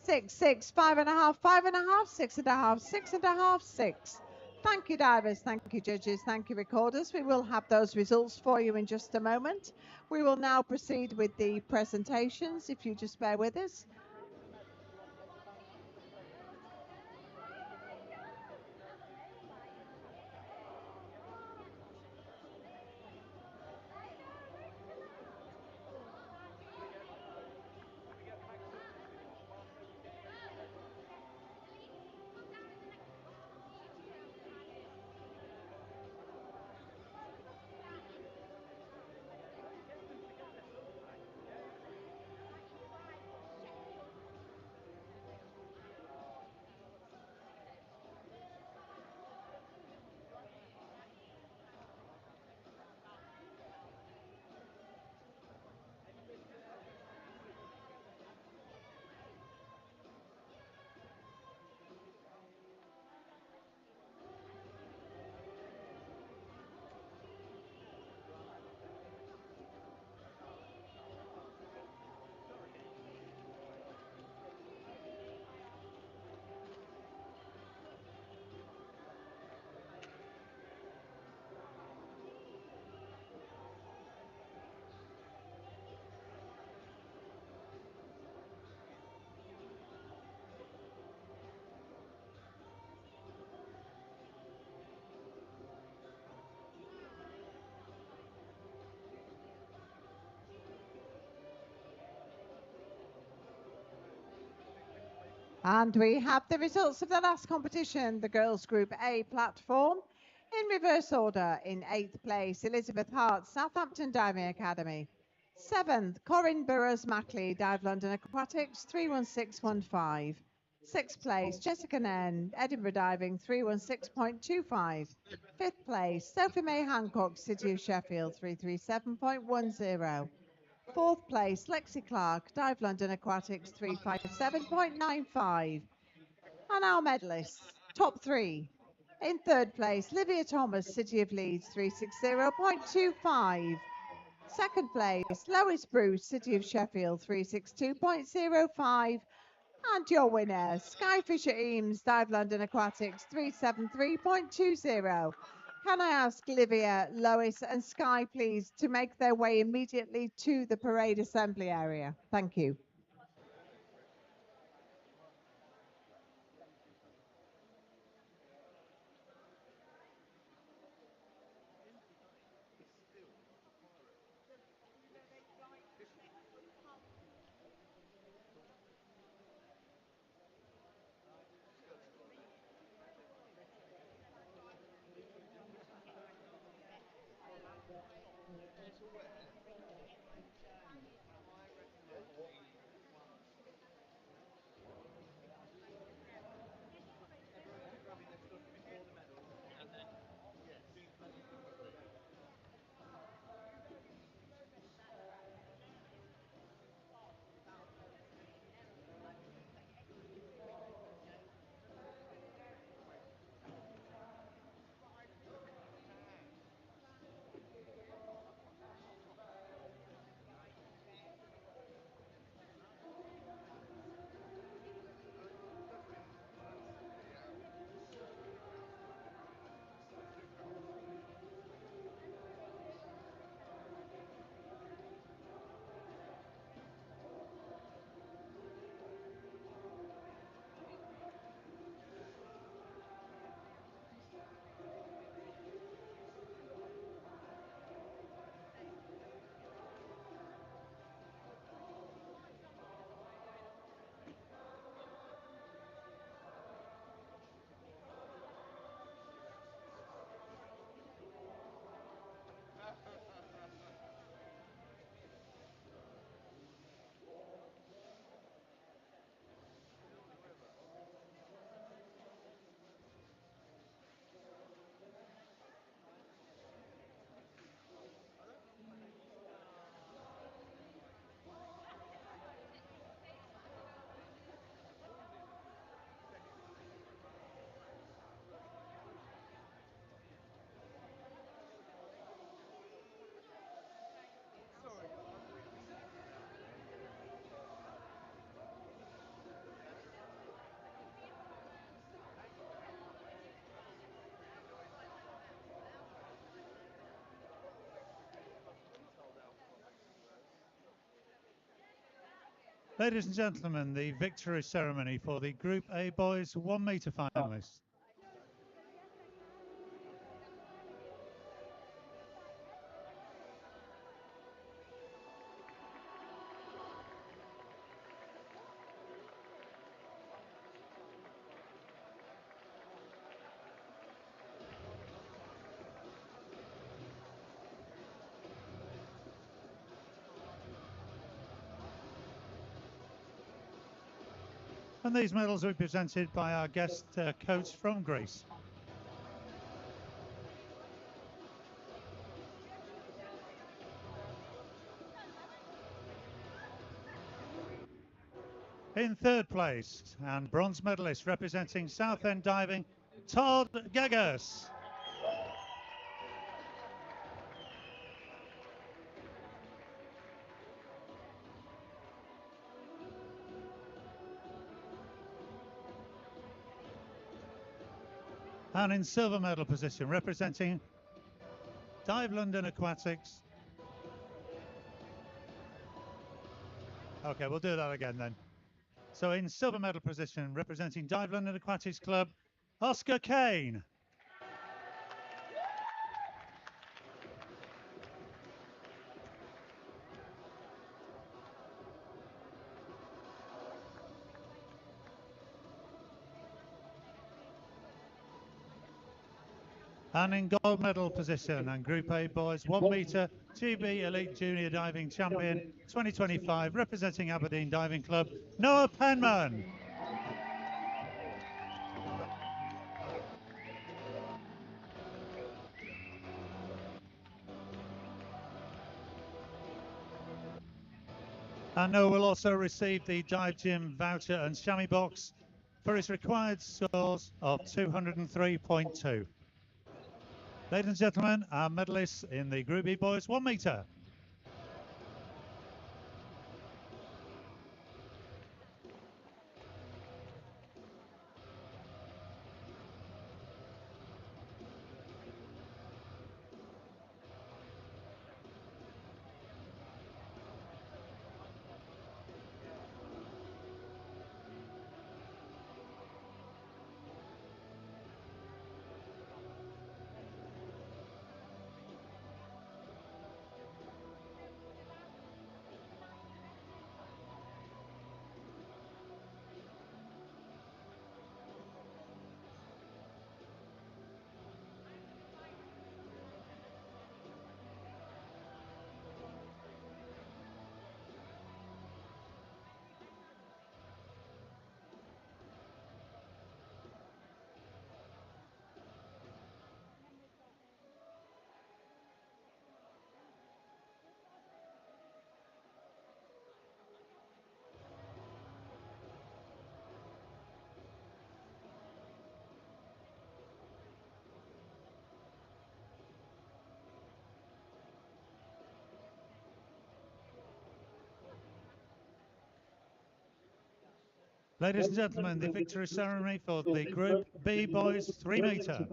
Six, 6, 5.5, 5.5, 6.5, 6.5, 6. Thank you, divers. Thank you, judges. Thank you, recorders. We will have those results for you in just a moment. We will now proceed with the presentations, if you just bear with us. And we have the results of the last competition, the Girls Group A platform. In reverse order, in 8th place, Elizabeth Hart, Southampton Diving Academy. 7th, Corinne Burrows Mackley, Dive London Aquatics, 31615. 6th place, Jessica Nairn, Edinburgh Diving, 316.25. 5th place, Sophie May Hancock, City of Sheffield, 337.10. 4th place, Lexi Clark, Dive London Aquatics, 357.95. And our medalists, top 3. In 3rd place, Livia Thomas, City of Leeds, 360.25. 2nd place, Lois Bruce, City of Sheffield, 362.05. And your winner, Sky Fisher Eames, Dive London Aquatics, 373.20. Can I ask Livia, Lois and Sky, please, to make their way immediately to the parade assembly area? Thank you.
Ladies and gentlemen, the victory ceremony for the Group A boys 1 metre finalists. And these medals will be presented by our guest coach from Greece. In third place, and bronze medalist representing Southend Diving, Todd Gegas. And in silver medal position, representing Dive London Aquatics. Okay, we'll do that again then. So in silver medal position, representing Dive London Aquatics Club, Oscar Kane. And in gold medal position and Group A boys 1 metre GB Elite Junior Diving Champion 2025, representing Aberdeen Diving Club, Noah Penman. And Noah will also receive the Dive Gym voucher and chamois box for his required scores of 203.2. Ladies and gentlemen, our medalists in the Group B boys 1 metre. Ladies and gentlemen, the victory ceremony for the Group B boys 3 metre.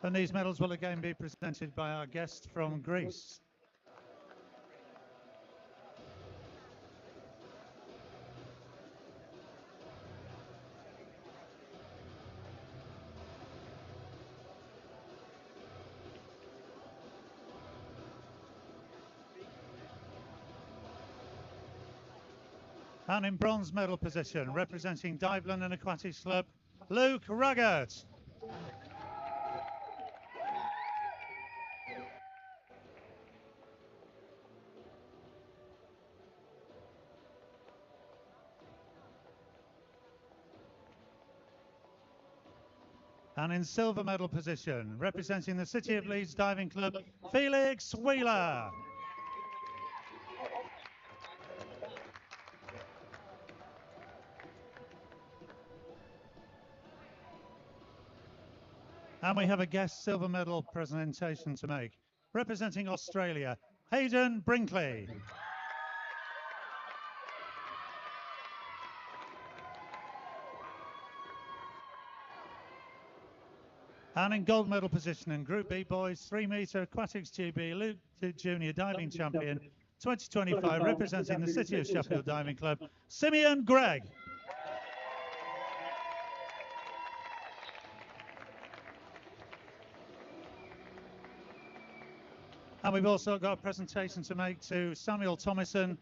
And these medals will again be presented by our guest from Greece. And in bronze medal position, representing Diveland and Aquatics Club, Luke Ruggert. And in silver medal position, representing the City of Leeds Diving Club, Felix Wheeler. And we have a guest silver medal presentation to make, representing Australia, Hayden Brinkley. And in gold medal position in Group B boys 3 metre Aquatics GB Elite Junior Diving Champion 2025, representing the City of Sheffield Diving Club, Simeon Gregg. And we've also got a presentation to make to Samuel Thomason,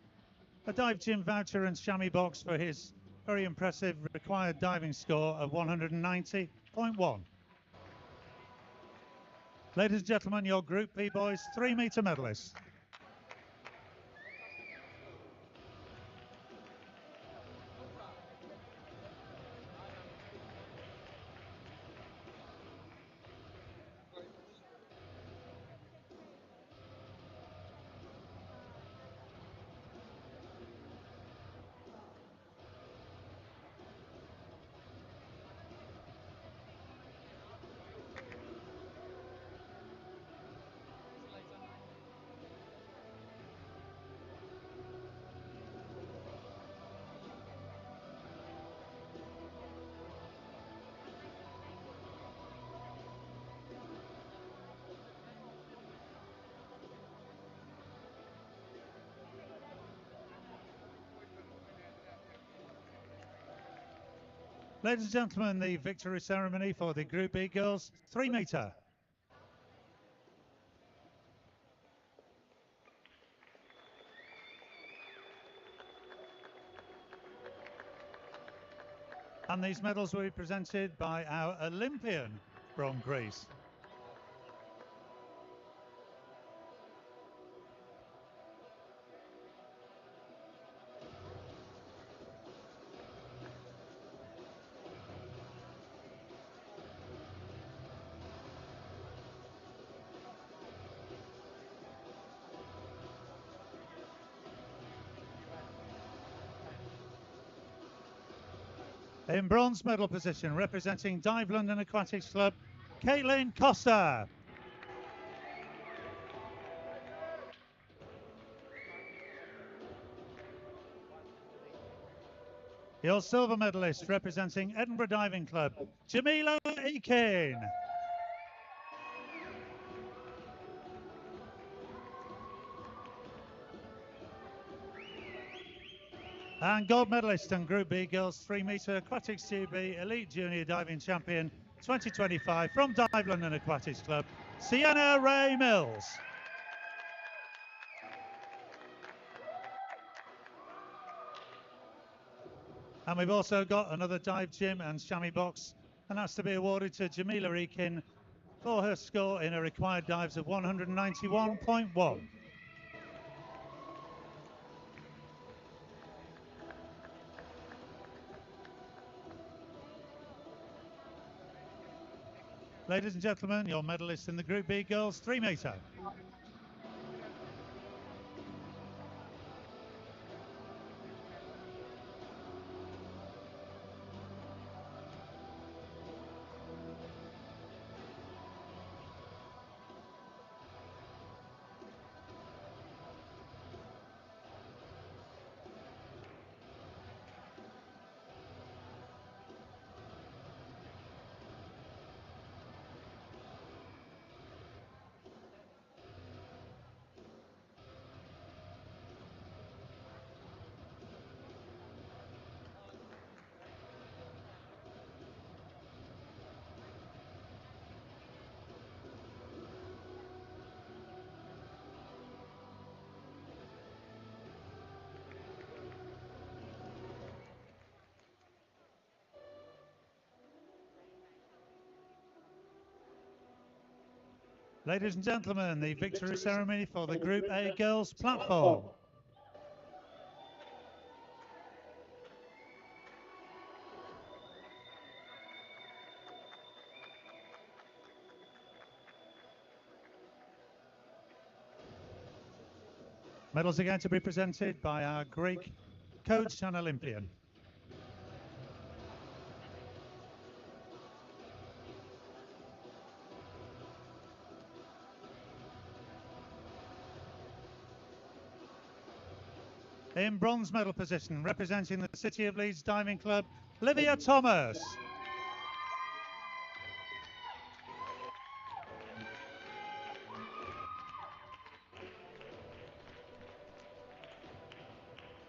a dive gym voucher and chamois box for his very impressive required diving score of 190.1. Ladies and gentlemen, your Group B boys 3 metre medalists. Ladies and gentlemen, the victory ceremony for the Group B girls 3 metre. And these medals will be presented by our Olympian from Greece. In bronze medal position, representing Diveland and Aquatics Club, Caitlin Costa. Your silver medalist, representing Edinburgh Diving Club, Jamila Eakin. And gold medalist and Group B Girls 3 metre Aquatics GB Elite Junior Diving Champion 2025 from Diveland and Aquatics Club, Sienna Ray Mills. And we've also got another dive gym and chamois box, and that's to be awarded to Jamila Eakin for her score in her required dives of 191.1. Ladies and gentlemen, your medalists in the Group B Girls 3 metre. Ladies and gentlemen, the victory ceremony for the Group A girls platform. Medals are going to be presented by our Greek coach and Olympian. In bronze medal position, representing the City of Leeds Diving Club, Livia Thomas.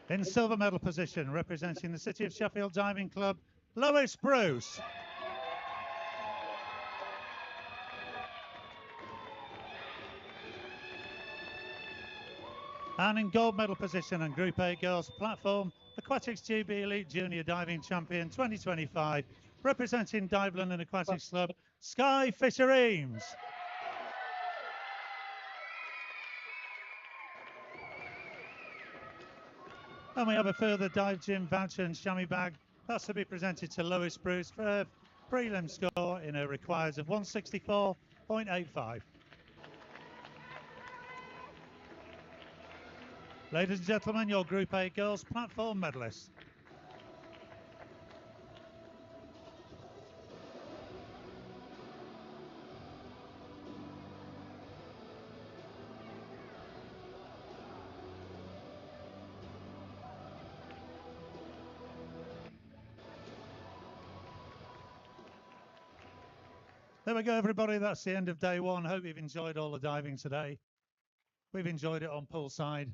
In silver medal position, representing the City of Sheffield Diving Club, Lois Bruce. And in gold medal position and Group A girls platform, Aquatics GB Elite Junior Diving Champion 2025, representing Dive London Aquatics Club, Sky Fisher-Eames. And we have a further dive gym voucher and chamois bag. That's to be presented to Lois Bruce for her prelim score in her requires of 164.85. Ladies and gentlemen, your Group A girls platform medalists. There we go, everybody. That's the end of day one. Hope you've enjoyed all the diving today. We've enjoyed it on poolside.